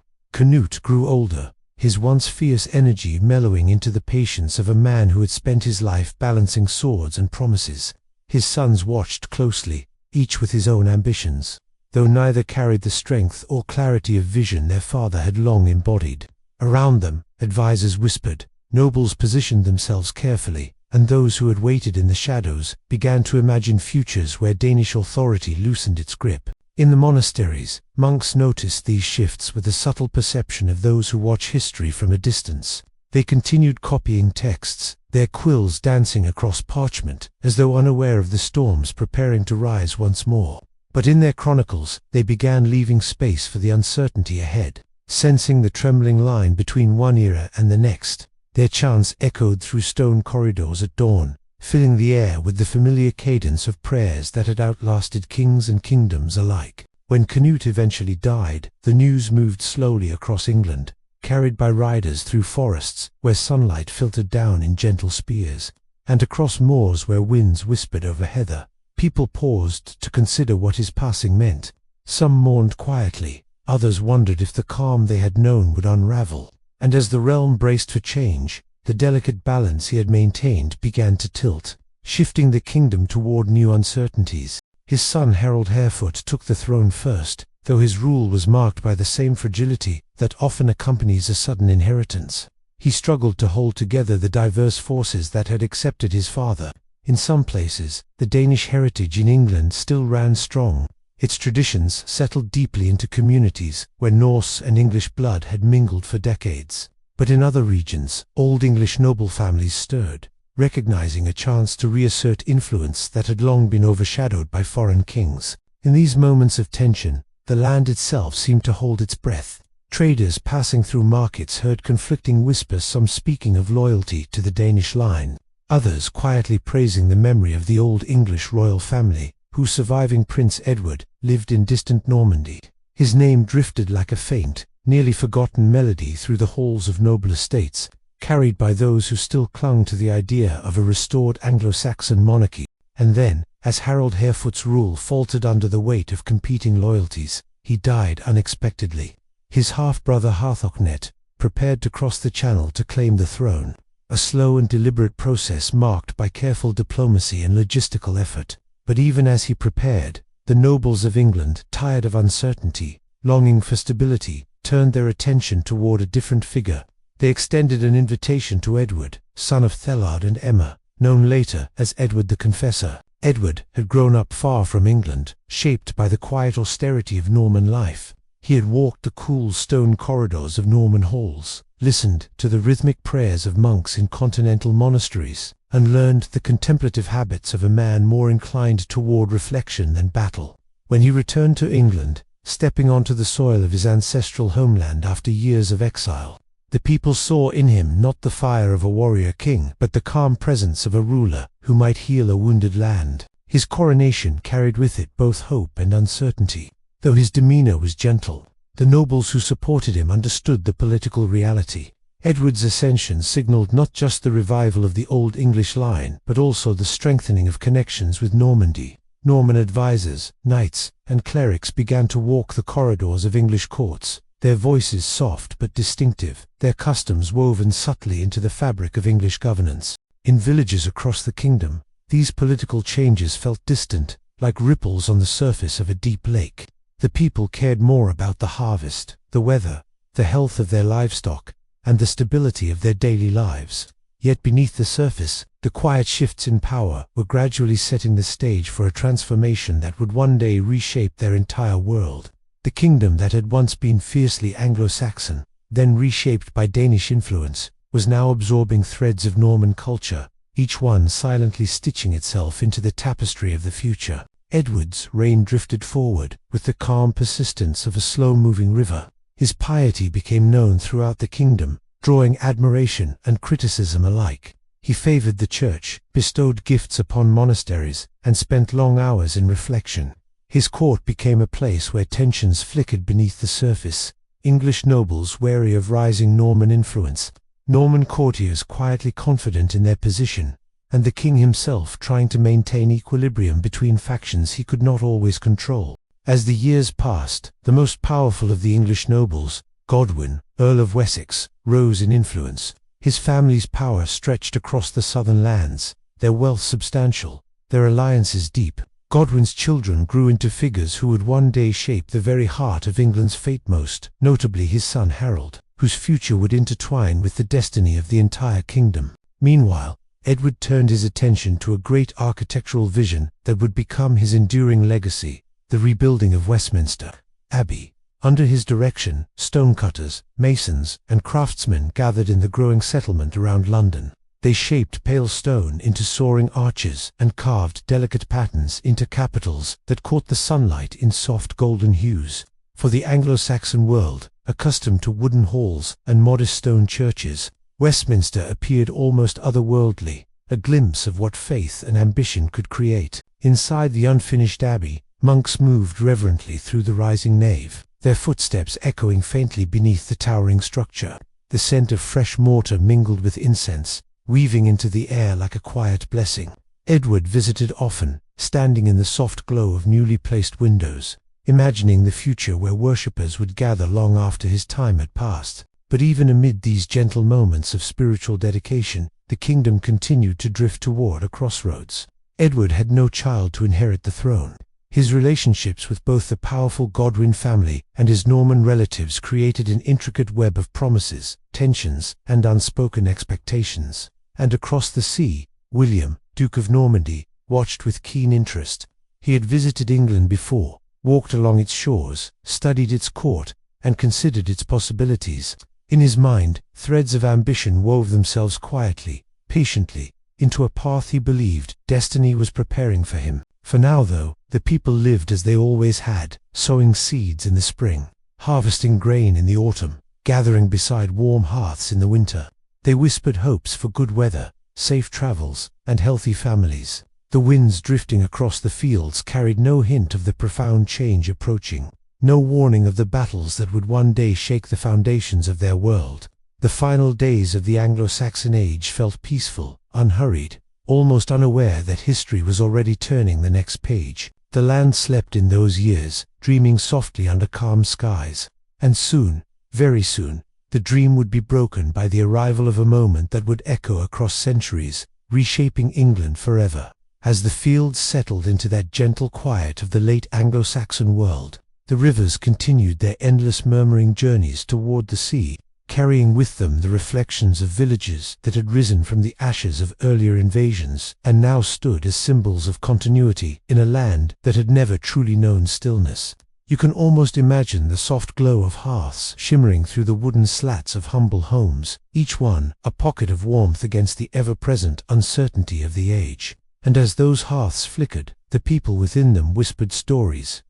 S1: Canute grew older, his once fierce energy mellowing into the patience of a man who had spent his life balancing swords and promises. His sons watched closely, each with his own ambitions, though neither carried the strength or clarity of vision their father had long embodied. Around them, advisors whispered, nobles positioned themselves carefully, and those who had waited in the shadows began to imagine futures where Danish authority loosened its grip. In the monasteries, monks noticed these shifts with the subtle perception of those who watch history from a distance. They continued copying texts, their quills dancing across parchment, as though unaware of the storms preparing to rise once more. But in their chronicles, they began leaving space for the uncertainty ahead. Sensing the trembling line between one era and the next, their chants echoed through stone corridors at dawn, filling the air with the familiar cadence of prayers that had outlasted kings and kingdoms alike. When Canute eventually died, the news moved slowly across England, carried by riders through forests where sunlight filtered down in gentle spears, and across moors where winds whispered over heather. People paused to consider what his passing meant. Some mourned quietly, others wondered if the calm they had known would unravel. And as the realm braced for change, the delicate balance he had maintained began to tilt, shifting the kingdom toward new uncertainties. His son Harold Harefoot took the throne first, though his rule was marked by the same fragility that often accompanies a sudden inheritance. He struggled to hold together the diverse forces that had accepted his father. In some places, the Danish heritage in England still ran strong. Its traditions settled deeply into communities where Norse and English blood had mingled for decades. But in other regions, old English noble families stirred, recognizing a chance to reassert influence that had long been overshadowed by foreign kings. In these moments of tension, the land itself seemed to hold its breath. Traders passing through markets heard conflicting whispers, some speaking of loyalty to the Danish line, others quietly praising the memory of the old English royal family, whose surviving Prince Edward lived in distant Normandy. His name drifted like a faint, nearly forgotten melody through the halls of noble estates, carried by those who still clung to the idea of a restored Anglo-Saxon monarchy. And then, as Harold Harefoot's rule faltered under the weight of competing loyalties, he died unexpectedly. His half-brother Harthocnet prepared to cross the Channel to claim the throne, a slow and deliberate process marked by careful diplomacy and logistical effort. But even as he prepared, the nobles of England, tired of uncertainty, longing for stability, turned their attention toward a different figure. They extended an invitation to Edward, son of Thelard and Emma, known later as Edward the Confessor. Edward had grown up far from England, shaped by the quiet austerity of Norman life. He had walked the cool stone corridors of Norman halls, listened to the rhythmic prayers of monks in continental monasteries, and learned the contemplative habits of a man more inclined toward reflection than battle. When he returned to England, stepping onto the soil of his ancestral homeland after years of exile, the people saw in him not the fire of a warrior king, but the calm presence of a ruler who might heal a wounded land. His coronation carried with it both hope and uncertainty. Though his demeanor was gentle, the nobles who supported him understood the political reality. Edward's ascension signaled not just the revival of the old English line, but also the strengthening of connections with Normandy. Norman advisors, knights, and clerics began to walk the corridors of English courts, their voices soft but distinctive, their customs woven subtly into the fabric of English governance. In villages across the kingdom, these political changes felt distant, like ripples on the surface of a deep lake. The people cared more about the harvest, the weather, the health of their livestock, and the stability of their daily lives. Yet beneath the surface, the quiet shifts in power were gradually setting the stage for a transformation that would one day reshape their entire world. The kingdom that had once been fiercely Anglo-Saxon, then reshaped by Danish influence, was now absorbing threads of Norman culture, each one silently stitching itself into the tapestry of the future. Edward's reign drifted forward with the calm persistence of a slow-moving river. His piety became known throughout the kingdom, drawing admiration and criticism alike. He favored the church, bestowed gifts upon monasteries, and spent long hours in reflection. His court became a place where tensions flickered beneath the surface. English nobles wary of rising Norman influence, Norman courtiers quietly confident in their position, and the king himself trying to maintain equilibrium between factions he could not always control. As the years passed, the most powerful of the English nobles, Godwin, Earl of Wessex, rose in influence. His family's power stretched across the southern lands, their wealth substantial, their alliances deep. Godwin's children grew into figures who would one day shape the very heart of England's fate, most notably his son Harold, whose future would intertwine with the destiny of the entire kingdom. Meanwhile, Edward turned his attention to a great architectural vision that would become his enduring legacy, the rebuilding of Westminster Abbey. Under his direction, stonecutters, masons, and craftsmen gathered in the growing settlement around London. They shaped pale stone into soaring arches and carved delicate patterns into capitals that caught the sunlight in soft golden hues. For the Anglo-Saxon world, accustomed to wooden halls and modest stone churches, Westminster appeared almost otherworldly, a glimpse of what faith and ambition could create. Inside the unfinished abbey, monks moved reverently through the rising nave, their footsteps echoing faintly beneath the towering structure. The scent of fresh mortar mingled with incense, weaving into the air like a quiet blessing. Edward visited often, standing in the soft glow of newly placed windows, imagining the future where worshippers would gather long after his time had passed. But even amid these gentle moments of spiritual dedication, the kingdom continued to drift toward a crossroads. Edward had no child to inherit the throne. His relationships with both the powerful Godwin family and his Norman relatives created an intricate web of promises, tensions, and unspoken expectations. And across the sea, William, Duke of Normandy, watched with keen interest. He had visited England before, walked along its shores, studied its court, and considered its possibilities. In his mind, threads of ambition wove themselves quietly, patiently, into a path he believed destiny was preparing for him. For now, though, the people lived as they always had, sowing seeds in the spring, harvesting grain in the autumn, gathering beside warm hearths in the winter. They whispered hopes for good weather, safe travels, and healthy families. The winds drifting across the fields carried no hint of the profound change approaching, no warning of the battles that would one day shake the foundations of their world. The final days of the Anglo-Saxon age felt peaceful, unhurried, almost unaware that history was already turning the next page. The land slept in those years, dreaming softly under calm skies. And soon, very soon, the dream would be broken by the arrival of a moment that would echo across centuries, reshaping England forever. As the fields settled into that gentle quiet of the late Anglo-Saxon world, the rivers continued their endless murmuring journeys toward the sea, carrying with them the reflections of villages that had risen from the ashes of earlier invasions and now stood as symbols of continuity in a land that had never truly known stillness. You can almost imagine the soft glow of hearths shimmering through the wooden slats of humble homes, each one a pocket of warmth against the ever-present uncertainty of the age. And as those hearths flickered, the people within them whispered stories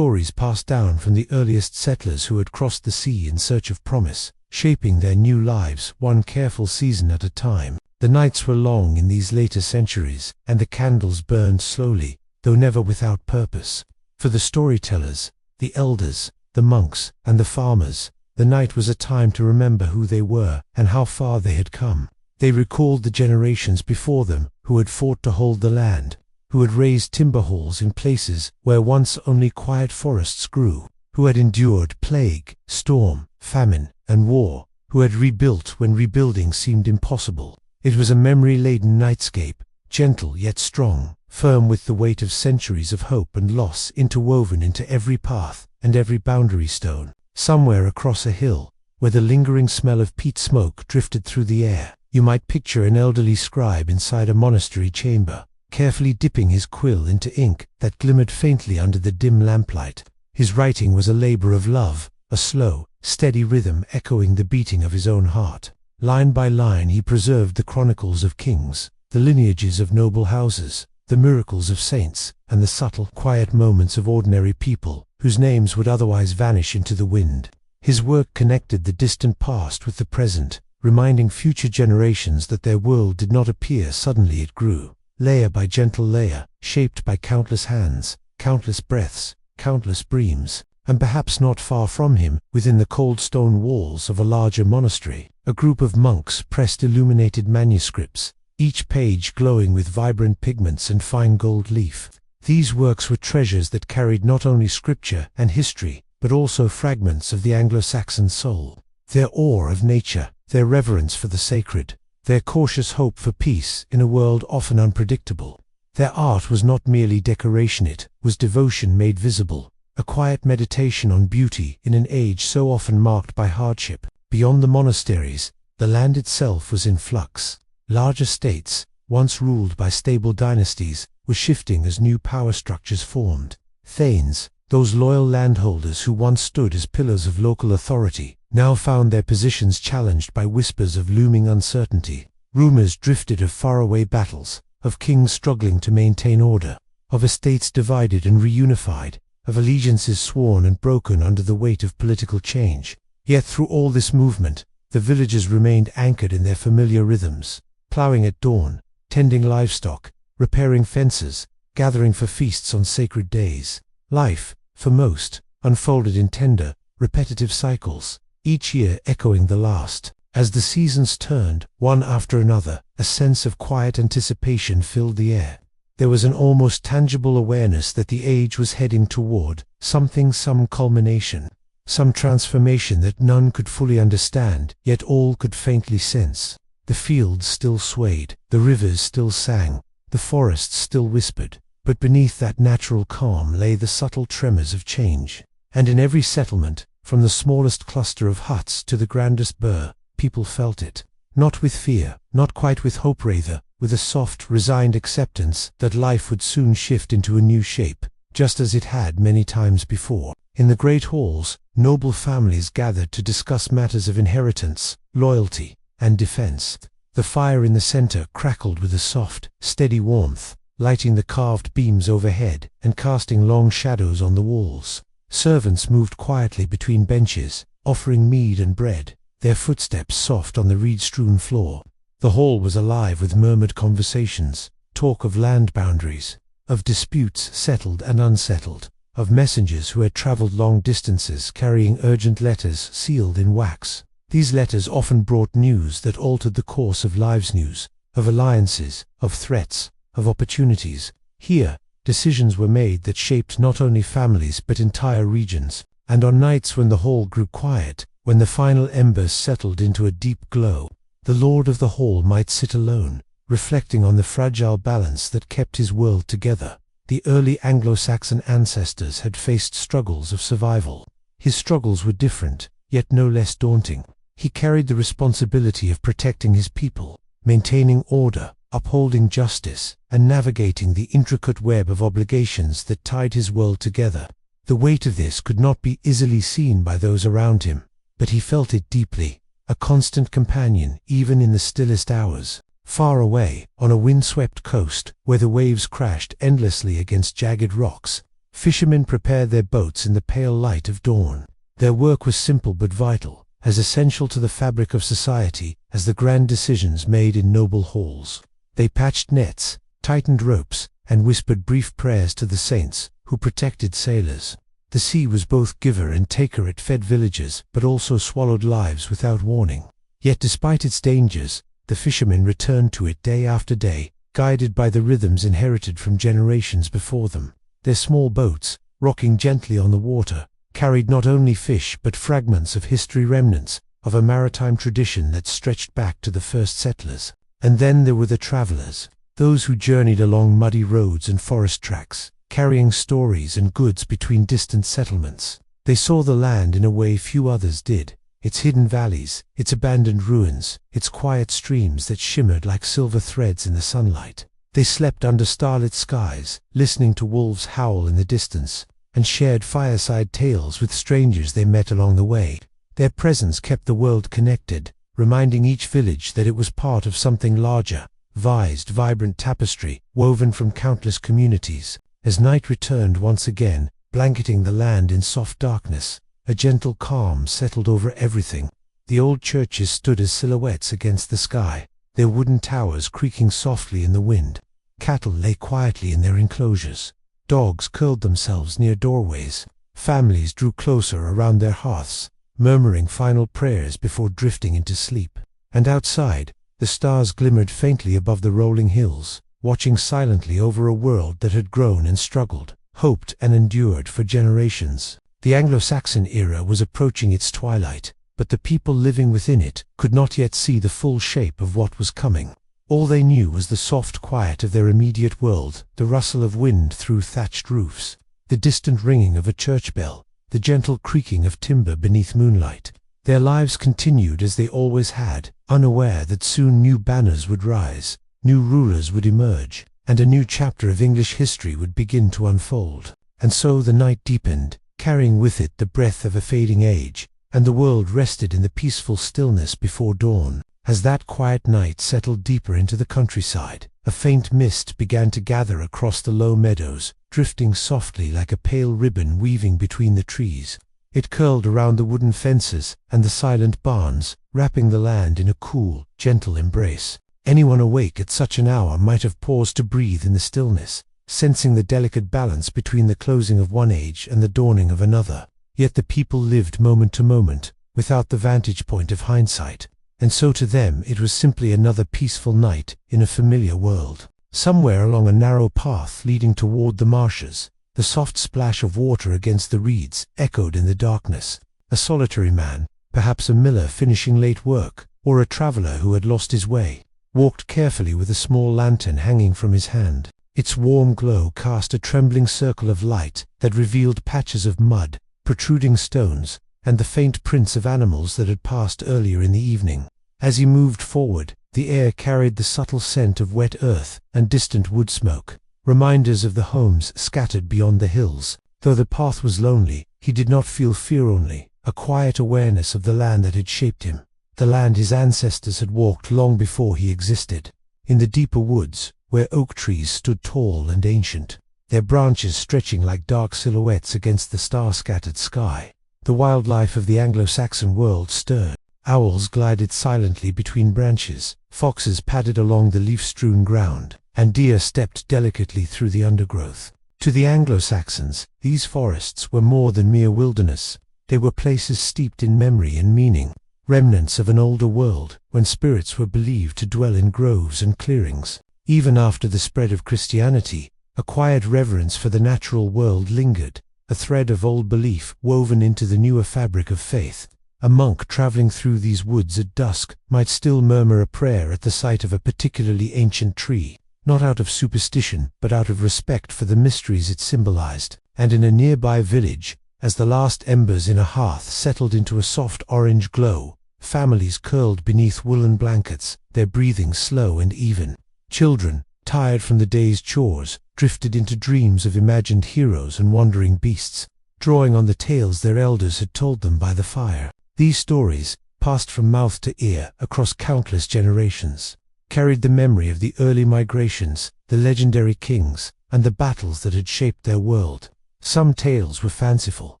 S1: passed down from the earliest settlers who had crossed the sea in search of promise, shaping their new lives one careful season at a time. The nights were long in these later centuries, and the candles burned slowly, though never without purpose. For the storytellers, the elders, the monks, and the farmers, the night was a time to remember who they were and how far they had come. They recalled the generations before them who had fought to hold the land, who had raised timber halls in places where once only quiet forests grew, who had endured plague, storm, famine, and war, who had rebuilt when rebuilding seemed impossible. It was a memory-laden nightscape, gentle yet strong, firm with the weight of centuries of hope and loss interwoven into every path and every boundary stone. Somewhere across a hill, where the lingering smell of peat smoke drifted through the air, you might picture an elderly scribe inside a monastery chamber, carefully dipping his quill into ink that glimmered faintly under the dim lamplight. His writing was a labor of love, a slow, steady rhythm echoing the beating of his own heart. Line by line he preserved the chronicles of kings, the lineages of noble houses, the miracles of saints, and the subtle, quiet moments of ordinary people, whose names would otherwise vanish into the wind. His work connected the distant past with the present, reminding future generations that their world did not appear suddenly. It grew, layer by gentle layer, shaped by countless hands, countless breaths, countless dreams. And perhaps not far from him, within the cold stone walls of a larger monastery, a group of monks pressed illuminated manuscripts, each page glowing with vibrant pigments and fine gold leaf. These works were treasures that carried not only scripture and history, but also fragments of the Anglo-Saxon soul. Their awe of nature, their reverence for the sacred, their cautious hope for peace in a world often unpredictable. Their art was not merely decoration, it was devotion made visible. A quiet meditation on beauty in an age so often marked by hardship. Beyond the monasteries, the land itself was in flux. Large estates, once ruled by stable dynasties, were shifting as new power structures formed. Thanes, those loyal landholders who once stood as pillars of local authority, now found their positions challenged by whispers of looming uncertainty. Rumors drifted of faraway battles, of kings struggling to maintain order, of estates divided and reunified, of allegiances sworn and broken under the weight of political change. Yet through all this movement, the villagers remained anchored in their familiar rhythms, ploughing at dawn, tending livestock, repairing fences, gathering for feasts on sacred days. Life, for most, unfolded in tender, repetitive cycles, each year echoing the last. As the seasons turned, one after another, a sense of quiet anticipation filled the air. There was an almost tangible awareness that the age was heading toward something, some culmination, some transformation that none could fully understand, yet all could faintly sense. The fields still swayed, the rivers still sang, the forests still whispered, but beneath that natural calm lay the subtle tremors of change. And in every settlement, from the smallest cluster of huts to the grandest burh, people felt it. Not with fear, not quite with hope, rather with a soft, resigned acceptance that life would soon shift into a new shape, just as it had many times before. In the great halls, noble families gathered to discuss matters of inheritance, loyalty, and defense. The fire in the center crackled with a soft, steady warmth, lighting the carved beams overhead and casting long shadows on the walls. Servants moved quietly between benches, offering mead and bread, their footsteps soft on the reed-strewn floor. The hall was alive with murmured conversations, talk of land boundaries, of disputes settled and unsettled, of messengers who had traveled long distances carrying urgent letters sealed in wax. These letters often brought news that altered the course of lives, news of alliances, of threats, of opportunities. Here, decisions were made that shaped not only families but entire regions. And on nights when the hall grew quiet, when the final embers settled into a deep glow, the lord of the hall might sit alone, reflecting on the fragile balance that kept his world together. The early Anglo-Saxon ancestors had faced struggles of survival. His struggles were different, yet no less daunting. He carried the responsibility of protecting his people, maintaining order, upholding justice, and navigating the intricate web of obligations that tied his world together. The weight of this could not be easily seen by those around him, but he felt it deeply, a constant companion even in the stillest hours. Far away, on a windswept coast, where the waves crashed endlessly against jagged rocks, fishermen prepared their boats in the pale light of dawn. Their work was simple but vital, as essential to the fabric of society as the grand decisions made in noble halls. They patched nets, tightened ropes, and whispered brief prayers to the saints who protected sailors. The sea was both giver and taker. It fed villages, but also swallowed lives without warning. Yet despite its dangers, the fishermen returned to it day after day, guided by the rhythms inherited from generations before them. Their small boats, rocking gently on the water, carried not only fish but fragments of history, remnants of a maritime tradition that stretched back to the first settlers. And then there were the travelers, those who journeyed along muddy roads and forest tracks, carrying stories and goods between distant settlements. They saw the land in a way few others did, its hidden valleys, its abandoned ruins, its quiet streams that shimmered like silver threads in the sunlight. They slept under starlit skies, listening to wolves howl in the distance, and shared fireside tales with strangers they met along the way. Their presence kept the world connected, reminding each village that it was part of something larger, vised, vibrant tapestry, woven from countless communities. As night returned once again, blanketing the land in soft darkness, a gentle calm settled over everything. The old churches stood as silhouettes against the sky, their wooden towers creaking softly in the wind. Cattle lay quietly in their enclosures. Dogs curled themselves near doorways. Families drew closer around their hearths, murmuring final prayers before drifting into sleep. And outside, the stars glimmered faintly above the rolling hills, watching silently over a world that had grown and struggled, hoped and endured for generations. The Anglo-Saxon era was approaching its twilight, but the people living within it could not yet see the full shape of what was coming. All they knew was the soft quiet of their immediate world, the rustle of wind through thatched roofs, the distant ringing of a church bell, the gentle creaking of timber beneath moonlight. Their lives continued as they always had, unaware that soon new banners would rise, new rulers would emerge, and a new chapter of English history would begin to unfold. And so the night deepened, carrying with it the breath of a fading age, and the world rested in the peaceful stillness before dawn. As that quiet night settled deeper into the countryside, a faint mist began to gather across the low meadows, drifting softly like a pale ribbon weaving between the trees. It curled around the wooden fences and the silent barns, wrapping the land in a cool, gentle embrace. Anyone awake at such an hour might have paused to breathe in the stillness, sensing the delicate balance between the closing of one age and the dawning of another. Yet the people lived moment to moment, without the vantage point of hindsight. And so to them it was simply another peaceful night in a familiar world. Somewhere along a narrow path leading toward the marshes, the soft splash of water against the reeds echoed in the darkness. A solitary man, perhaps a miller finishing late work, or a traveler who had lost his way, walked carefully with a small lantern hanging from his hand. Its warm glow cast a trembling circle of light that revealed patches of mud, protruding stones, and the faint prints of animals that had passed earlier in the evening. As he moved forward, the air carried the subtle scent of wet earth and distant wood smoke, reminders of the homes scattered beyond the hills. Though the path was lonely, he did not feel fear only, a quiet awareness of the land that had shaped him, the land his ancestors had walked long before he existed. In the deeper woods, where oak trees stood tall and ancient, their branches stretching like dark silhouettes against the star-scattered sky, the wildlife of the Anglo-Saxon world stirred. Owls glided silently between branches, foxes padded along the leaf-strewn ground, and deer stepped delicately through the undergrowth. To the Anglo-Saxons, these forests were more than mere wilderness. They were places steeped in memory and meaning, remnants of an older world when spirits were believed to dwell in groves and clearings. Even after the spread of Christianity, a quiet reverence for the natural world lingered, a thread of old belief woven into the newer fabric of faith. A monk traveling through these woods at dusk might still murmur a prayer at the sight of a particularly ancient tree, not out of superstition but out of respect for the mysteries it symbolized. And in a nearby village, as the last embers in a hearth settled into a soft orange glow, families curled beneath woolen blankets, their breathing slow and even. Children, tired from the day's chores, drifted into dreams of imagined heroes and wandering beasts, drawing on the tales their elders had told them by the fire. These stories, passed from mouth to ear across countless generations, carried the memory of the early migrations, the legendary kings, and the battles that had shaped their world. Some tales were fanciful,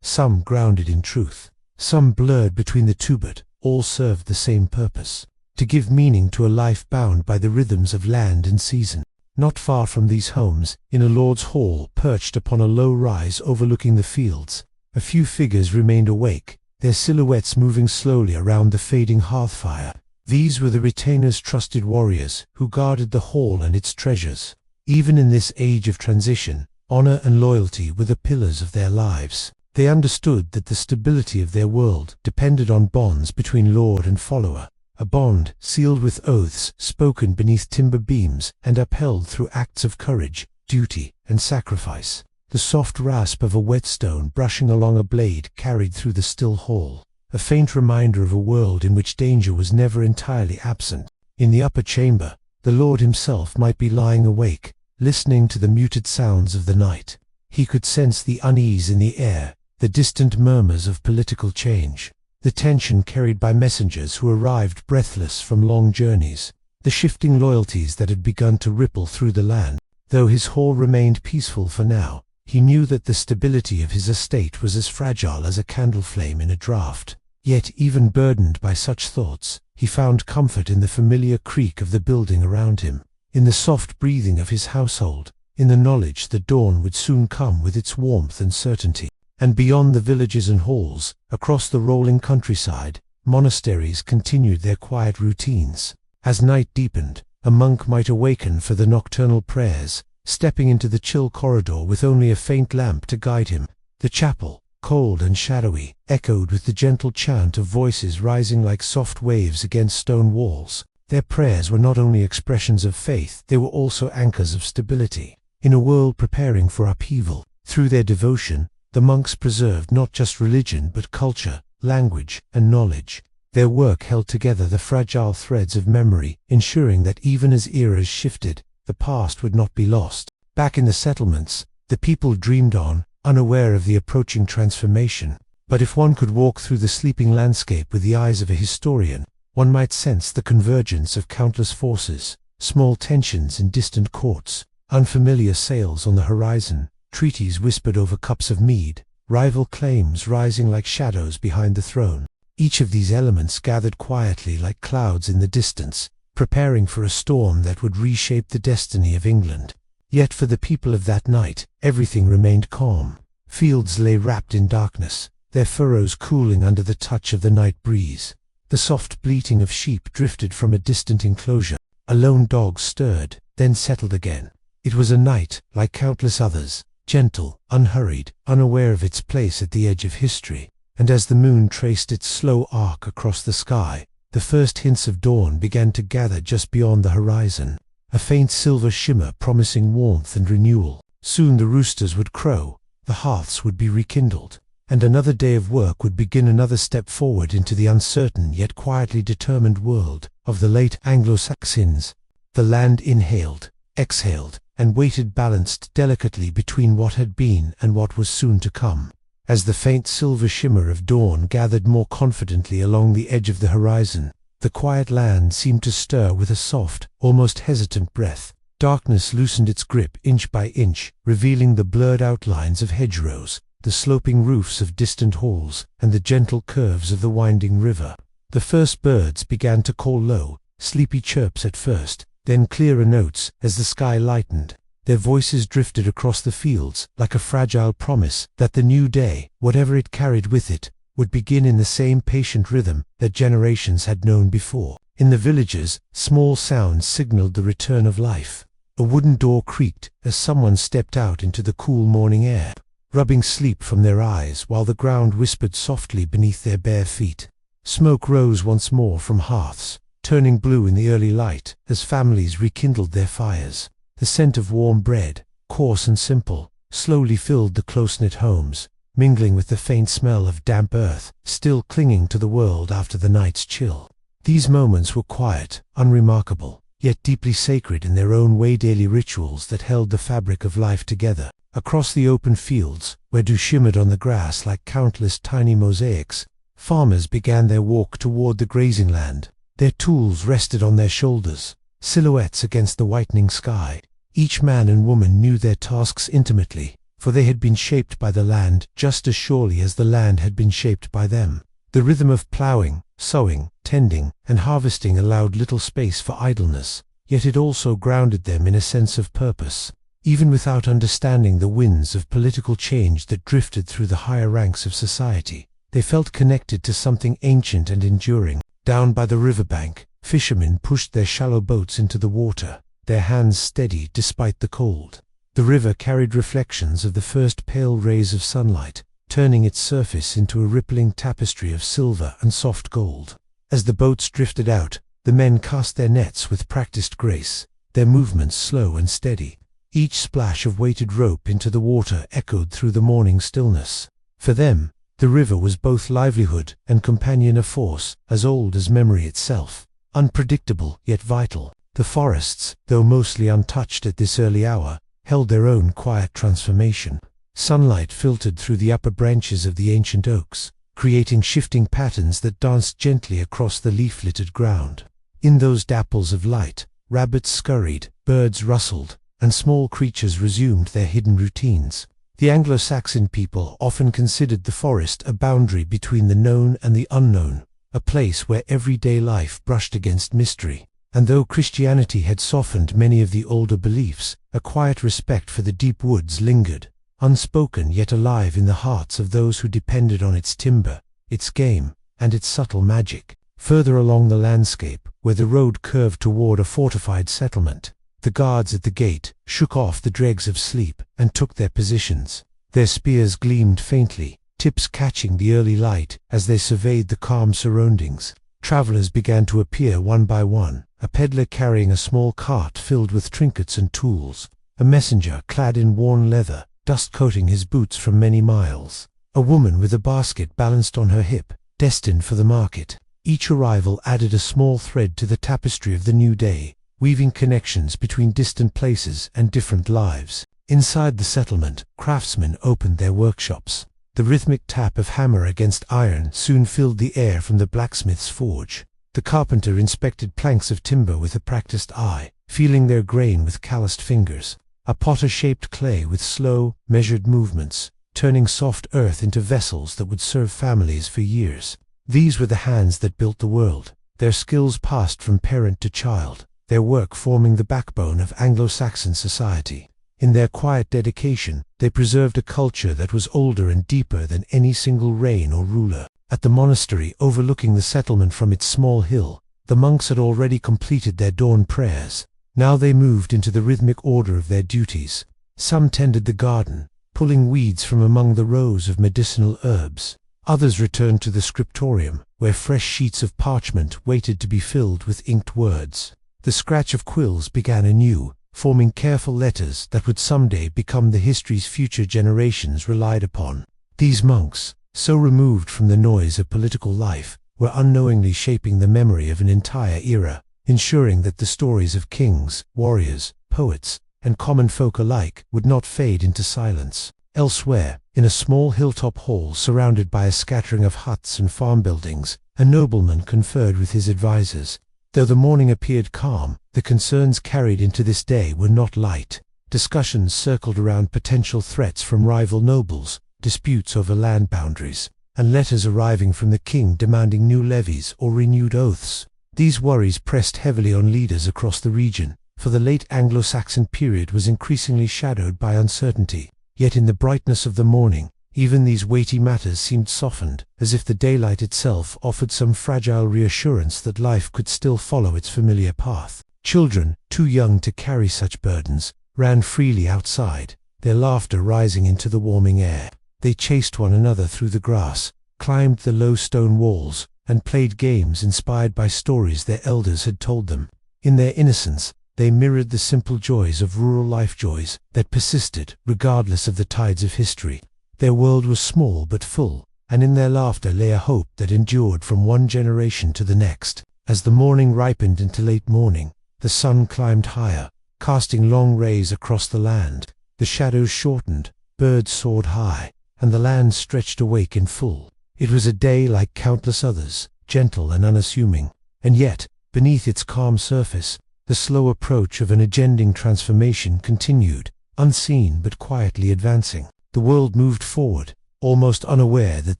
S1: some grounded in truth, some blurred between the two, but all served the same purpose: to give meaning to a life bound by the rhythms of land and season. Not far from these homes, in a lord's hall perched upon a low rise overlooking the fields, a few figures remained awake, their silhouettes moving slowly around the fading hearth-fire. These were the retainer's trusted warriors, who guarded the hall and its treasures. Even in this age of transition, honor and loyalty were the pillars of their lives. They understood that the stability of their world depended on bonds between lord and follower, a bond sealed with oaths spoken beneath timber beams and upheld through acts of courage, duty, and sacrifice. The soft rasp of a whetstone brushing along a blade carried through the still hall, a faint reminder of a world in which danger was never entirely absent. In the upper chamber, the lord himself might be lying awake, listening to the muted sounds of the night. He could sense the unease in the air, the distant murmurs of political change, the tension carried by messengers who arrived breathless from long journeys. the shifting loyalties that had begun to ripple through the land. Though his hall remained peaceful for now, he knew that the stability of his estate was as fragile as a candle flame in a draught. Yet, even burdened by such thoughts, he found comfort in the familiar creak of the building around him, in the soft breathing of his household, in the knowledge that dawn would soon come with its warmth and certainty. And beyond the villages and halls, across the rolling countryside, monasteries continued their quiet routines. As night deepened, a monk might awaken for the nocturnal prayers, stepping into the chill corridor with only a faint lamp to guide him. The chapel, cold and shadowy, echoed with the gentle chant of voices rising like soft waves against stone walls. Their prayers were not only expressions of faith, they were also anchors of stability. In a world preparing for upheaval, through their devotion, the monks preserved not just religion but culture, language, and knowledge. Their work held together the fragile threads of memory, ensuring that even as eras shifted, the past would not be lost. Back in the settlements, the people dreamed on, unaware of the approaching transformation. But if one could walk through the sleeping landscape with the eyes of a historian, one might sense the convergence of countless forces, small tensions in distant courts, unfamiliar sails on the horizon, treaties whispered over cups of mead, rival claims rising like shadows behind the throne. Each of these elements gathered quietly like clouds in the distance, preparing for a storm that would reshape the destiny of England. Yet for the people of that night, everything remained calm. Fields lay wrapped in darkness, their furrows cooling under the touch of the night breeze. The soft bleating of sheep drifted from a distant enclosure. A lone dog stirred, then settled again. It was a night, like countless others, gentle, unhurried, unaware of its place at the edge of history. And as the moon traced its slow arc across the sky, the first hints of dawn began to gather just beyond the horizon, a faint silver shimmer promising warmth and renewal. Soon the roosters would crow, the hearths would be rekindled, and another day of work would begin, another step forward into the uncertain yet quietly determined world of the late Anglo-Saxons. The land inhaled, exhaled, and waited, balanced delicately between what had been and what was soon to come. As the faint silver shimmer of dawn gathered more confidently along the edge of the horizon, the quiet land seemed to stir with a soft, almost hesitant breath. Darkness loosened its grip inch by inch, revealing the blurred outlines of hedgerows, the sloping roofs of distant halls, and the gentle curves of the winding river. The first birds began to call low, sleepy chirps at first, then clearer notes as the sky lightened. Their voices drifted across the fields like a fragile promise that the new day, whatever it carried with it, would begin in the same patient rhythm that generations had known before. In the villages, small sounds signaled the return of life. A wooden door creaked as someone stepped out into the cool morning air, rubbing sleep from their eyes while the ground whispered softly beneath their bare feet. Smoke rose once more from hearths, turning blue in the early light as families rekindled their fires. The scent of warm bread, coarse and simple, slowly filled the close-knit homes, mingling with the faint smell of damp earth, still clinging to the world after the night's chill. These moments were quiet, unremarkable, yet deeply sacred in their own way, daily rituals that held the fabric of life together. Across the open fields, where dew shimmered on the grass like countless tiny mosaics, farmers began their walk toward the grazing land. Their tools rested on their shoulders, silhouettes against the whitening sky. Each man and woman knew their tasks intimately, for they had been shaped by the land just as surely as the land had been shaped by them. The rhythm of plowing, sowing, tending, and harvesting allowed little space for idleness, yet it also grounded them in a sense of purpose. Even without understanding the winds of political change that drifted through the higher ranks of society, they felt connected to something ancient and enduring. Down by the riverbank, fishermen pushed their shallow boats into the water, their hands steady despite the cold. The river carried reflections of the first pale rays of sunlight, turning its surface into a rippling tapestry of silver and soft gold. As the boats drifted out, the men cast their nets with practiced grace, their movements slow and steady. Each splash of weighted rope into the water echoed through the morning stillness. For them, the river was both livelihood and companion, a force as old as memory itself, unpredictable yet vital. The forests, though mostly untouched at this early hour, held their own quiet transformation. Sunlight filtered through the upper branches of the ancient oaks, creating shifting patterns that danced gently across the leaf-littered ground. In those dapples of light, rabbits scurried, birds rustled, and small creatures resumed their hidden routines. The Anglo-Saxon people often considered the forest a boundary between the known and the unknown, a place where everyday life brushed against mystery. And though Christianity had softened many of the older beliefs, a quiet respect for the deep woods lingered, unspoken yet alive in the hearts of those who depended on its timber, its game, and its subtle magic. Further along the landscape, where the road curved toward a fortified settlement, the guards at the gate shook off the dregs of sleep and took their positions. Their spears gleamed faintly, tips catching the early light as they surveyed the calm surroundings. Travelers began to appear one by one, a peddler carrying a small cart filled with trinkets and tools, a messenger clad in worn leather, dust coating his boots from many miles, a woman with a basket balanced on her hip, destined for the market. Each arrival added a small thread to the tapestry of the new day, weaving connections between distant places and different lives. Inside the settlement, craftsmen opened their workshops. The rhythmic tap of hammer against iron soon filled the air from the blacksmith's forge. The carpenter inspected planks of timber with a practiced eye, feeling their grain with calloused fingers. A potter shaped clay with slow, measured movements, turning soft earth into vessels that would serve families for years. These were the hands that built the world, their skills passed from parent to child, their work forming the backbone of Anglo-Saxon society. In their quiet dedication, they preserved a culture that was older and deeper than any single reign or ruler. At the monastery overlooking the settlement from its small hill, the monks had already completed their dawn prayers. Now they moved into the rhythmic order of their duties. Some tended the garden, pulling weeds from among the rows of medicinal herbs. Others returned to the scriptorium, where fresh sheets of parchment waited to be filled with inked words. The scratch of quills began anew, forming careful letters that would someday become the histories future generations relied upon. These monks, so removed from the noise of political life, were unknowingly shaping the memory of an entire era, ensuring that the stories of kings, warriors, poets, and common folk alike would not fade into silence. Elsewhere, in a small hilltop hall surrounded by a scattering of huts and farm buildings, a nobleman conferred with his advisors. Though the morning appeared calm, the concerns carried into this day were not light. Discussions circled around potential threats from rival nobles, disputes over land boundaries, and letters arriving from the king demanding new levies or renewed oaths. These worries pressed heavily on leaders across the region, for the late Anglo-Saxon period was increasingly shadowed by uncertainty. Yet in the brightness of the morning, even these weighty matters seemed softened, as if the daylight itself offered some fragile reassurance that life could still follow its familiar path. Children, too young to carry such burdens, ran freely outside, their laughter rising into the warming air. They chased one another through the grass, climbed the low stone walls, and played games inspired by stories their elders had told them. In their innocence, they mirrored the simple joys of rural life, joys that persisted regardless of the tides of history. Their world was small but full, and in their laughter lay a hope that endured from one generation to the next. As the morning ripened into late morning, the sun climbed higher, casting long rays across the land. The shadows shortened, birds soared high, and the land stretched awake in full. It was a day like countless others, gentle and unassuming, and yet, beneath its calm surface, the slow approach of an agending transformation continued, unseen but quietly advancing. The world moved forward, almost unaware that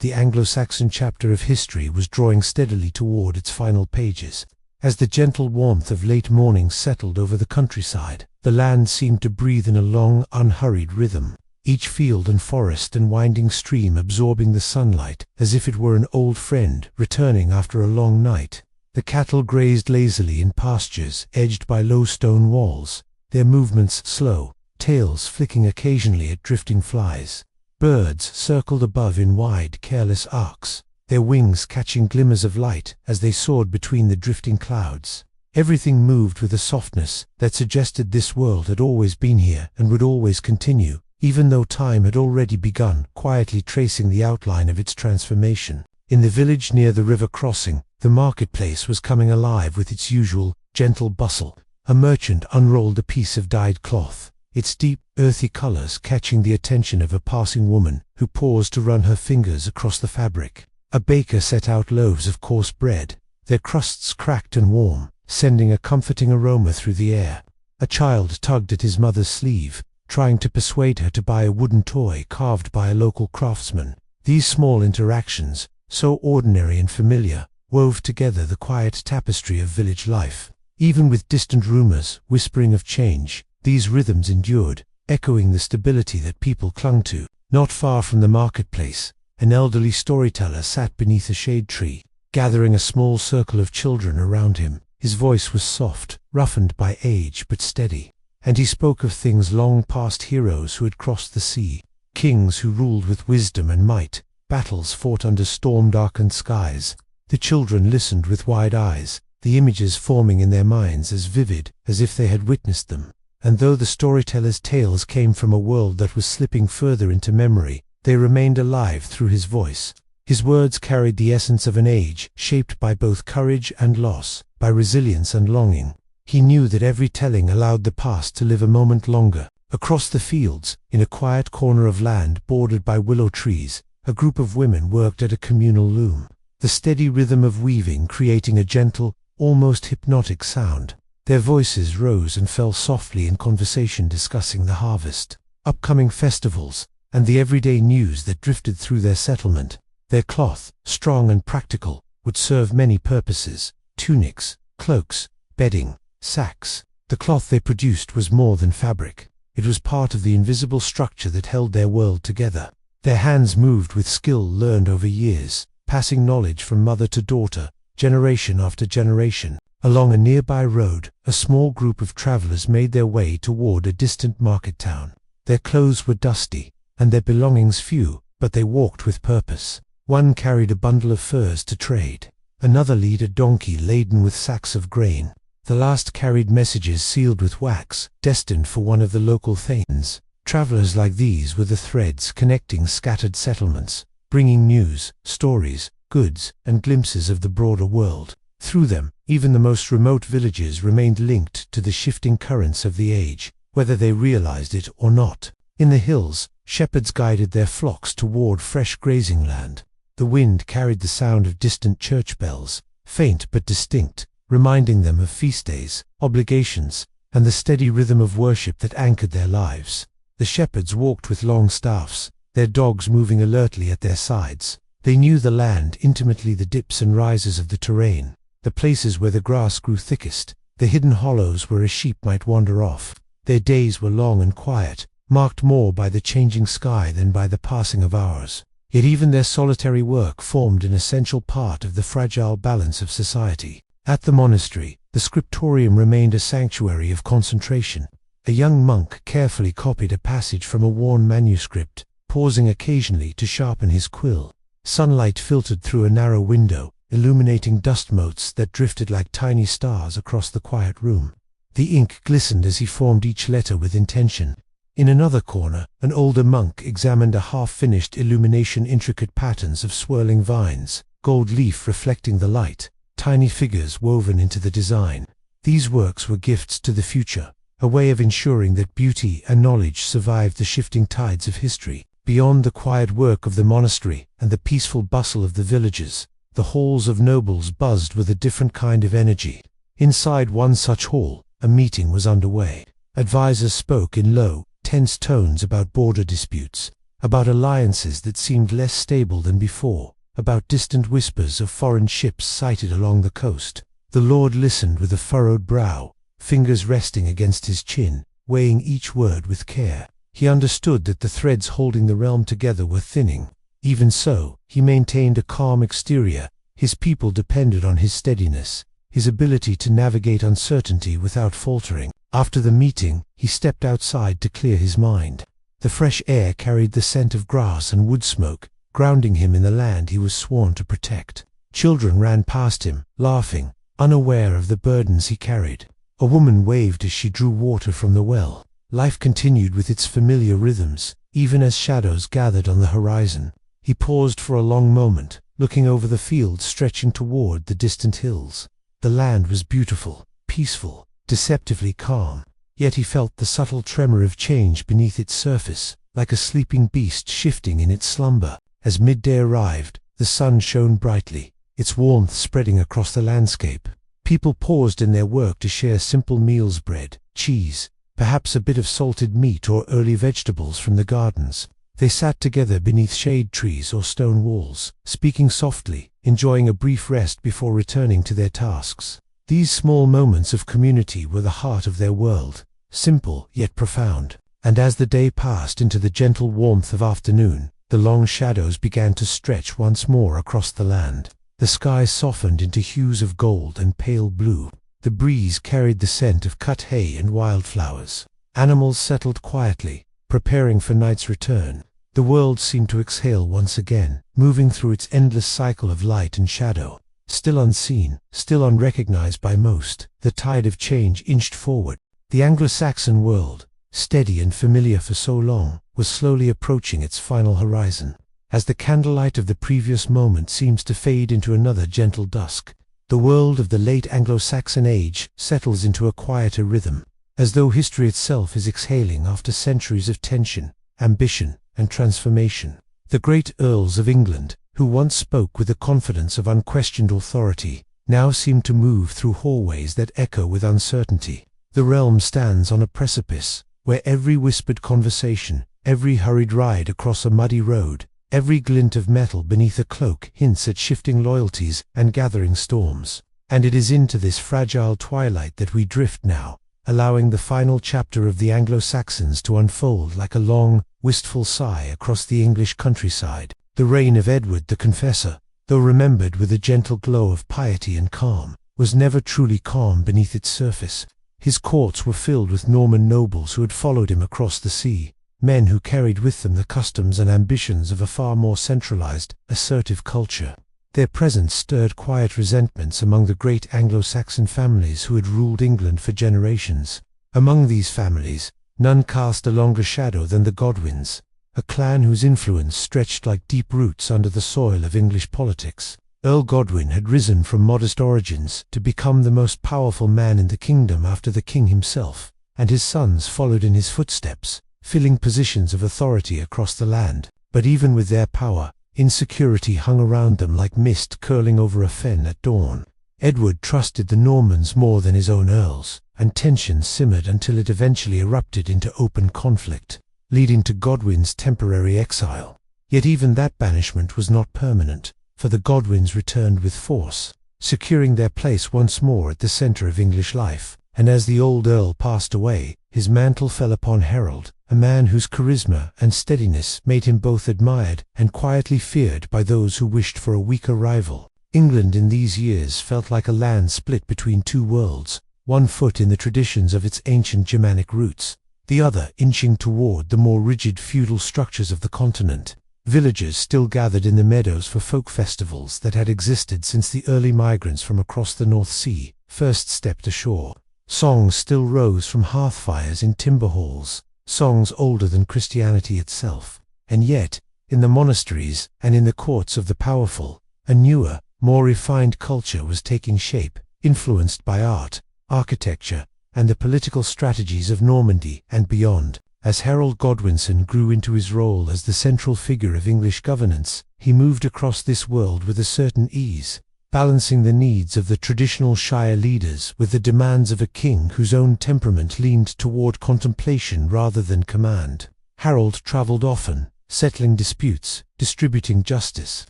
S1: the Anglo-Saxon chapter of history was drawing steadily toward its final pages. As the gentle warmth of late morning settled over the countryside, the land seemed to breathe in a long, unhurried rhythm, each field and forest and winding stream absorbing the sunlight as if it were an old friend returning after a long night. The cattle grazed lazily in pastures edged by low stone walls, their movements slow, tails flicking occasionally at drifting flies. Birds circled above in wide, careless arcs, their wings catching glimmers of light as they soared between the drifting clouds. Everything moved with a softness that suggested this world had always been here and would always continue, even though time had already begun quietly tracing the outline of its transformation. In the village near the river crossing, the marketplace was coming alive with its usual, gentle bustle. A merchant unrolled a piece of dyed cloth, its deep, earthy colors catching the attention of a passing woman who paused to run her fingers across the fabric. A baker set out loaves of coarse bread, their crusts cracked and warm, sending a comforting aroma through the air. A child tugged at his mother's sleeve, trying to persuade her to buy a wooden toy carved by a local craftsman. These small interactions, so ordinary and familiar, wove together the quiet tapestry of village life. Even with distant rumors whispering of change, these rhythms endured, echoing the stability that people clung to. Not far from the marketplace, an elderly storyteller sat beneath a shade tree, gathering a small circle of children around him. His voice was soft, roughened by age but steady, and he spoke of things long past, heroes who had crossed the sea, kings who ruled with wisdom and might, battles fought under storm-darkened skies. The children listened with wide eyes, the images forming in their minds as vivid as if they had witnessed them. And though the storyteller's tales came from a world that was slipping further into memory, they remained alive through his voice. His words carried the essence of an age shaped by both courage and loss, by resilience and longing. He knew that every telling allowed the past to live a moment longer. Across the fields, in a quiet corner of land bordered by willow trees, a group of women worked at a communal loom, the steady rhythm of weaving creating a gentle, almost hypnotic sound. Their voices rose and fell softly in conversation, discussing the harvest, upcoming festivals, and the everyday news that drifted through their settlement. Their cloth, strong and practical, would serve many purposes: tunics, cloaks, bedding, sacks. The cloth they produced was more than fabric. It was part of the invisible structure that held their world together. Their hands moved with skill learned over years, passing knowledge from mother to daughter, generation after generation. Along a nearby road, a small group of travelers made their way toward a distant market town. Their clothes were dusty, and their belongings few, but they walked with purpose. One carried a bundle of furs to trade. Another led a donkey laden with sacks of grain. The last carried messages sealed with wax, destined for one of the local thanes. Travelers like these were the threads connecting scattered settlements, bringing news, stories, goods, and glimpses of the broader world. Through them, even the most remote villages remained linked to the shifting currents of the age, whether they realized it or not. In the hills, shepherds guided their flocks toward fresh grazing land. The wind carried the sound of distant church bells, faint but distinct, reminding them of feast days, obligations, and the steady rhythm of worship that anchored their lives. The shepherds walked with long staffs, their dogs moving alertly at their sides. They knew the land intimately, the dips and rises of the terrain, the places where the grass grew thickest, the hidden hollows where a sheep might wander off. Their days were long and quiet, marked more by the changing sky than by the passing of hours. Yet even their solitary work formed an essential part of the fragile balance of society. At the monastery, the scriptorium remained a sanctuary of concentration. A young monk carefully copied a passage from a worn manuscript, pausing occasionally to sharpen his quill. Sunlight filtered through a narrow window, illuminating dust motes that drifted like tiny stars across the quiet room. The ink glistened as he formed each letter with intention. In another corner, an older monk examined a half-finished illumination, intricate patterns of swirling vines, gold leaf reflecting the light, tiny figures woven into the design. These works were gifts to the future, a way of ensuring that beauty and knowledge survived the shifting tides of history. Beyond the quiet work of the monastery and the peaceful bustle of the villages, the halls of nobles buzzed with a different kind of energy. Inside one such hall, a meeting was underway. Advisors spoke in low, tense tones about border disputes, about alliances that seemed less stable than before, about distant whispers of foreign ships sighted along the coast. The Lord listened with a furrowed brow, fingers resting against his chin, weighing each word with care. He understood that the threads holding the realm together were thinning. Even so, he maintained a calm exterior. His people depended on his steadiness, his ability to navigate uncertainty without faltering. After the meeting, he stepped outside to clear his mind. The fresh air carried the scent of grass and wood smoke, grounding him in the land he was sworn to protect. Children ran past him, laughing, unaware of the burdens he carried. A woman waved as she drew water from the well. Life continued with its familiar rhythms, even as shadows gathered on the horizon. He paused for a long moment, looking over the fields stretching toward the distant hills. The land was beautiful, peaceful, deceptively calm, yet he felt the subtle tremor of change beneath its surface, like a sleeping beast shifting in its slumber. As midday arrived, the sun shone brightly, its warmth spreading across the landscape. People paused in their work to share simple meals: bread, cheese, perhaps a bit of salted meat or early vegetables from the gardens. They sat together beneath shade trees or stone walls, speaking softly, enjoying a brief rest before returning to their tasks. These small moments of community were the heart of their world, simple yet profound. And as the day passed into the gentle warmth of afternoon, the long shadows began to stretch once more across the land. The sky softened into hues of gold and pale blue. The breeze carried the scent of cut hay and wildflowers. Animals settled quietly, preparing for night's return. The world seemed to exhale once again, moving through its endless cycle of light and shadow. Still unseen, still unrecognized by most, the tide of change inched forward. The Anglo-Saxon world, steady and familiar for so long, was slowly approaching its final horizon. As the candlelight of the previous moment seems to fade into another gentle dusk, the world of the late Anglo-Saxon age settles into a quieter rhythm, as though history itself is exhaling after centuries of tension, ambition, and transformation. The great earls of England, who once spoke with the confidence of unquestioned authority, now seem to move through hallways that echo with uncertainty. The realm stands on a precipice, where every whispered conversation, every hurried ride across a muddy road, every glint of metal beneath a cloak hints at shifting loyalties and gathering storms. And it is into this fragile twilight that we drift now, allowing the final chapter of the Anglo-Saxons to unfold like a long, wistful sigh across the English countryside. The reign of Edward the Confessor, though remembered with a gentle glow of piety and calm, was never truly calm beneath its surface. His courts were filled with Norman nobles who had followed him across the sea, men who carried with them the customs and ambitions of a far more centralized, assertive culture. Their presence stirred quiet resentments among the great Anglo-Saxon families who had ruled England for generations. Among these families, none cast a longer shadow than the Godwins, a clan whose influence stretched like deep roots under the soil of English politics. Earl Godwin had risen from modest origins to become the most powerful man in the kingdom after the king himself, and his sons followed in his footsteps, filling positions of authority across the land. But even with their power, insecurity hung around them like mist curling over a fen at dawn. Edward trusted the Normans more than his own earls, and tension simmered until it eventually erupted into open conflict, leading to Godwin's temporary exile. Yet even that banishment was not permanent, for the Godwins returned with force, securing their place once more at the center of English life. And as the old earl passed away, his mantle fell upon Harold, a man whose charisma and steadiness made him both admired and quietly feared by those who wished for a weaker rival. England in these years felt like a land split between two worlds, one foot in the traditions of its ancient Germanic roots, the other inching toward the more rigid feudal structures of the continent. Villagers still gathered in the meadows for folk festivals that had existed since the early migrants from across the North Sea first stepped ashore. Songs still rose from hearth fires in timber halls, songs older than Christianity itself. And yet, in the monasteries and in the courts of the powerful, a newer, more refined culture was taking shape, influenced by art, architecture, and the political strategies of Normandy and beyond. As Harold Godwinson grew into his role as the central figure of English governance, he moved across this world with a certain ease, balancing the needs of the traditional shire leaders with the demands of a king whose own temperament leaned toward contemplation rather than command. Harold traveled often, settling disputes, distributing justice,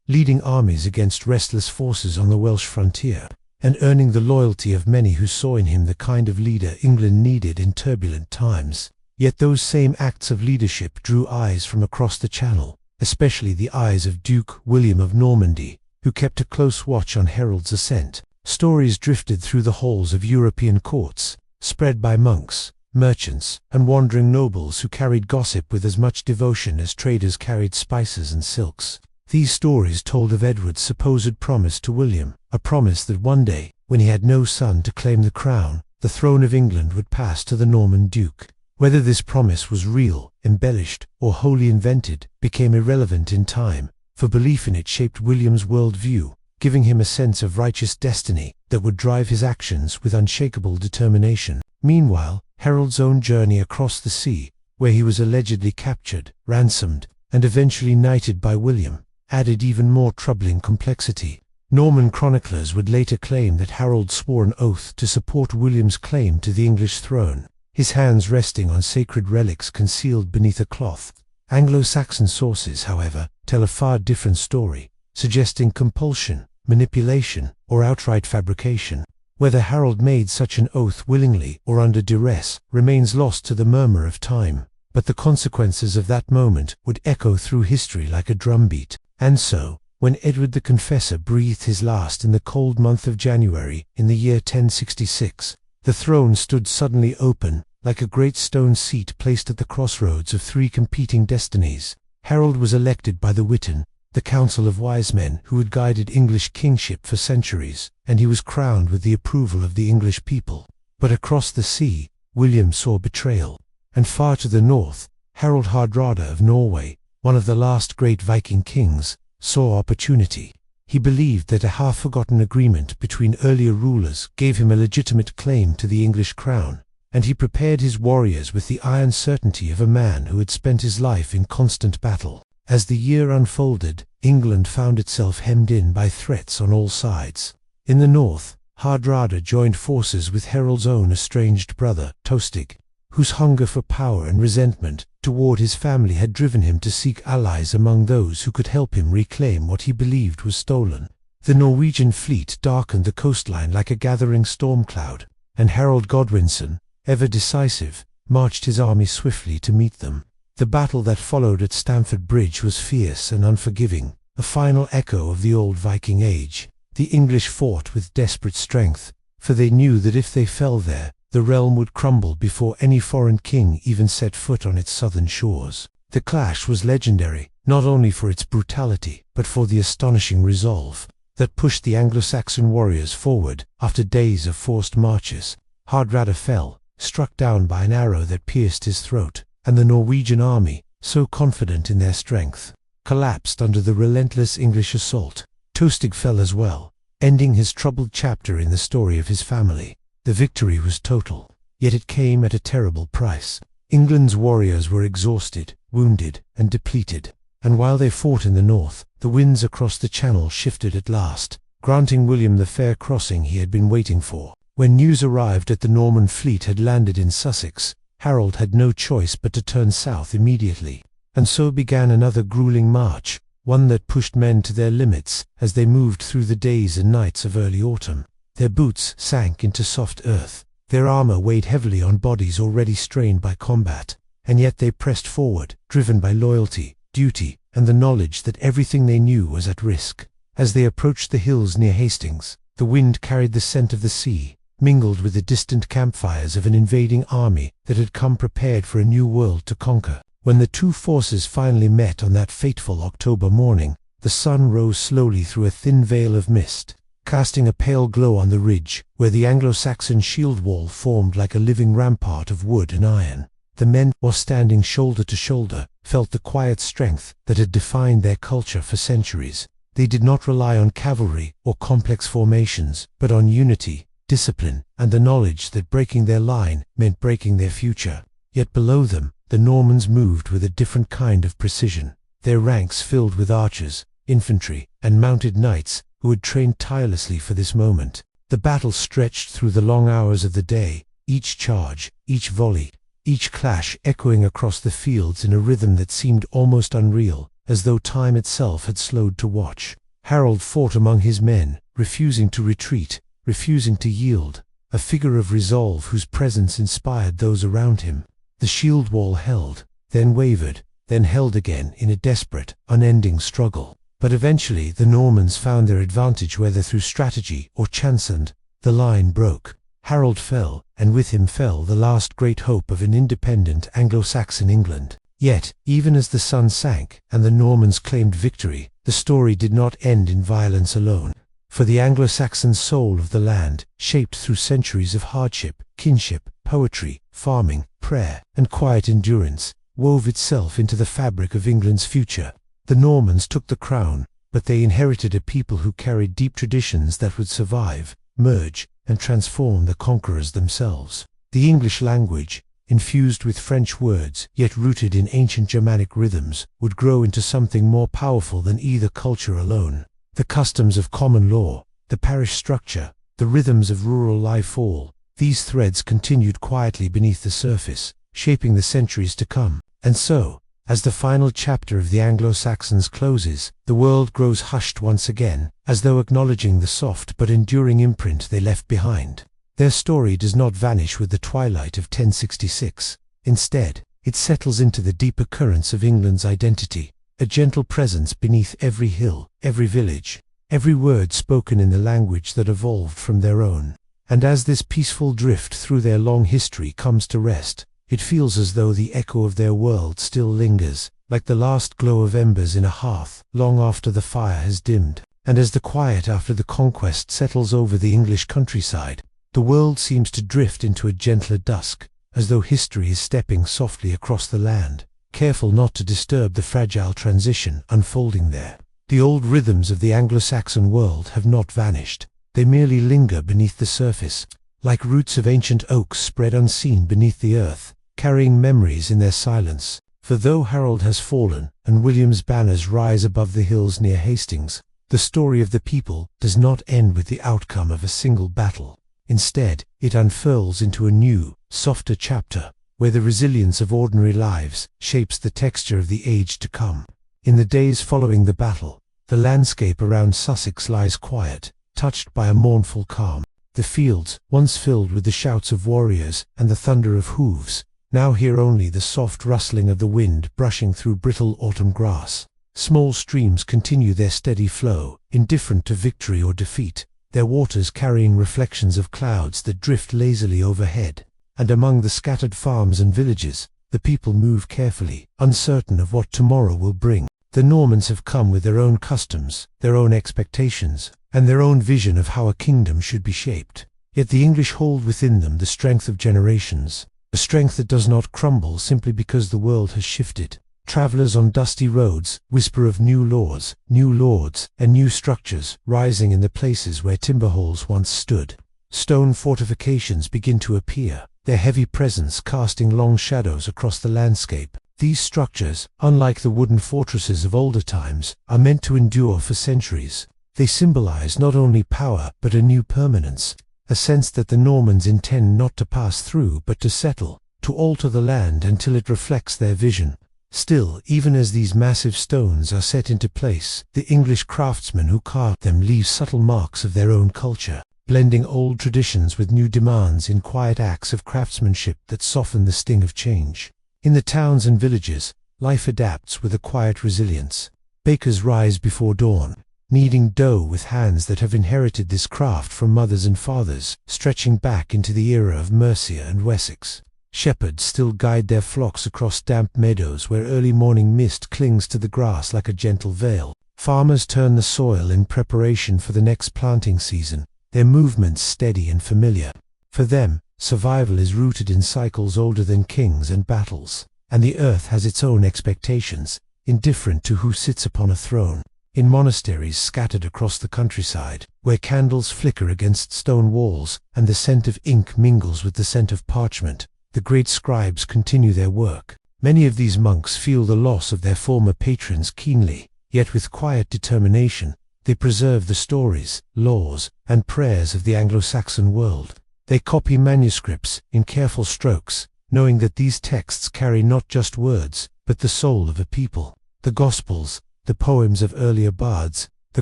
S1: leading armies against restless forces on the Welsh frontier, and earning the loyalty of many who saw in him the kind of leader England needed in turbulent times. Yet those same acts of leadership drew eyes from across the Channel, especially the eyes of Duke William of Normandy, who kept a close watch on Harold's ascent. Stories drifted through the halls of European courts, spread by monks, merchants, and wandering nobles who carried gossip with as much devotion as traders carried spices and silks. These stories told of Edward's supposed promise to William, a promise that one day, when he had no son to claim the crown, the throne of England would pass to the Norman duke. Whether this promise was real, embellished, or wholly invented became irrelevant in time, for belief in it shaped William's worldview, giving him a sense of righteous destiny that would drive his actions with unshakable determination. Meanwhile, Harold's own journey across the sea, where he was allegedly captured, ransomed, and eventually knighted by William, added even more troubling complexity. Norman chroniclers would later claim that Harold swore an oath to support William's claim to the English throne, his hands resting on sacred relics concealed beneath a cloth. Anglo-Saxon sources, however, tell a far different story, suggesting compulsion, manipulation, or outright fabrication. Whether Harold made such an oath willingly or under duress remains lost to the murmur of time, but the consequences of that moment would echo through history like a drumbeat. And so, when Edward the Confessor breathed his last in the cold month of January in the year 1066, the throne stood suddenly open, like a great stone seat placed at the crossroads of three competing destinies. Harold was elected by the Witan, the council of wise men who had guided English kingship for centuries, and he was crowned with the approval of the English people. But across the sea, William saw betrayal. And far to the north, Harald Hardrada of Norway, one of the last great Viking kings, saw opportunity. He believed that a half-forgotten agreement between earlier rulers gave him a legitimate claim to the English crown, and he prepared his warriors with the iron certainty of a man who had spent his life in constant battle. As the year unfolded, England found itself hemmed in by threats on all sides. In the north, Hardrada joined forces with Harold's own estranged brother, Tostig, whose hunger for power and resentment toward his family had driven him to seek allies among those who could help him reclaim what he believed was stolen. The Norwegian fleet darkened the coastline like a gathering storm cloud, and Harold Godwinson, ever decisive, marched his army swiftly to meet them. The battle that followed at Stamford Bridge was fierce and unforgiving, a final echo of the old Viking age. The English fought with desperate strength, for they knew that if they fell there, the realm would crumble before any foreign king even set foot on its southern shores. The clash was legendary, not only for its brutality, but for the astonishing resolve that pushed the Anglo-Saxon warriors forward. After days of forced marches, Hardrada fell, struck down by an arrow that pierced his throat, and the Norwegian army, so confident in their strength, collapsed under the relentless English assault. Tostig fell as well, ending his troubled chapter in the story of his family. The victory was total, yet it came at a terrible price. England's warriors were exhausted, wounded, and depleted, and while they fought in the north, the winds across the Channel shifted at last, granting William the fair crossing he had been waiting for. When news arrived that the Norman fleet had landed in Sussex, Harold had no choice but to turn south immediately. And so began another grueling march, one that pushed men to their limits as they moved through the days and nights of early autumn. Their boots sank into soft earth, their armor weighed heavily on bodies already strained by combat, and yet they pressed forward, driven by loyalty, duty, and the knowledge that everything they knew was at risk. As they approached the hills near Hastings, the wind carried the scent of the sea, mingled with the distant campfires of an invading army that had come prepared for a new world to conquer. When the two forces finally met on that fateful October morning, the sun rose slowly through a thin veil of mist, casting a pale glow on the ridge, where the Anglo-Saxon shield wall formed like a living rampart of wood and iron. The men, while standing shoulder to shoulder, felt the quiet strength that had defined their culture for centuries. They did not rely on cavalry or complex formations, but on unity, discipline, and the knowledge that breaking their line meant breaking their future. Yet below them, the Normans moved with a different kind of precision, their ranks filled with archers, infantry, and mounted knights who had trained tirelessly for this moment. The battle stretched through the long hours of the day, each charge, each volley, each clash echoing across the fields in a rhythm that seemed almost unreal, as though time itself had slowed to watch. Harold fought among his men, refusing to retreat, refusing to yield, a figure of resolve whose presence inspired those around him. The shield wall held, then wavered, then held again in a desperate, unending struggle. But eventually the Normans found their advantage, whether through strategy or chance, and the line broke. Harold fell, and with him fell the last great hope of an independent Anglo-Saxon England. Yet, even as the sun sank and the Normans claimed victory, the story did not end in violence alone. For the Anglo-Saxon soul of the land, shaped through centuries of hardship, kinship, poetry, farming, prayer, and quiet endurance, wove itself into the fabric of England's future. The Normans took the crown, but they inherited a people who carried deep traditions that would survive, merge, and transform the conquerors themselves. The English language, infused with French words, yet rooted in ancient Germanic rhythms, would grow into something more powerful than either culture alone. The customs of common law, the parish structure, the rhythms of rural life, all these threads continued quietly beneath the surface, shaping the centuries to come. And so, as the final chapter of the Anglo-Saxons closes, the world grows hushed once again, as though acknowledging the soft but enduring imprint they left behind. Their story does not vanish with the twilight of 1066. Instead, it settles into the deeper currents of England's identity, a gentle presence beneath every hill, every village, every word spoken in the language that evolved from their own. And as this peaceful drift through their long history comes to rest, it feels as though the echo of their world still lingers, like the last glow of embers in a hearth, long after the fire has dimmed. And as the quiet after the conquest settles over the English countryside, the world seems to drift into a gentler dusk, as though history is stepping softly across the land, careful not to disturb the fragile transition unfolding there. The old rhythms of the Anglo-Saxon world have not vanished. They merely linger beneath the surface, like roots of ancient oaks spread unseen beneath the earth, carrying memories in their silence. For though Harold has fallen, and William's banners rise above the hills near Hastings, the story of the people does not end with the outcome of a single battle. Instead, it unfurls into a new, softer chapter, where the resilience of ordinary lives shapes the texture of the age to come. In the days following the battle, the landscape around Sussex lies quiet, touched by a mournful calm. The fields, once filled with the shouts of warriors and the thunder of hooves, now hear only the soft rustling of the wind brushing through brittle autumn grass. Small streams continue their steady flow, indifferent to victory or defeat, their waters carrying reflections of clouds that drift lazily overhead. And among the scattered farms and villages, the people move carefully, uncertain of what tomorrow will bring. The Normans have come with their own customs, their own expectations, and their own vision of how a kingdom should be shaped. Yet the English hold within them the strength of generations, a strength that does not crumble simply because the world has shifted. Travelers on dusty roads whisper of new laws, new lords, and new structures rising in the places where timber halls once stood. Stone fortifications begin to appear, their heavy presence casting long shadows across the landscape. These structures, unlike the wooden fortresses of older times, are meant to endure for centuries. They symbolize not only power but a new permanence, a sense that the Normans intend not to pass through but to settle, to alter the land until it reflects their vision. Still, even as these massive stones are set into place, the English craftsmen who carved them leave subtle marks of their own culture, blending old traditions with new demands in quiet acts of craftsmanship that soften the sting of change. In the towns and villages, life adapts with a quiet resilience. Bakers rise before dawn, kneading dough with hands that have inherited this craft from mothers and fathers, stretching back into the era of Mercia and Wessex. Shepherds still guide their flocks across damp meadows where early morning mist clings to the grass like a gentle veil. Farmers turn the soil in preparation for the next planting season, their movements steady and familiar. For them, survival is rooted in cycles older than kings and battles, and the earth has its own expectations, indifferent to who sits upon a throne. In monasteries scattered across the countryside, where candles flicker against stone walls and the scent of ink mingles with the scent of parchment, the great scribes continue their work. Many of these monks feel the loss of their former patrons keenly, yet with quiet determination, they preserve the stories, laws, and prayers of the Anglo-Saxon world. They copy manuscripts in careful strokes, knowing that these texts carry not just words, but the soul of a people. The Gospels, the poems of earlier bards, the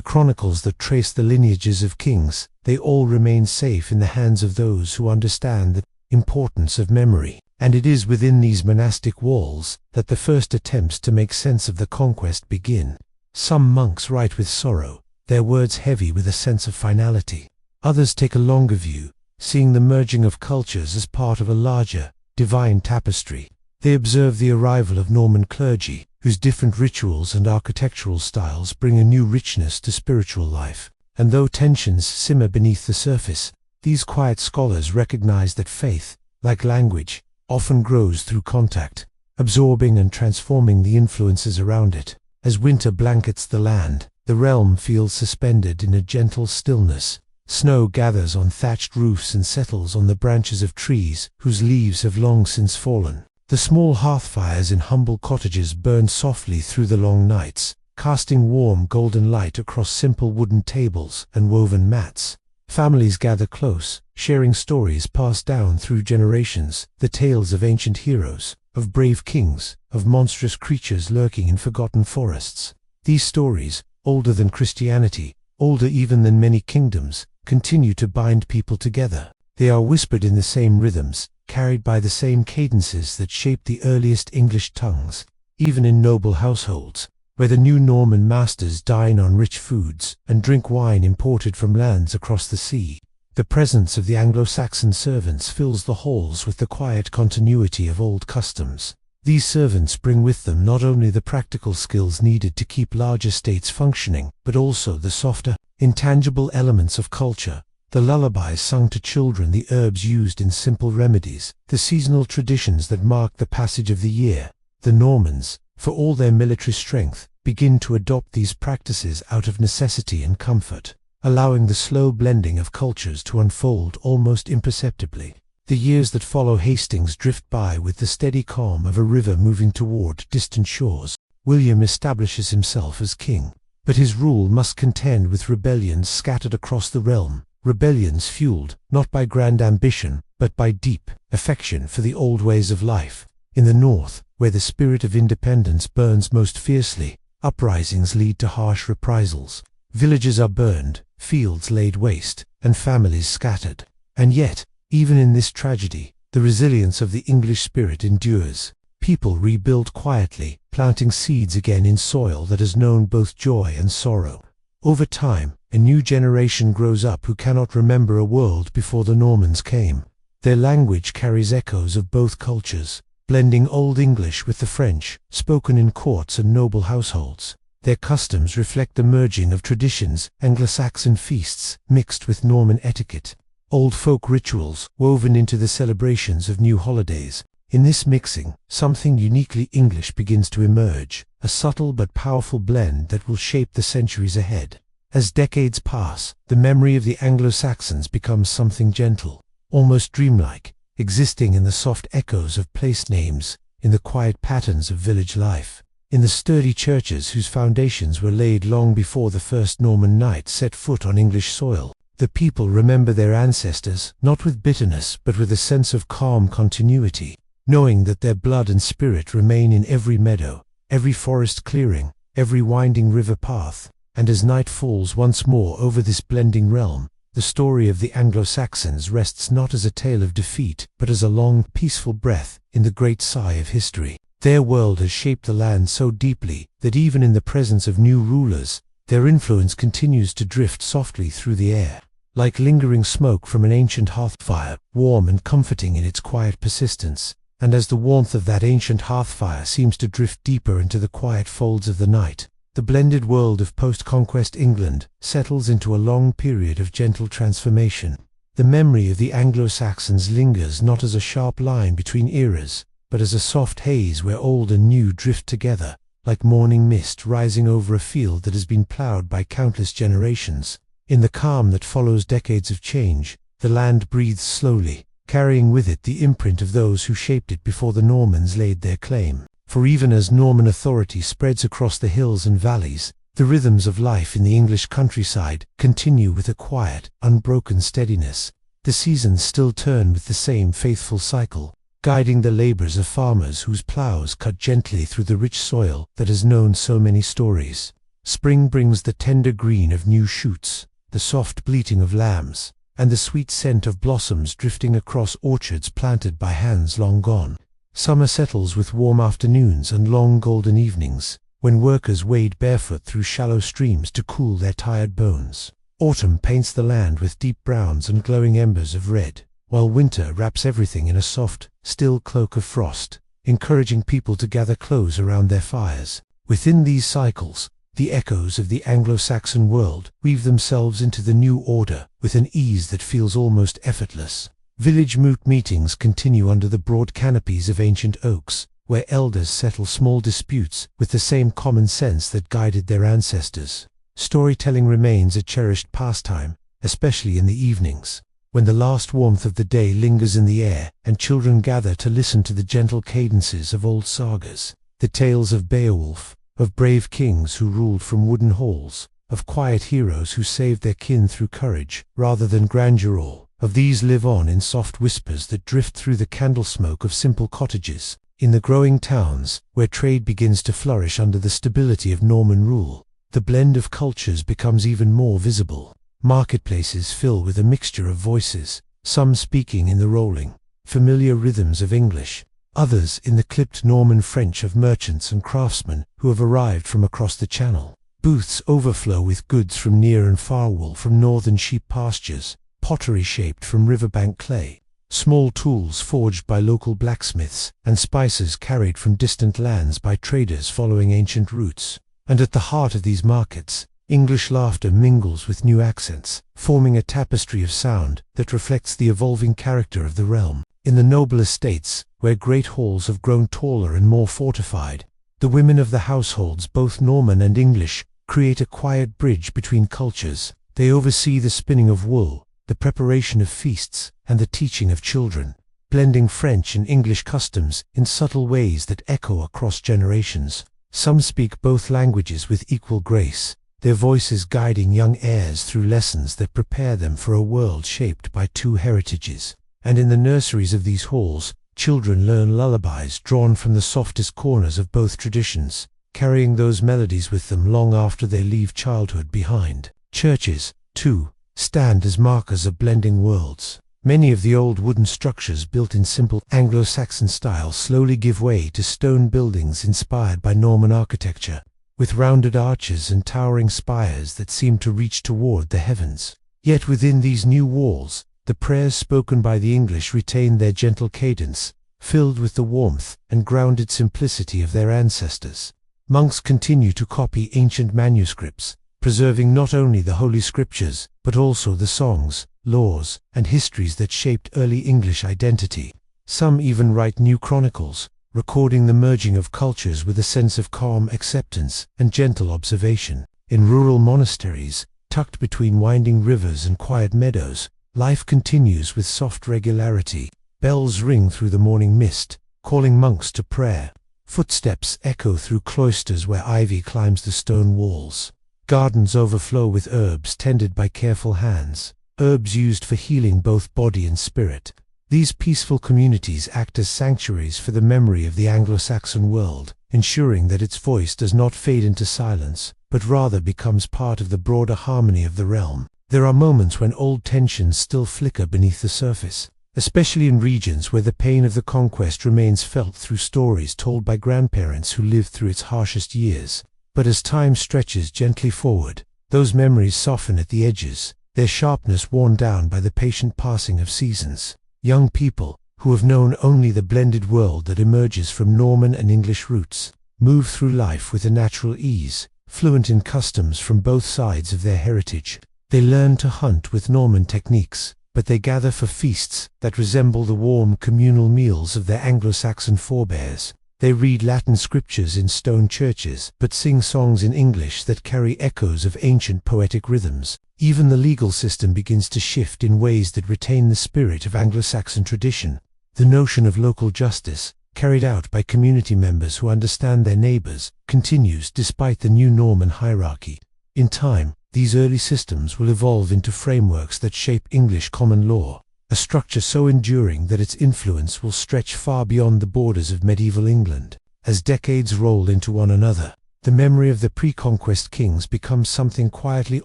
S1: chronicles that trace the lineages of kings, they all remain safe in the hands of those who understand the importance of memory. And it is within these monastic walls that the first attempts to make sense of the conquest begin. Some monks write with sorrow, their words heavy with a sense of finality. Others take a longer view, seeing the merging of cultures as part of a larger, divine tapestry. They observe the arrival of Norman clergy, whose different rituals and architectural styles bring a new richness to spiritual life. And though tensions simmer beneath the surface, these quiet scholars recognize that faith, like language, often grows through contact, absorbing and transforming the influences around it. As winter blankets the land, the realm feels suspended in a gentle stillness. Snow gathers on thatched roofs and settles on the branches of trees whose leaves have long since fallen. The small hearth fires in humble cottages burn softly through the long nights, casting warm golden light across simple wooden tables and woven mats. Families gather close, sharing stories passed down through generations, the tales of ancient heroes, of brave kings, of monstrous creatures lurking in forgotten forests. These stories, older than Christianity, older even than many kingdoms, continue to bind people together. They are whispered in the same rhythms, carried by the same cadences that shaped the earliest English tongues. Even in noble households, where the new Norman masters dine on rich foods and drink wine imported from lands across the sea, the presence of the Anglo-Saxon servants fills the halls with the quiet continuity of old customs. These servants bring with them not only the practical skills needed to keep large estates functioning, but also the softer, intangible elements of culture. The lullabies sung to children, the herbs used in simple remedies, the seasonal traditions that mark the passage of the year. The Normans, for all their military strength, begin to adopt these practices out of necessity and comfort, allowing the slow blending of cultures to unfold almost imperceptibly. The years that follow Hastings drift by with the steady calm of a river moving toward distant shores. William establishes himself as king, but his rule must contend with rebellions scattered across the realm, rebellions fueled not by grand ambition, but by deep affection for the old ways of life. In the north, where the spirit of independence burns most fiercely, uprisings lead to harsh reprisals. Villages are burned, fields laid waste, and families scattered. And yet, even in this tragedy, the resilience of the English spirit endures. People rebuild quietly, planting seeds again in soil that has known both joy and sorrow. Over time, a new generation grows up who cannot remember a world before the Normans came. Their language carries echoes of both cultures, blending Old English with the French, spoken in courts and noble households. Their customs reflect the merging of traditions, Anglo-Saxon feasts, mixed with Norman etiquette, old folk rituals, woven into the celebrations of new holidays. In this mixing, something uniquely English begins to emerge, a subtle but powerful blend that will shape the centuries ahead. As decades pass, the memory of the Anglo-Saxons becomes something gentle, almost dreamlike, existing in the soft echoes of place names, in the quiet patterns of village life, in the sturdy churches whose foundations were laid long before the first Norman knight set foot on English soil. The people remember their ancestors, not with bitterness but with a sense of calm continuity, knowing that their blood and spirit remain in every meadow, every forest clearing, every winding river path. And as night falls once more over this blending realm, the story of the Anglo-Saxons rests not as a tale of defeat, but as a long, peaceful breath in the great sigh of history. Their world has shaped the land so deeply that even in the presence of new rulers, their influence continues to drift softly through the air, like lingering smoke from an ancient hearth fire, warm and comforting in its quiet persistence. And as the warmth of that ancient hearth fire seems to drift deeper into the quiet folds of the night, the blended world of post-conquest England settles into a long period of gentle transformation. The memory of the Anglo-Saxons lingers not as a sharp line between eras, but as a soft haze where old and new drift together, like morning mist rising over a field that has been ploughed by countless generations. In the calm that follows decades of change, the land breathes slowly, carrying with it the imprint of those who shaped it before the Normans laid their claim. For even as Norman authority spreads across the hills and valleys, the rhythms of life in the English countryside continue with a quiet, unbroken steadiness. The seasons still turn with the same faithful cycle, guiding the labors of farmers whose plows cut gently through the rich soil that has known so many stories. Spring brings the tender green of new shoots, the soft bleating of lambs, and the sweet scent of blossoms drifting across orchards planted by hands long gone. Summer settles with warm afternoons and long golden evenings, when workers wade barefoot through shallow streams to cool their tired bones. Autumn paints the land with deep browns and glowing embers of red, while winter wraps everything in a soft, still cloak of frost, encouraging people to gather close around their fires. Within these cycles, the echoes of the Anglo-Saxon world weave themselves into the new order with an ease that feels almost effortless. Village moot meetings continue under the broad canopies of ancient oaks, where elders settle small disputes with the same common sense that guided their ancestors. Storytelling remains a cherished pastime, especially in the evenings, when the last warmth of the day lingers in the air and children gather to listen to the gentle cadences of old sagas. The tales of Beowulf, of brave kings who ruled from wooden halls, of quiet heroes who saved their kin through courage rather than grandeur. All of these live on in soft whispers that drift through the candle smoke of simple cottages, in the growing towns where trade begins to flourish under the stability of Norman rule. The blend of cultures becomes even more visible. Marketplaces fill with a mixture of voices, some speaking in the rolling, familiar rhythms of English, others in the clipped Norman French of merchants and craftsmen who have arrived from across the Channel. Booths overflow with goods from near and far, wool from northern sheep pastures, pottery shaped from riverbank clay, small tools forged by local blacksmiths, and spices carried from distant lands by traders following ancient routes. And at the heart of these markets, English laughter mingles with new accents, forming a tapestry of sound that reflects the evolving character of the realm. In the noble estates, where great halls have grown taller and more fortified, the women of the households, both Norman and English, create a quiet bridge between cultures. They oversee the spinning of wool, the preparation of feasts, and the teaching of children, blending French and English customs in subtle ways that echo across generations. Some speak both languages with equal grace, their voices guiding young heirs through lessons that prepare them for a world shaped by two heritages. And in the nurseries of these halls, children learn lullabies drawn from the softest corners of both traditions, carrying those melodies with them long after they leave childhood behind. Churches, too, stand as markers of blending worlds. Many of the old wooden structures built in simple Anglo-Saxon style slowly give way to stone buildings inspired by Norman architecture, with rounded arches and towering spires that seem to reach toward the heavens. Yet within these new walls, the prayers spoken by the English retain their gentle cadence, filled with the warmth and grounded simplicity of their ancestors. Monks continue to copy ancient manuscripts, preserving not only the Holy Scriptures, but also the songs, laws, and histories that shaped early English identity. Some even write new chronicles, recording the merging of cultures with a sense of calm acceptance and gentle observation. In rural monasteries, tucked between winding rivers and quiet meadows, life continues with soft regularity. Bells ring through the morning mist, calling monks to prayer. Footsteps echo through cloisters where ivy climbs the stone walls. Gardens overflow with herbs tended by careful hands, herbs used for healing both body and spirit. These peaceful communities act as sanctuaries for the memory of the Anglo-Saxon world, ensuring that its voice does not fade into silence, but rather becomes part of the broader harmony of the realm. There are moments when old tensions still flicker beneath the surface, especially in regions where the pain of the conquest remains felt through stories told by grandparents who lived through its harshest years. But as time stretches gently forward, those memories soften at the edges, their sharpness worn down by the patient passing of seasons. Young people, who have known only the blended world that emerges from Norman and English roots, move through life with a natural ease, fluent in customs from both sides of their heritage. They learn to hunt with Norman techniques, but they gather for feasts that resemble the warm communal meals of their Anglo-Saxon forebears. They read Latin scriptures in stone churches, but sing songs in English that carry echoes of ancient poetic rhythms. Even the legal system begins to shift in ways that retain the spirit of Anglo-Saxon tradition. The notion of local justice, carried out by community members who understand their neighbors, continues despite the new Norman hierarchy. In time, these early systems will evolve into frameworks that shape English common law, a structure so enduring that its influence will stretch far beyond the borders of medieval England. As decades roll into one another, the memory of the pre-conquest kings becomes something quietly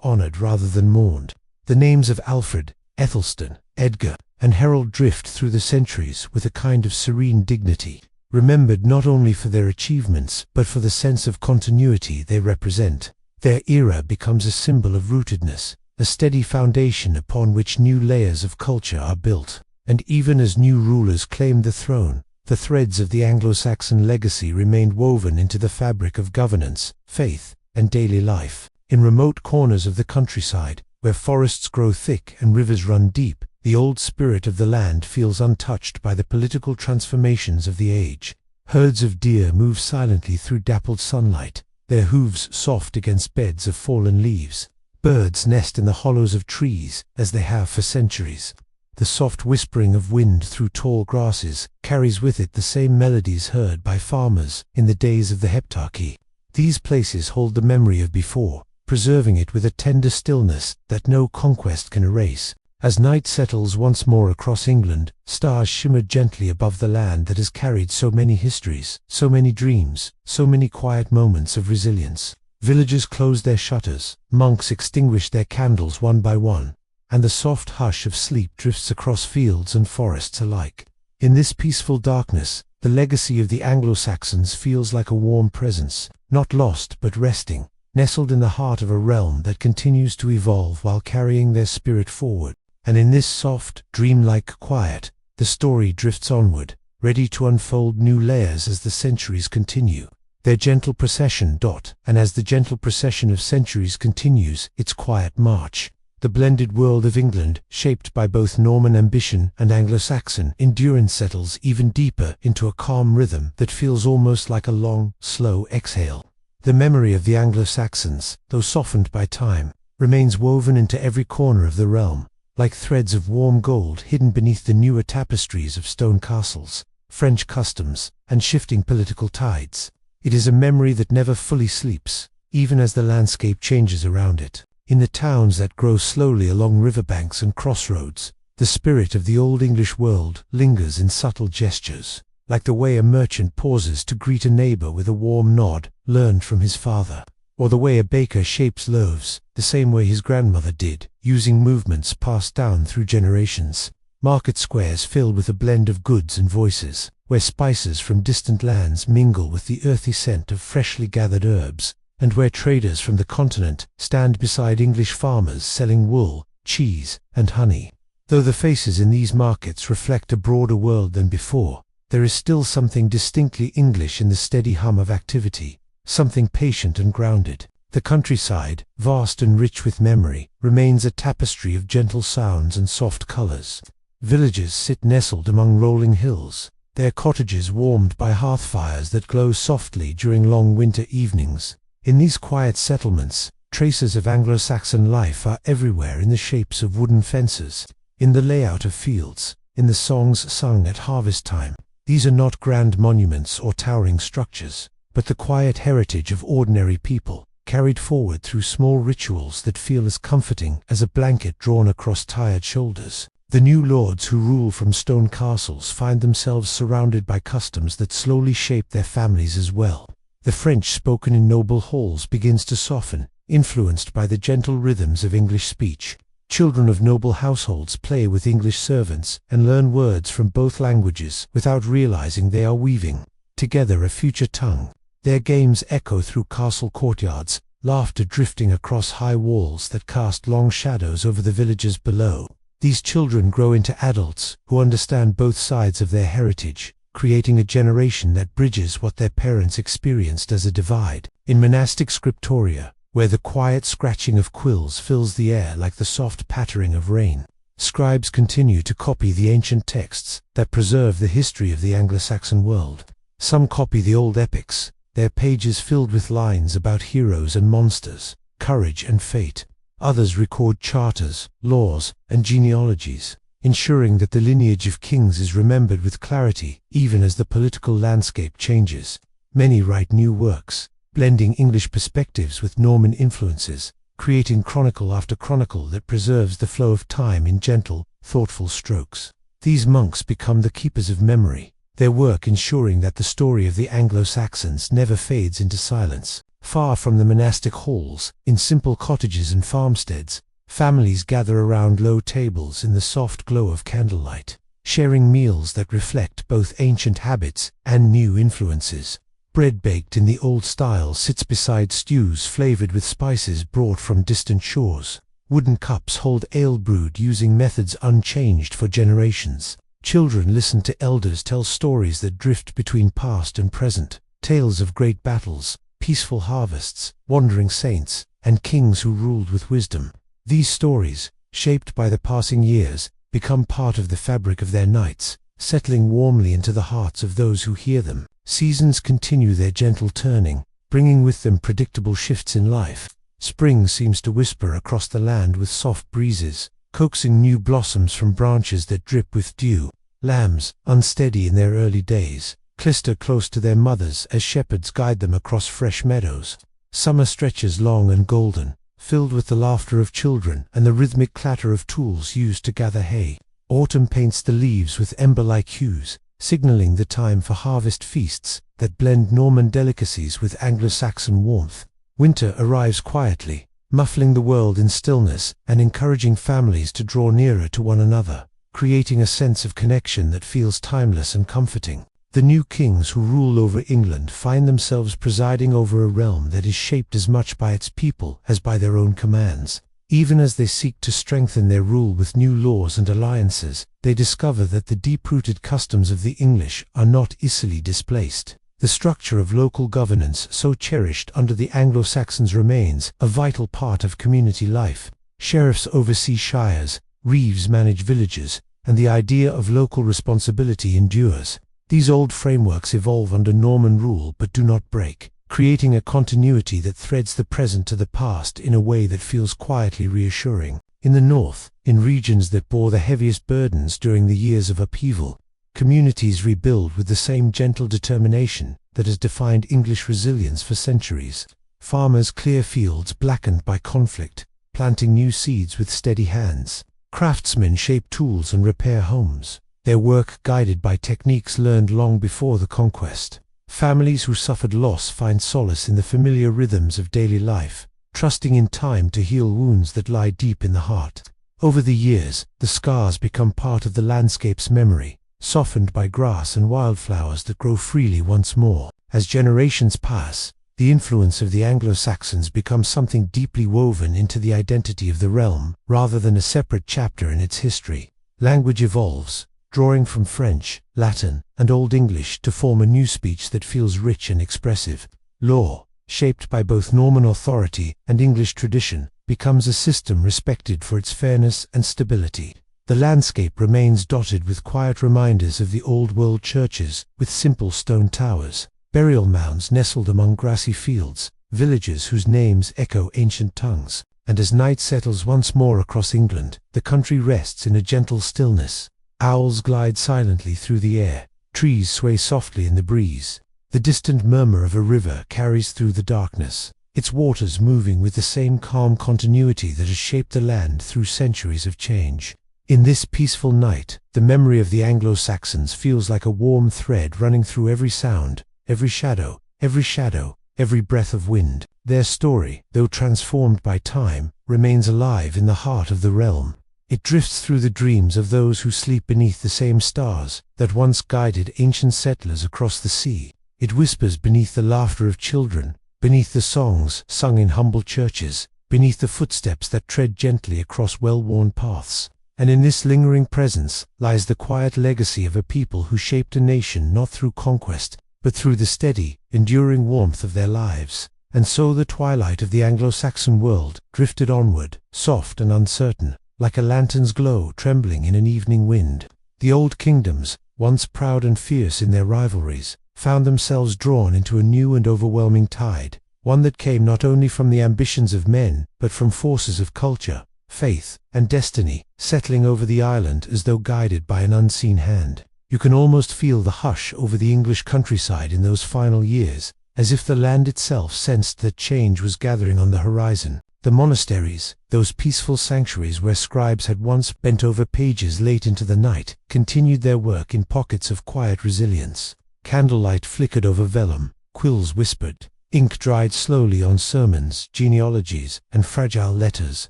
S1: honored rather than mourned. The names of Alfred, Ethelstan, Edgar, and Harold drift through the centuries with a kind of serene dignity, remembered not only for their achievements but for the sense of continuity they represent. Their era becomes a symbol of rootedness, a steady foundation upon which new layers of culture are built. And even as new rulers claimed the throne, the threads of the Anglo-Saxon legacy remained woven into the fabric of governance, faith, and daily life. In remote corners of the countryside, where forests grow thick and rivers run deep, the old spirit of the land feels untouched by the political transformations of the age. Herds of deer move silently through dappled sunlight, their hooves soft against beds of fallen leaves. Birds nest in the hollows of trees, as they have for centuries. The soft whispering of wind through tall grasses carries with it the same melodies heard by farmers in the days of the Heptarchy. These places hold the memory of before, preserving it with a tender stillness that no conquest can erase. As night settles once more across England, stars shimmer gently above the land that has carried so many histories, so many dreams, so many quiet moments of resilience. Villagers close their shutters, monks extinguish their candles one by one, and the soft hush of sleep drifts across fields and forests alike. In this peaceful darkness, the legacy of the Anglo-Saxons feels like a warm presence, not lost but resting, nestled in the heart of a realm that continues to evolve while carrying their spirit forward. And in this soft, dreamlike quiet, the story drifts onward, ready to unfold new layers as the centuries continue. Their gentle procession. And as the gentle procession of centuries continues its quiet march, the blended world of England, shaped by both Norman ambition and Anglo-Saxon endurance, settles even deeper into a calm rhythm that feels almost like a long, slow exhale. The memory of the Anglo-Saxons, though softened by time, remains woven into every corner of the realm, like threads of warm gold hidden beneath the newer tapestries of stone castles, French customs, and shifting political tides. It is a memory that never fully sleeps, even as the landscape changes around it. In the towns that grow slowly along riverbanks and crossroads, the spirit of the Old English world lingers in subtle gestures, like the way a merchant pauses to greet a neighbor with a warm nod learned from his father, or the way a baker shapes loaves, the same way his grandmother did, using movements passed down through generations. Market squares filled with a blend of goods and voices, where spices from distant lands mingle with the earthy scent of freshly gathered herbs, and where traders from the continent stand beside English farmers selling wool, cheese, and honey. Though the faces in these markets reflect a broader world than before, there is still something distinctly English in the steady hum of activity, something patient and grounded. The countryside, vast and rich with memory, remains a tapestry of gentle sounds and soft colors. Villages sit nestled among rolling hills, their cottages warmed by hearth fires that glow softly during long winter evenings. In these quiet settlements, traces of Anglo-Saxon life are everywhere, in the shapes of wooden fences, in the layout of fields, in the songs sung at harvest time. These are not grand monuments or towering structures, but the quiet heritage of ordinary people, carried forward through small rituals that feel as comforting as a blanket drawn across tired shoulders. The new lords who rule from stone castles find themselves surrounded by customs that slowly shape their families as well. The French spoken in noble halls begins to soften, influenced by the gentle rhythms of English speech. Children of noble households play with English servants and learn words from both languages without realizing they are weaving together a future tongue. Their games echo through castle courtyards, laughter drifting across high walls that cast long shadows over the villages below. These children grow into adults who understand both sides of their heritage, creating a generation that bridges what their parents experienced as a divide. In monastic scriptoria, where the quiet scratching of quills fills the air like the soft pattering of rain, scribes continue to copy the ancient texts that preserve the history of the Anglo-Saxon world. Some copy the old epics, their pages filled with lines about heroes and monsters, courage and fate. Others record charters, laws, and genealogies, ensuring that the lineage of kings is remembered with clarity even as the political landscape changes. Many write new works, blending English perspectives with Norman influences, creating chronicle after chronicle that preserves the flow of time in gentle, thoughtful strokes. These monks become the keepers of memory, their work ensuring that the story of the Anglo-Saxons never fades into silence. Far from the monastic halls, in simple cottages and farmsteads, families gather around low tables in the soft glow of candlelight, sharing meals that reflect both ancient habits and new influences. Bread baked in the old style sits beside stews flavored with spices brought from distant shores. Wooden cups hold ale brewed using methods unchanged for generations. Children listen to elders tell stories that drift between past and present, tales of great battles, peaceful harvests, wandering saints, and kings who ruled with wisdom. These stories, shaped by the passing years, become part of the fabric of their nights, settling warmly into the hearts of those who hear them. Seasons continue their gentle turning, bringing with them predictable shifts in life. Spring seems to whisper across the land with soft breezes, coaxing new blossoms from branches that drip with dew. Lambs, unsteady in their early days, cluster close to their mothers as shepherds guide them across fresh meadows. Summer stretches long and golden, filled with the laughter of children and the rhythmic clatter of tools used to gather hay. Autumn paints the leaves with ember-like hues, signaling the time for harvest feasts that blend Norman delicacies with Anglo-Saxon warmth. Winter arrives quietly, muffling the world in stillness and encouraging families to draw nearer to one another, creating a sense of connection that feels timeless and comforting. The new kings who rule over England find themselves presiding over a realm that is shaped as much by its people as by their own commands. Even as they seek to strengthen their rule with new laws and alliances, they discover that the deep-rooted customs of the English are not easily displaced. The structure of local governance so cherished under the Anglo-Saxons remains a vital part of community life. Sheriffs oversee shires, reeves manage villages, and the idea of local responsibility endures. These old frameworks evolve under Norman rule but do not break, creating a continuity that threads the present to the past in a way that feels quietly reassuring. In the north, in regions that bore the heaviest burdens during the years of upheaval, communities rebuild with the same gentle determination that has defined English resilience for centuries. Farmers clear fields blackened by conflict, planting new seeds with steady hands. Craftsmen shape tools and repair homes, their work guided by techniques learned long before the conquest. Families who suffered loss find solace in the familiar rhythms of daily life, trusting in time to heal wounds that lie deep in the heart. Over the years, the scars become part of the landscape's memory, softened by grass and wildflowers that grow freely once more. As generations pass, the influence of the Anglo-Saxons becomes something deeply woven into the identity of the realm, rather than a separate chapter in its history. Language evolves, drawing from French, Latin, and Old English to form a new speech that feels rich and expressive. Law, shaped by both Norman authority and English tradition, becomes a system respected for its fairness and stability. The landscape remains dotted with quiet reminders of the old world churches with simple stone towers, burial mounds nestled among grassy fields, villages whose names echo ancient tongues. And as night settles once more across England, the country rests in a gentle stillness. Owls glide silently through the air, trees sway softly in the breeze. The distant murmur of a river carries through the darkness, its waters moving with the same calm continuity that has shaped the land through centuries of change. In this peaceful night, the memory of the Anglo-Saxons feels like a warm thread running through every sound, every shadow, every breath of wind. Their story, though transformed by time, remains alive in the heart of the realm. It drifts through the dreams of those who sleep beneath the same stars that once guided ancient settlers across the sea. It whispers beneath the laughter of children, beneath the songs sung in humble churches, beneath the footsteps that tread gently across well-worn paths. And in this lingering presence lies the quiet legacy of a people who shaped a nation not through conquest, but through the steady, enduring warmth of their lives. And so the twilight of the Anglo-Saxon world drifted onward, soft and uncertain, like a lantern's glow trembling in an evening wind. The old kingdoms, once proud and fierce in their rivalries, found themselves drawn into a new and overwhelming tide, one that came not only from the ambitions of men, but from forces of culture, faith, and destiny, settling over the island as though guided by an unseen hand. You can almost feel the hush over the English countryside in those final years, as if the land itself sensed that change was gathering on the horizon. The monasteries, those peaceful sanctuaries where scribes had once bent over pages late into the night, continued their work in pockets of quiet resilience. Candlelight flickered over vellum, quills whispered, ink dried slowly on sermons, genealogies, and fragile letters.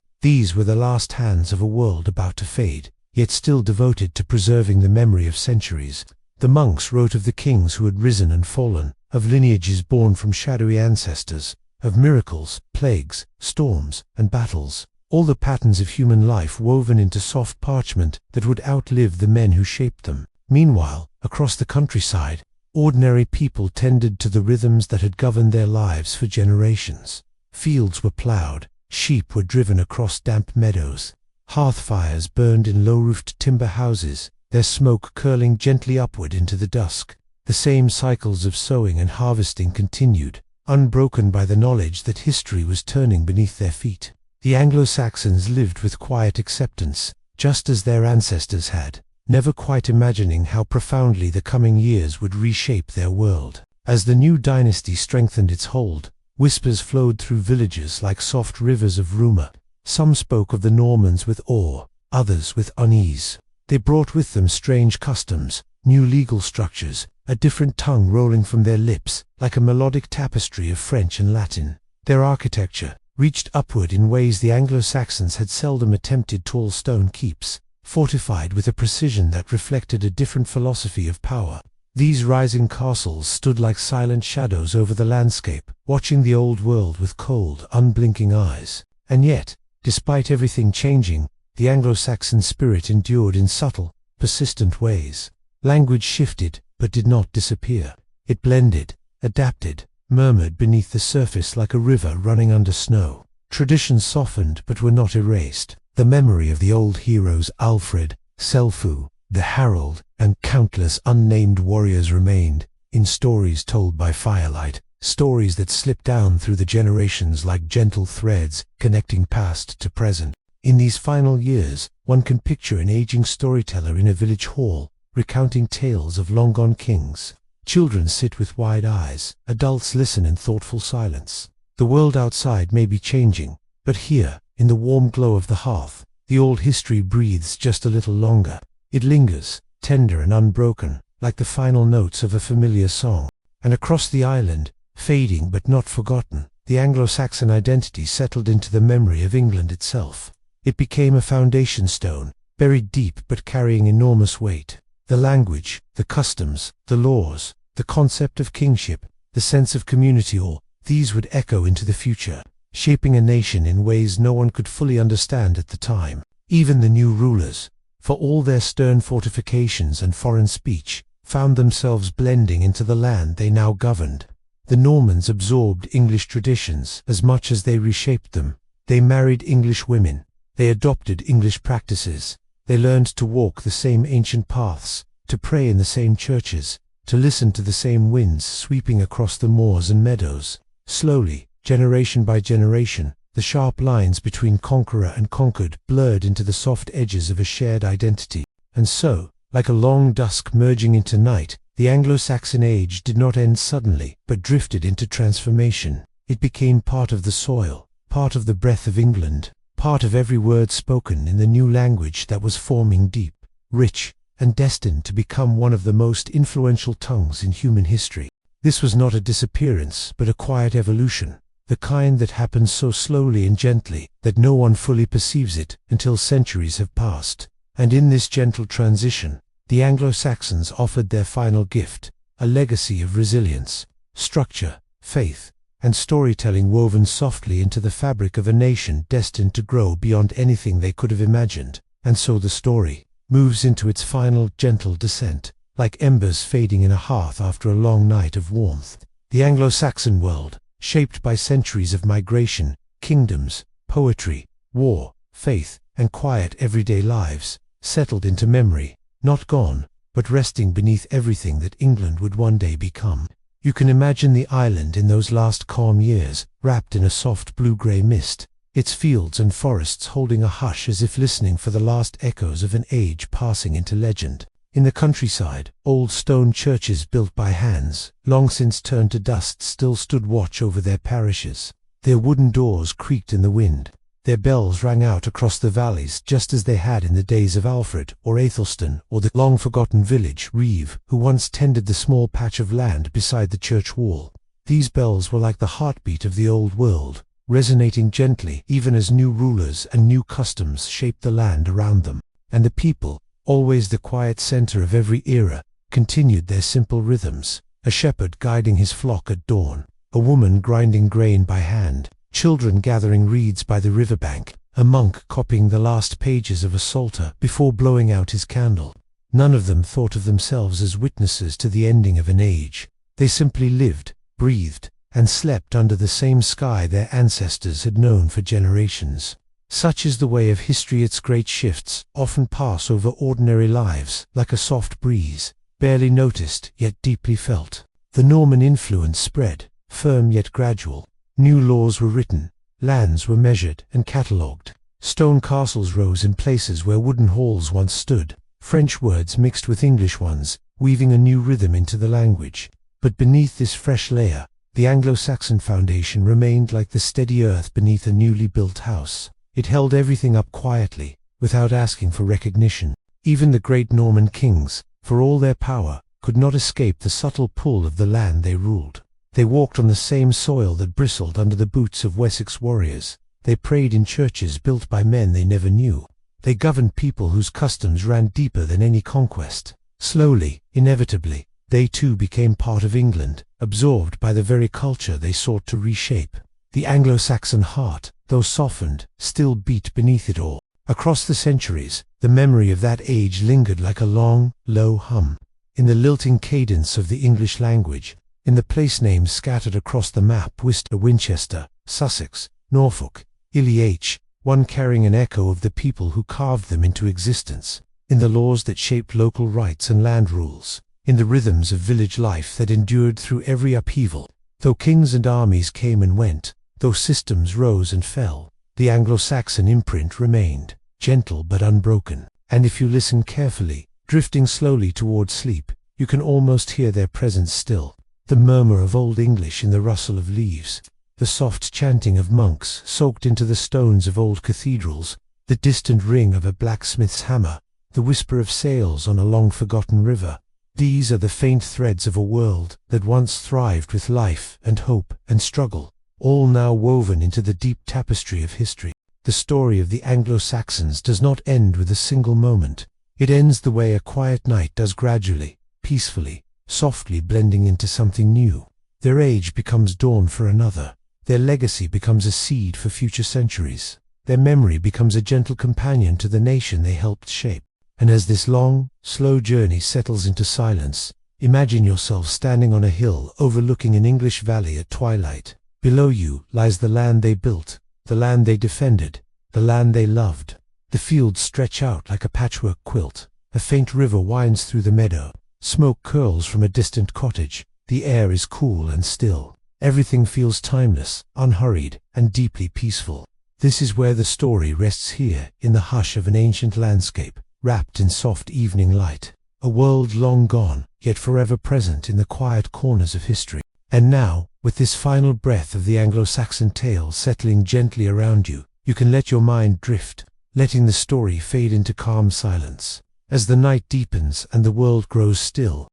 S1: These were the last hands of a world about to fade, yet still devoted to preserving the memory of centuries. The monks wrote of the kings who had risen and fallen, of lineages born from shadowy ancestors, of miracles, plagues, storms, and battles, all the patterns of human life woven into soft parchment that would outlive the men who shaped them. Meanwhile, across the countryside, ordinary people tended to the rhythms that had governed their lives for generations. Fields were ploughed, sheep were driven across damp meadows, hearth fires burned in low-roofed timber houses, their smoke curling gently upward into the dusk. The same cycles of sowing and harvesting continued, unbroken by the knowledge that history was turning beneath their feet. The Anglo-Saxons lived with quiet acceptance, just as their ancestors had. never quite imagining how profoundly the coming years would reshape their world. As the new dynasty strengthened its hold, whispers flowed through villages like soft rivers of rumor. Some spoke of the Normans with awe, others with unease. They brought with them strange customs, new legal structures, a different tongue rolling from their lips, like a melodic tapestry of French and Latin. Their architecture reached upward in ways the Anglo-Saxons had seldom attempted. Tall stone keeps, fortified with a precision that reflected a different philosophy of power. These rising castles stood like silent shadows over the landscape, watching the old world with cold, unblinking eyes. And yet, despite everything changing, the Anglo-Saxon spirit endured in subtle, persistent ways. Language shifted, but did not disappear. It blended, adapted, murmured beneath the surface like a river running under snow. Traditions softened but were not erased. The memory of the old heroes Alfred, Selfu, the Harold, and countless unnamed warriors remained, in stories told by firelight, stories that slipped down through the generations like gentle threads, connecting past to present. In these final years, one can picture an aging storyteller in a village hall, recounting tales of long-gone kings. Children sit with wide eyes, adults listen in thoughtful silence. The world outside may be changing, but here, in the warm glow of the hearth, the old history breathes just a little longer. It lingers, tender and unbroken, like the final notes of a familiar song. And across the island, fading but not forgotten, the Anglo-Saxon identity settled into the memory of England itself. It became a foundation stone, buried deep but carrying enormous weight. The language, the customs, the laws, the concept of kingship, the sense of community, all these would echo into the future, shaping a nation in ways no one could fully understand at the time. Even the new rulers, for all their stern fortifications and foreign speech, found themselves blending into the land they now governed. The Normans absorbed English traditions as much as they reshaped them. They married English women. They adopted English practices. They learned to walk the same ancient paths, to pray in the same churches, to listen to the same winds sweeping across the moors and meadows. Slowly, generation by generation, the sharp lines between conqueror and conquered blurred into the soft edges of a shared identity. And so, like a long dusk merging into night, the Anglo-Saxon age did not end suddenly, but drifted into transformation. It became part of the soil, part of the breath of England, part of every word spoken in the new language that was forming deep, rich, and destined to become one of the most influential tongues in human history. This was not a disappearance, but a quiet evolution, the kind that happens so slowly and gently that no one fully perceives it until centuries have passed. And in this gentle transition, the Anglo-Saxons offered their final gift, a legacy of resilience, structure, faith, and storytelling woven softly into the fabric of a nation destined to grow beyond anything they could have imagined. And so the story moves into its final gentle descent, like embers fading in a hearth after a long night of warmth. The Anglo-Saxon world, shaped by centuries of migration, kingdoms, poetry, war, faith, and quiet everyday lives, settled into memory, not gone, but resting beneath everything that England would one day become. You can imagine the island in those last calm years, wrapped in a soft blue-grey mist, its fields and forests holding a hush as if listening for the last echoes of an age passing into legend. In the countryside, old stone churches built by hands, long since turned to dust, still stood watch over their parishes. Their wooden doors creaked in the wind. Their bells rang out across the valleys just as they had in the days of Alfred or Aethelstan, or the long-forgotten village, Reeve, who once tended the small patch of land beside the church wall. These bells were like the heartbeat of the old world, resonating gently even as new rulers and new customs shaped the land around them. And the people, always the quiet center of every era, continued their simple rhythms, a shepherd guiding his flock at dawn, a woman grinding grain by hand, children gathering reeds by the riverbank, a monk copying the last pages of a psalter before blowing out his candle. None of them thought of themselves as witnesses to the ending of an age. They simply lived, breathed, and slept under the same sky their ancestors had known for generations. Such is the way of history. Its great shifts often pass over ordinary lives like a soft breeze, barely noticed yet deeply felt. The Norman influence spread, firm yet gradual. New laws were written, lands were measured and catalogued. Stone castles rose in places where wooden halls once stood. French words mixed with English ones, weaving a new rhythm into the language. But beneath this fresh layer, the Anglo-Saxon foundation remained like the steady earth beneath a newly built house. It held everything up quietly, without asking for recognition. Even the great Norman kings, for all their power, could not escape the subtle pull of the land they ruled. They walked on the same soil that bristled under the boots of Wessex warriors. They prayed in churches built by men they never knew. They governed people whose customs ran deeper than any conquest. Slowly, inevitably, they too became part of England, absorbed by the very culture they sought to reshape. The Anglo-Saxon heart, though softened, still beat beneath it all. Across the centuries, the memory of that age lingered like a long, low hum. In the lilting cadence of the English language, in the place names scattered across the map, Worcester, Winchester, Sussex, Norfolk, Iliach, one carrying an echo of the people who carved them into existence. In the laws that shaped local rights and land rules. In the rhythms of village life that endured through every upheaval. Though kings and armies came and went, though systems rose and fell, the Anglo-Saxon imprint remained, gentle but unbroken. And if you listen carefully, drifting slowly toward sleep, you can almost hear their presence still. The murmur of Old English in the rustle of leaves, the soft chanting of monks soaked into the stones of old cathedrals, the distant ring of a blacksmith's hammer, the whisper of sails on a long-forgotten river. These are the faint threads of a world that once thrived with life and hope and struggle, all now woven into the deep tapestry of history. The story of the Anglo-Saxons does not end with a single moment. It ends the way a quiet night does, gradually, peacefully, softly blending into something new. Their age becomes dawn for another. Their legacy becomes a seed for future centuries. Their memory becomes a gentle companion to the nation they helped shape. And as this long, slow journey settles into silence, imagine yourself standing on a hill overlooking an English valley at twilight. Below you lies the land they built, the land they defended, the land they loved. The fields stretch out like a patchwork quilt. A faint river winds through the meadow. Smoke curls from a distant cottage. The air is cool and still. Everything feels timeless, unhurried, and deeply peaceful. This is where the story rests, here, in the hush of an ancient landscape, wrapped in soft evening light. A world long gone, yet forever present in the quiet corners of history. And now, with this final breath of the Anglo-Saxon tale settling gently around you, you can let your mind drift, letting the story fade into calm silence. As the night deepens and the world grows still,